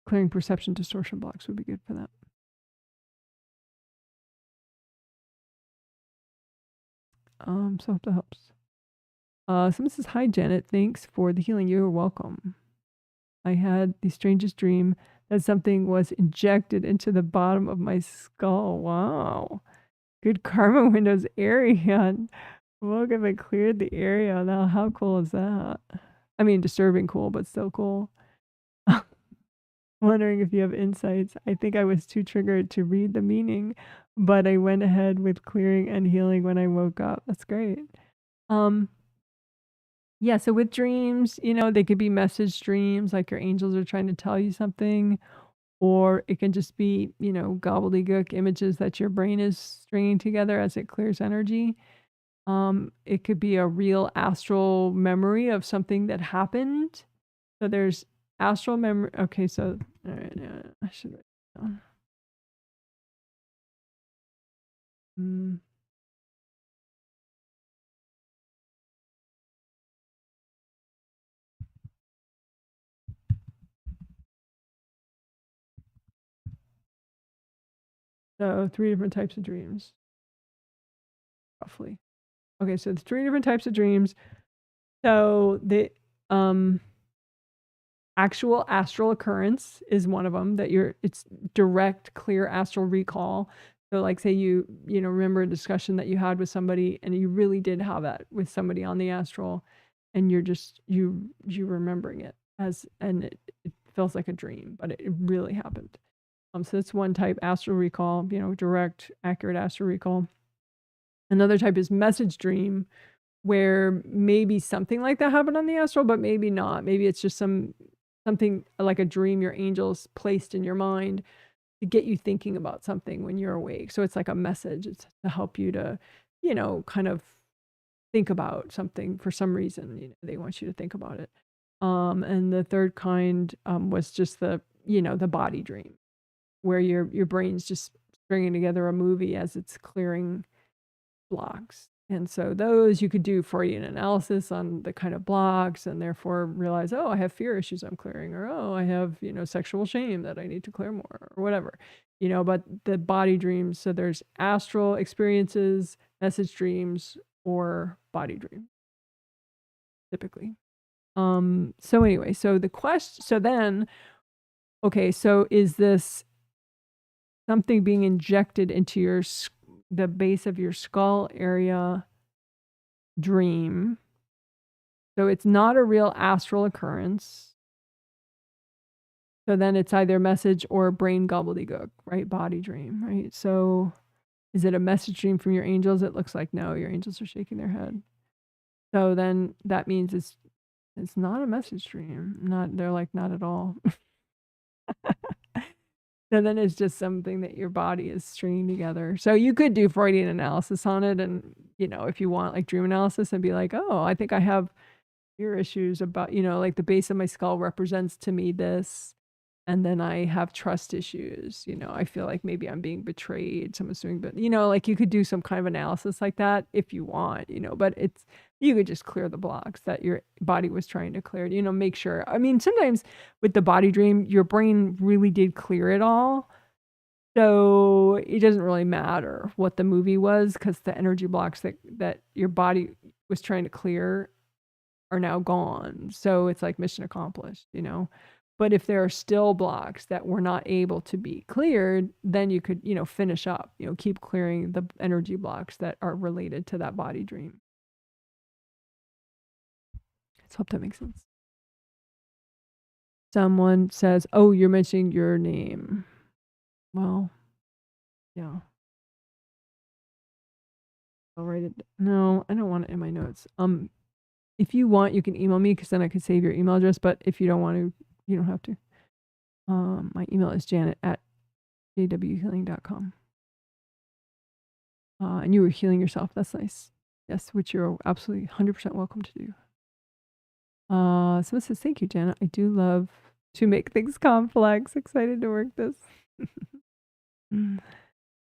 clearing perception distortion blocks would be good for that. So I hope that helps. Someone says, hi, Janet. Thanks for the healing. You're welcome. I had the strangest dream that something was injected into the bottom of my skull. Wow. Good karma windows area. Welcome and cleared the area. Now, how cool is that? I mean, disturbing cool, but still cool. Wondering if you have insights. I think I was too triggered to read the meaning, but I went ahead with clearing and healing when I woke up. That's great. Yeah, so with dreams, they could be message dreams, like your angels are trying to tell you something, or it can just be, gobbledygook images that your brain is stringing together as it clears energy. It could be a real astral memory of something that happened. So there's astral memory. Okay, so all right, I should write it down. So 3 different types of dreams, roughly. Okay, so it's 3 different types of dreams. So the actual astral occurrence is one of them, it's direct, clear astral recall. So like say you remember a discussion that you had with somebody and you really did have that with somebody on the astral, and you're just you remembering it and it feels like a dream, but it really happened. So that's one type, astral recall, direct, accurate astral recall. Another type is message dream, where maybe something like that happened on the astral, but maybe not. Maybe it's just something like a dream your angels placed in your mind to get you thinking about something when you're awake. So it's like a message. It's to help you to, you know, kind of think about something for some reason. You know, they want you to think about it. And the third kind was just the, you know, the body dream, where your brain's just stringing together a movie as it's clearing blocks. And so those you could do Freudian analysis on the kind of blocks, and therefore realize, oh, I have fear issues I'm clearing, or oh, I have, you know, sexual shame that I need to clear more, or whatever, you know. But the body dreams, so there's astral experiences, message dreams, or body dreams, typically. So anyway, so the question, so then, okay, so is this something being injected into the base of your skull area dream? So it's not a real astral occurrence. So then it's either message or brain gobbledygook, right? Body dream, right? So is it a message dream from your angels? It looks like no, your angels are shaking their head. So then that means it's not a message dream. They're like, not at all. So then it's just something that your body is stringing together. So you could do Freudian analysis on it, and, you know, if you want, like dream analysis, and be like, oh, I think I have fear issues about, you know, like the base of my skull represents to me this, and then I have trust issues. You know, I feel like maybe I'm being betrayed. Someone's doing, but, you know, like you could do some kind of analysis like that if you want, you know, but you could just clear the blocks that your body was trying to clear, you know, make sure. I mean, sometimes with the body dream, your brain really did clear it all. So it doesn't really matter what the movie was, because the energy blocks that your body was trying to clear are now gone. So it's like mission accomplished, you know. But if there are still blocks that were not able to be cleared, then you could, you know, finish up, you know, keep clearing the energy blocks that are related to that body dream. Let's hope that makes sense. Someone says, oh, you're mentioning your name. Well, yeah. I'll write it. No, I don't want it in my notes. If you want, you can email me, because then I can save your email address. But if you don't want to, you don't have to. My email is janet@jwhealing.com. And you were healing yourself. That's nice. Yes, which you're absolutely 100% welcome to do. Someone says, thank you, Janet. I do love to make things complex. Excited to work this.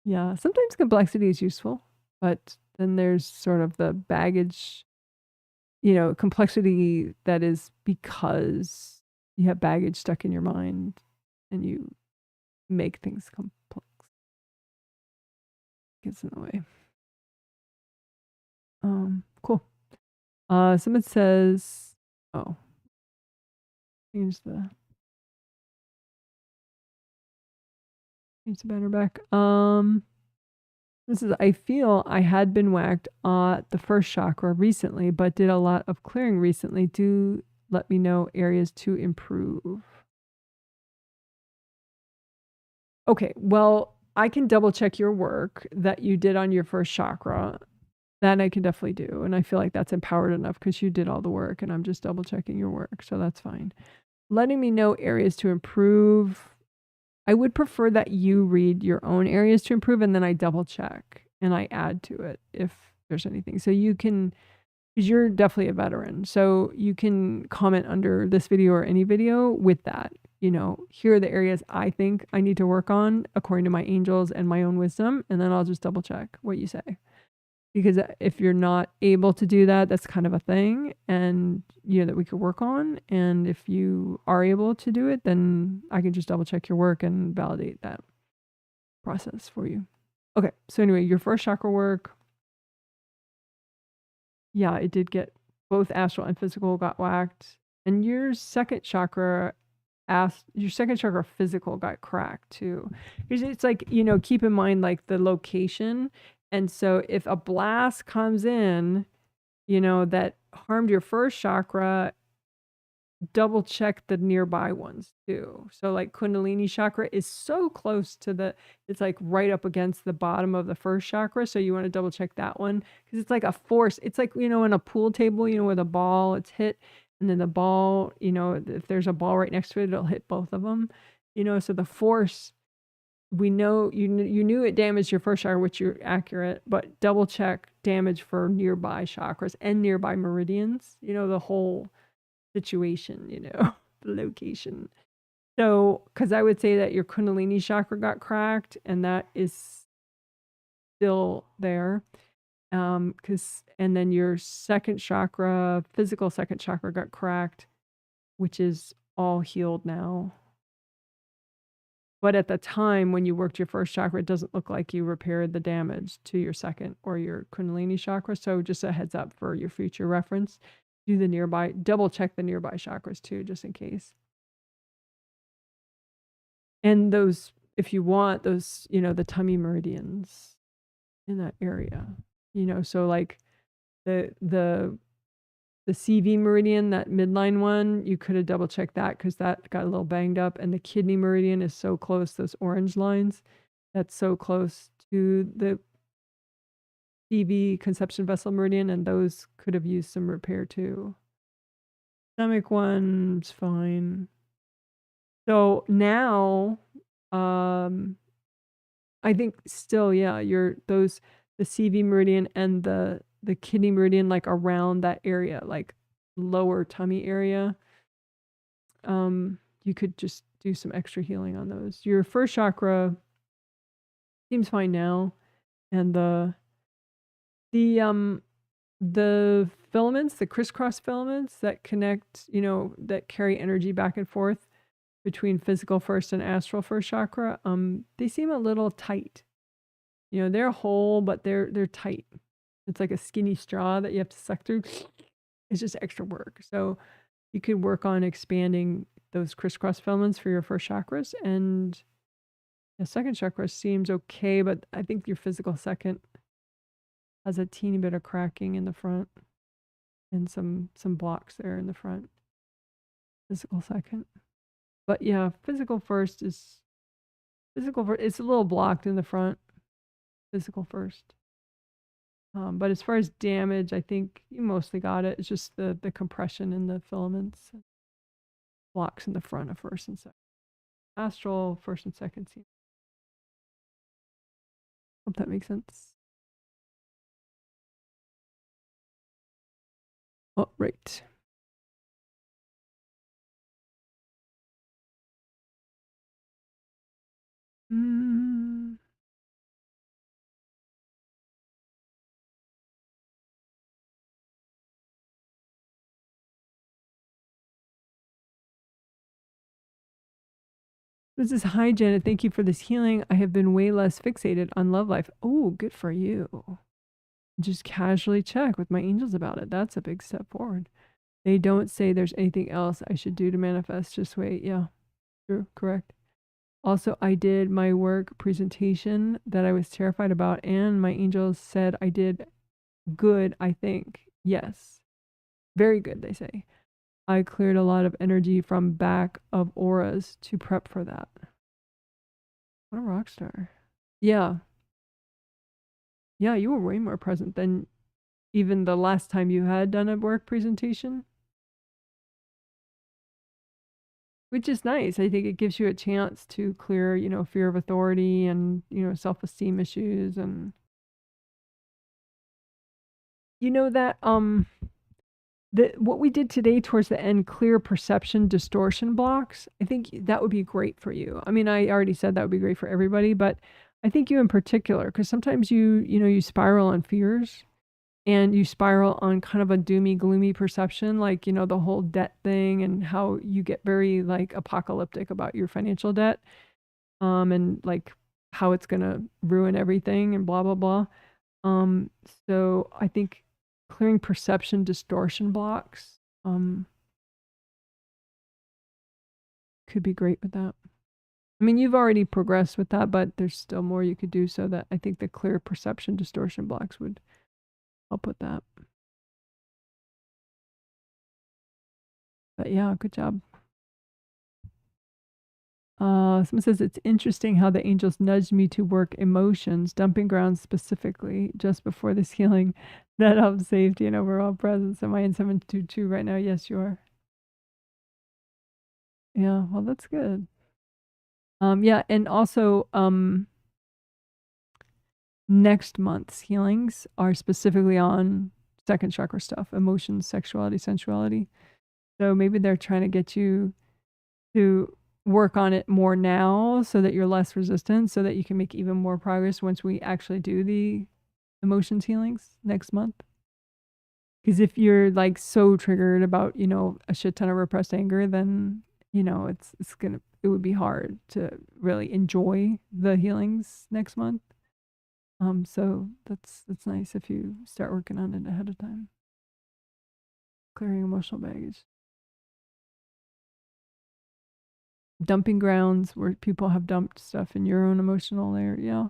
Yeah, sometimes complexity is useful, but then there's sort of the baggage, you know, complexity that is because you have baggage stuck in your mind and you make things complex. Gets in the way. Cool. Someone says, oh, change the banner back. This is, I feel I had been whacked at the first chakra recently, but did a lot of clearing recently. Do let me know areas to improve. Okay, well, I can double check your work that you did on your first chakra. That I can definitely do. And I feel like that's empowered enough because you did all the work and I'm just double checking your work. So that's fine. Letting me know areas to improve. I would prefer that you read your own areas to improve, and then I double check and I add to it if there's anything. So you can, because you're definitely a veteran, so you can comment under this video or any video with that. You know, here are the areas I think I need to work on according to my angels and my own wisdom, and then I'll just double check what you say. Because if you're not able to do that, that's kind of a thing, and you know, that we could work on. And if you are able to do it, then I can just double check your work and validate that process for you. Okay, so anyway, your first chakra work, yeah, it did get both astral and physical got whacked, and your second chakra physical got cracked too. Because it's like, you know, keep in mind like the location. And so if a blast comes in, you know, that harmed your first chakra, double check the nearby ones too. So like Kundalini chakra is so close to it's like right up against the bottom of the first chakra. So you want to double check that one, because it's like a force. It's like, you know, in a pool table, you know, with a ball, it's hit, and then the ball, you know, if there's a ball right next to it, it'll hit both of them, you know, so the force we know you knew it damaged your first chakra, which you're accurate, but double check damage for nearby chakras and nearby meridians, the whole situation, the location. So, because I would say that your Kundalini chakra got cracked, and that is still there. And then your second chakra, physical second chakra, got cracked, which is all healed now. But at the time when you worked your first chakra, it doesn't look like you repaired the damage to your second or your Kundalini chakra. So just a heads up for your future reference. Do the nearby, double check the nearby chakras too, just in case. And those, if you want, those, the tummy meridians in that area, so like the CV meridian, that midline one, you could have double checked that because that got a little banged up. And the kidney meridian is so close, those orange lines, that's so close to the CV conception vessel meridian, and those could have used some repair too. Stomach one's fine. So now, I think still, yeah, the CV meridian and the kidney meridian, like around that area, like lower tummy area, you could just do some extra healing on those. Your first chakra seems fine now, and the filaments, the crisscross filaments that connect, that carry energy back and forth between physical first and astral first chakra, they seem a little tight. They're whole, but they're tight. It's like a skinny straw that you have to suck through. It's just extra work. So you could work on expanding those crisscross filaments for your first chakras, and the second chakra seems okay, but I think your physical second has a teeny bit of cracking in the front and some blocks there in the front. Physical second. But yeah, physical first, it's a little blocked in the front. Physical first. But as far as damage, I think you mostly got it. It's just the compression in the filaments. Blocks in the front of first and second. Astral, first and second. Hope that makes sense. Oh, right. This is, hi Janet, thank you for this healing. I have been way less fixated on love life. Oh, good for you. Just casually check with my angels about it. That's a big step forward. They don't say there's anything else I should do to manifest. Just wait. Yeah, true, correct. Also, I did my work presentation that I was terrified about, and my angels said I did good, I think. Yes. Very good, they say. I cleared a lot of energy from back of auras to prep for that. What a rock star. Yeah. Yeah, you were way more present than even the last time you had done a work presentation. Which is nice. I think it gives you a chance to clear, fear of authority and, self-esteem issues, and that what we did today towards the end, clear perception distortion blocks, I think that would be great for you. I mean, I already said that would be great for everybody, but I think you in particular, because sometimes you spiral on fears, and you spiral on kind of a doomy, gloomy perception, like, the whole debt thing, and how you get very like apocalyptic about your financial debt, and like how it's going to ruin everything and blah, blah, blah. So I think clearing perception distortion blocks could be great with that. I mean, you've already progressed with that, but there's still more you could do, so that I think the clear perception distortion blocks would help with that. But yeah, good job. Someone says, it's interesting how the angels nudged me to work emotions, dumping grounds specifically, just before this healing. That helps safety and overall presence. Am I in 722 right now? Yes, you are. Yeah, well, that's good. Yeah, and also next month's healings are specifically on second chakra stuff, emotions, sexuality, sensuality. So maybe they're trying to get you to work on it more now so that you're less resistant, so that you can make even more progress once we actually do the emotions healings next month. Because if you're like so triggered about, you know, a shit ton of repressed anger, then, you know, it would be hard to really enjoy the healings next month. So that's nice if you start working on it ahead of time. Clearing emotional baggage. Dumping grounds where people have dumped stuff in your own emotional layer. Yeah.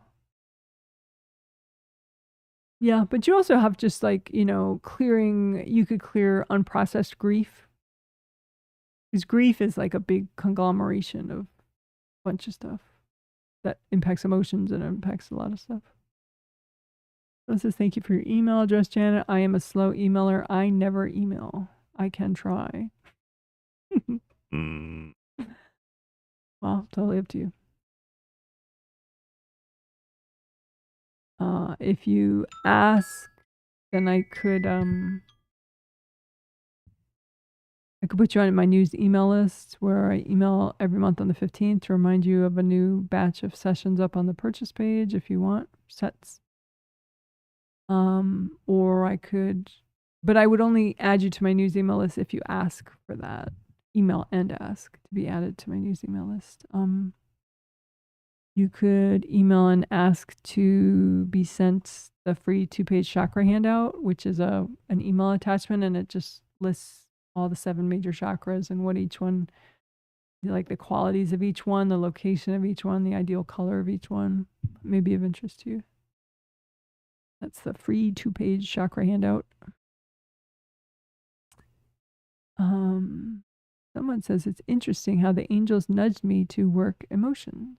Yeah, but you also have just like, you know, you could clear unprocessed grief. Because grief is like a big conglomeration of a bunch of stuff that impacts emotions and impacts a lot of stuff. It says, thank you for your email address, Janet. I am a slow emailer. I never email. I can try. Well, totally up to you. If you ask, then I could put you on my news email list where I email every month on the 15th to remind you of a new batch of sessions up on the purchase page if you want sets. Or I could, but I would only add you to my news email list if you ask for that. Email and ask to be added to my news email list. You could email and ask to be sent the free 2-page chakra handout, which is an email attachment, and it just lists all the 7 major chakras and what each one, like the qualities of each one, the location of each one, the ideal color of each one, may be of interest to you. That's the free 2-page chakra handout. Someone says it's interesting how the angels nudged me to work emotions.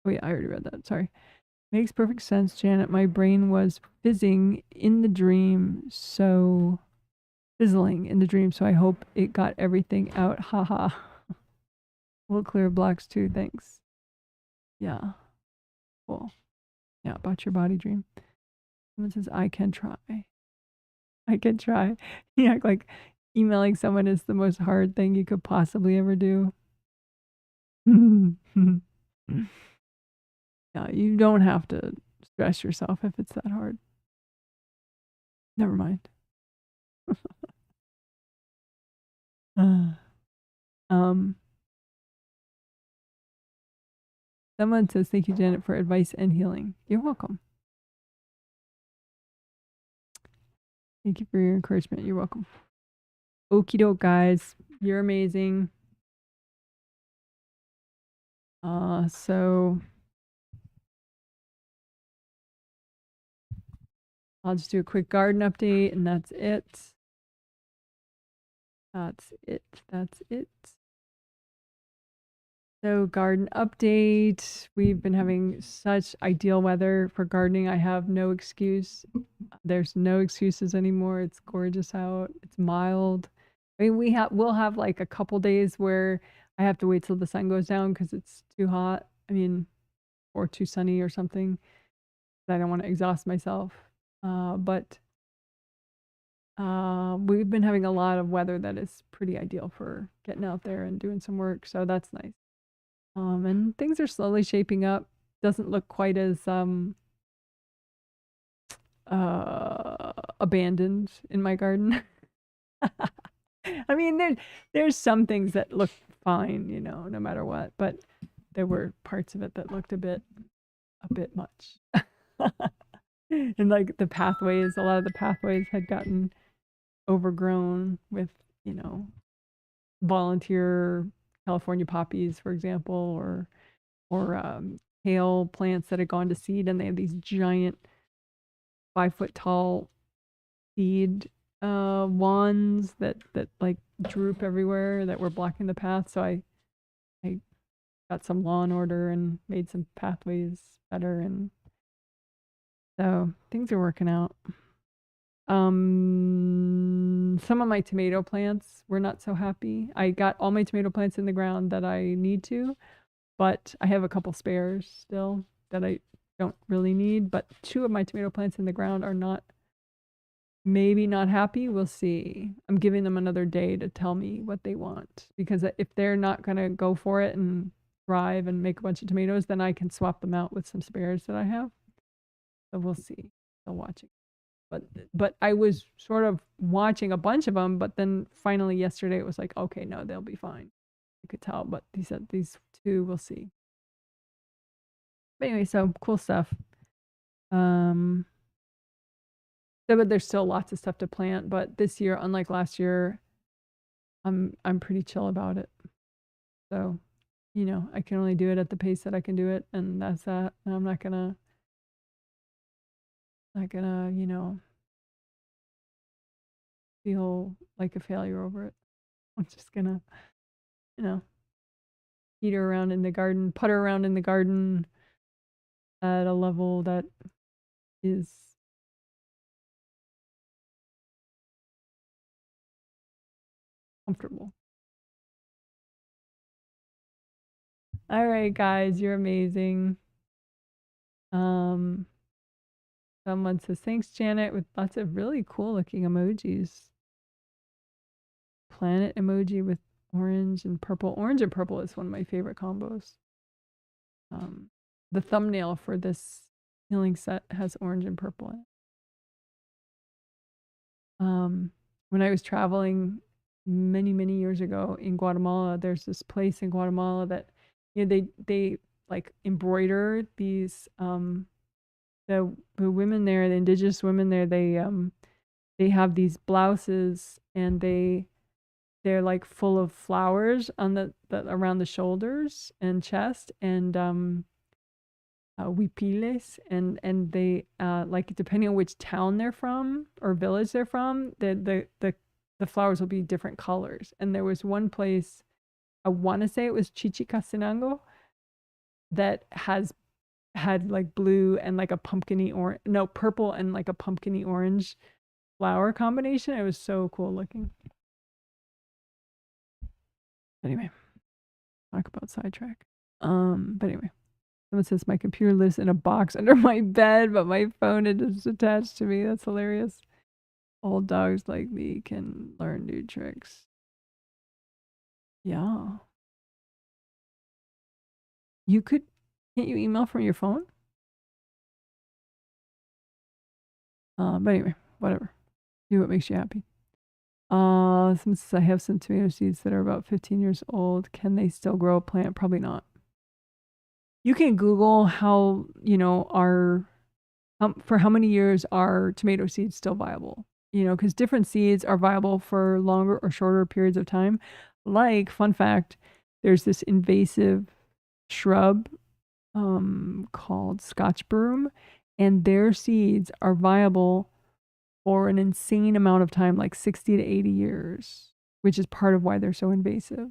Oh yeah, I already read that. Sorry. Makes perfect sense, Janet. My brain was fizzing in the dream, so fizzling in the dream. So I hope it got everything out. Haha. We'll clear blocks too. Thanks. Yeah. Cool. Yeah, about your body dream. Someone says I can try. I can try. You act like emailing someone is the most hard thing you could possibly ever do. Yeah, you don't have to stress yourself if it's that hard. Never mind. Someone says, thank you, Janet, for advice and healing. You're welcome. Thank you for your encouragement. You're welcome. Okie doke, guys. You're amazing. So I'll just do a quick garden update, and that's it. That's it. That's it. So garden update. We've been having such ideal weather for gardening. I have no excuse. There's no excuses anymore. It's gorgeous out. It's mild. I mean, we'll have like a couple days where I have to wait till the sun goes down because it's too hot. I mean, or too sunny or something. I don't want to exhaust myself. But we've been having a lot of weather that is pretty ideal for getting out there and doing some work. So that's nice. And things are slowly shaping up. Doesn't look quite as abandoned in my garden. I mean, there's some things that look fine, you know, no matter what, but there were parts of it that looked a bit much. And like the pathways, a lot of the pathways had gotten overgrown with, you know, volunteer California poppies, for example, or kale plants that had gone to seed, and they have these giant 5-foot tall seed wands that like droop everywhere that were blocking the path. So I got some lawn order and made some pathways better, and so things are working out. Some of my tomato plants were not so happy. I got all my tomato plants in the ground that I need to, but I have a couple spares still that I don't really need. But 2 of my tomato plants in the ground are not, maybe not happy. We'll see. I'm giving them another day to tell me what they want, because if they're not going to go for it and thrive and make a bunch of tomatoes, then I can swap them out with some spares that I have. So we'll see. Still watching. But I was sort of watching a bunch of them, but then finally yesterday it was like, okay, no, they'll be fine. I could tell, but he said these 2, we'll see. But anyway, so cool stuff. So, but there's still lots of stuff to plant, but this year, unlike last year, I'm pretty chill about it. So, you know, I can only do it at the pace that I can do it, and that's that. And I'm not gonna, you know, feel like a failure over it. I'm just gonna, you know, peter around in the garden, putter around in the garden at a level that is comfortable. All right, guys, you're amazing. Someone says, thanks, Janet, with lots of really cool looking emojis. Planet emoji with orange and purple. Orange and purple is one of my favorite combos. The thumbnail for this healing set has orange and purple in it. When I was traveling many years ago in Guatemala, there's this place in Guatemala that, you know, they like embroider these the women there, the indigenous women there, they have these blouses, and they're like full of flowers on the around the shoulders and chest, and huipiles, and they like, depending on which town they're from or village they're from, the flowers will be different colors. And there was one place, I want to say it was Chichicastenango, that had like blue and like a pumpkin-y orange, no, purple and like a pumpkin-y orange flower combination. It was so cool looking. Anyway, talk about sidetrack. But anyway, someone says my computer lives in a box under my bed, but my phone is attached to me. That's hilarious. Old dogs like me can learn new tricks. Yeah. Can't you email from your phone? But anyway, whatever. Do what makes you happy. Since I have some tomato seeds that are about 15 years old, can they still grow a plant? Probably not. You can Google how, you know, for how many years are tomato seeds still viable? You know, because different seeds are viable for longer or shorter periods of time. Like, fun fact, there's this invasive shrub called Scotch broom, and their seeds are viable for an insane amount of time, like 60 to 80 years, which is part of why they're so invasive.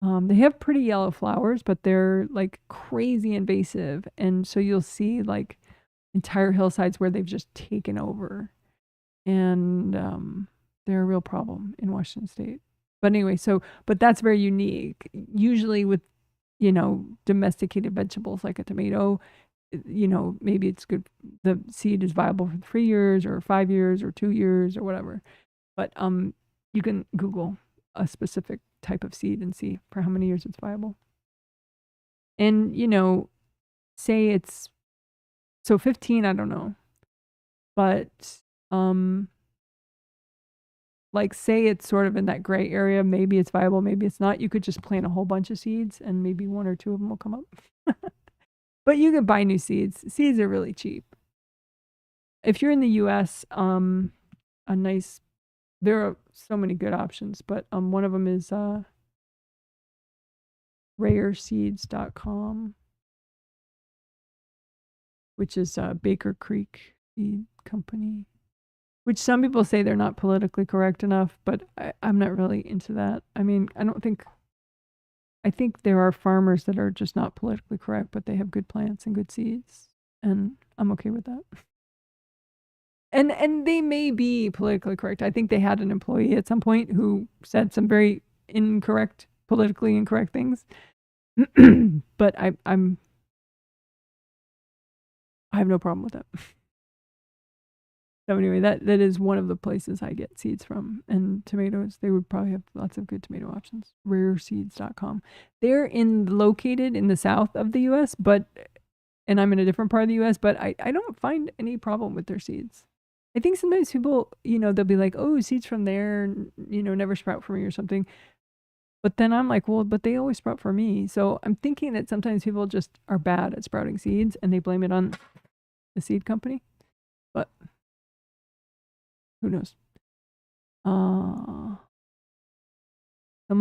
They have pretty yellow flowers, but they're like crazy invasive. And so you'll see like entire hillsides where they've just taken over. And they're a real problem in Washington State. But anyway, but that's very unique. Usually with, you know, domesticated vegetables like a tomato, you know, maybe it's good, the seed is viable for 3 years or 5 years or 2 years or whatever. But you can Google a specific type of seed and see for how many years it's viable. And, you know, say it's, so 15, I don't know. But like, say it's sort of in that gray area, maybe it's viable, maybe it's not. You could just plant a whole bunch of seeds and maybe 1 or 2 of them will come up. But you can buy new seeds. Seeds are really cheap. If you're in the US, there are so many good options, but one of them is rareseeds.com, which is Baker Creek Seed Company, which some people say they're not politically correct enough, but I'm not really into that. I mean, I think there are farmers that are just not politically correct, but they have good plants and good seeds, and I'm okay with that. And they may be politically correct. I think they had an employee at some point who said some very politically incorrect things. But I have no problem with it. So anyway, that is one of the places I get seeds from. And tomatoes, they would probably have lots of good tomato options. Rareseeds.com. They're located in the south of the US, and I'm in a different part of the US, but I don't find any problem with their seeds. I think sometimes people, they'll be like, oh, seeds from there, never sprout for me or something. But then I'm like, well, but they always sprout for me. So I'm thinking that sometimes people just are bad at sprouting seeds and they blame it on the seed company. But who knows? Someone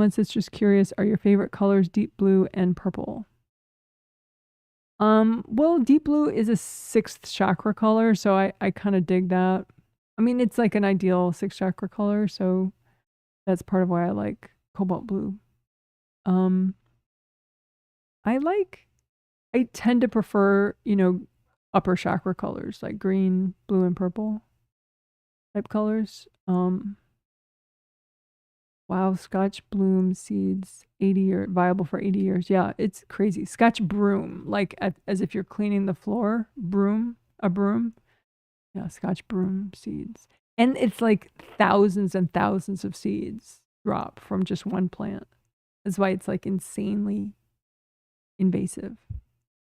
says, just curious, are your favorite colors deep blue and purple? Well, deep blue is a 6th chakra color, so I kind of dig that. I mean, it's like an ideal 6th chakra color, so that's part of why I like cobalt blue. I tend to prefer, upper chakra colors like green, blue, and purple type colors. Wow, Scotch bloom seeds, 80 year viable for 80 years. Yeah, it's crazy. Scotch broom, like as if you're cleaning the floor. A broom. Yeah, Scotch broom seeds. And it's like thousands and thousands of seeds drop from just one plant. That's why it's like insanely invasive.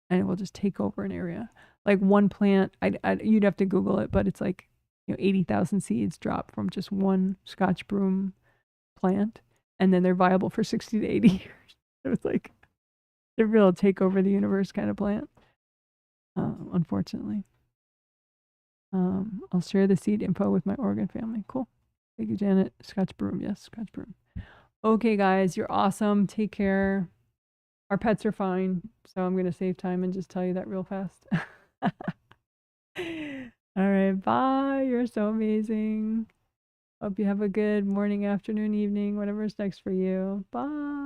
And it will just take over an area. Like one plant, you'd have to Google it, but it's like 80,000 seeds drop from just one Scotch broom plant, and then they're viable for 60 to 80 years. So it's like the real take over the universe kind of plant. Unfortunately. I'll share the seed info with my Oregon family. Cool. Thank you, Janet. Scotch broom. Yes, Scotch broom. Okay, guys, you're awesome. Take care. Our pets are fine, so I'm going to save time and just tell you that real fast. All right, bye. You're so amazing. Hope you have a good morning, afternoon, evening, whatever's next for you. Bye.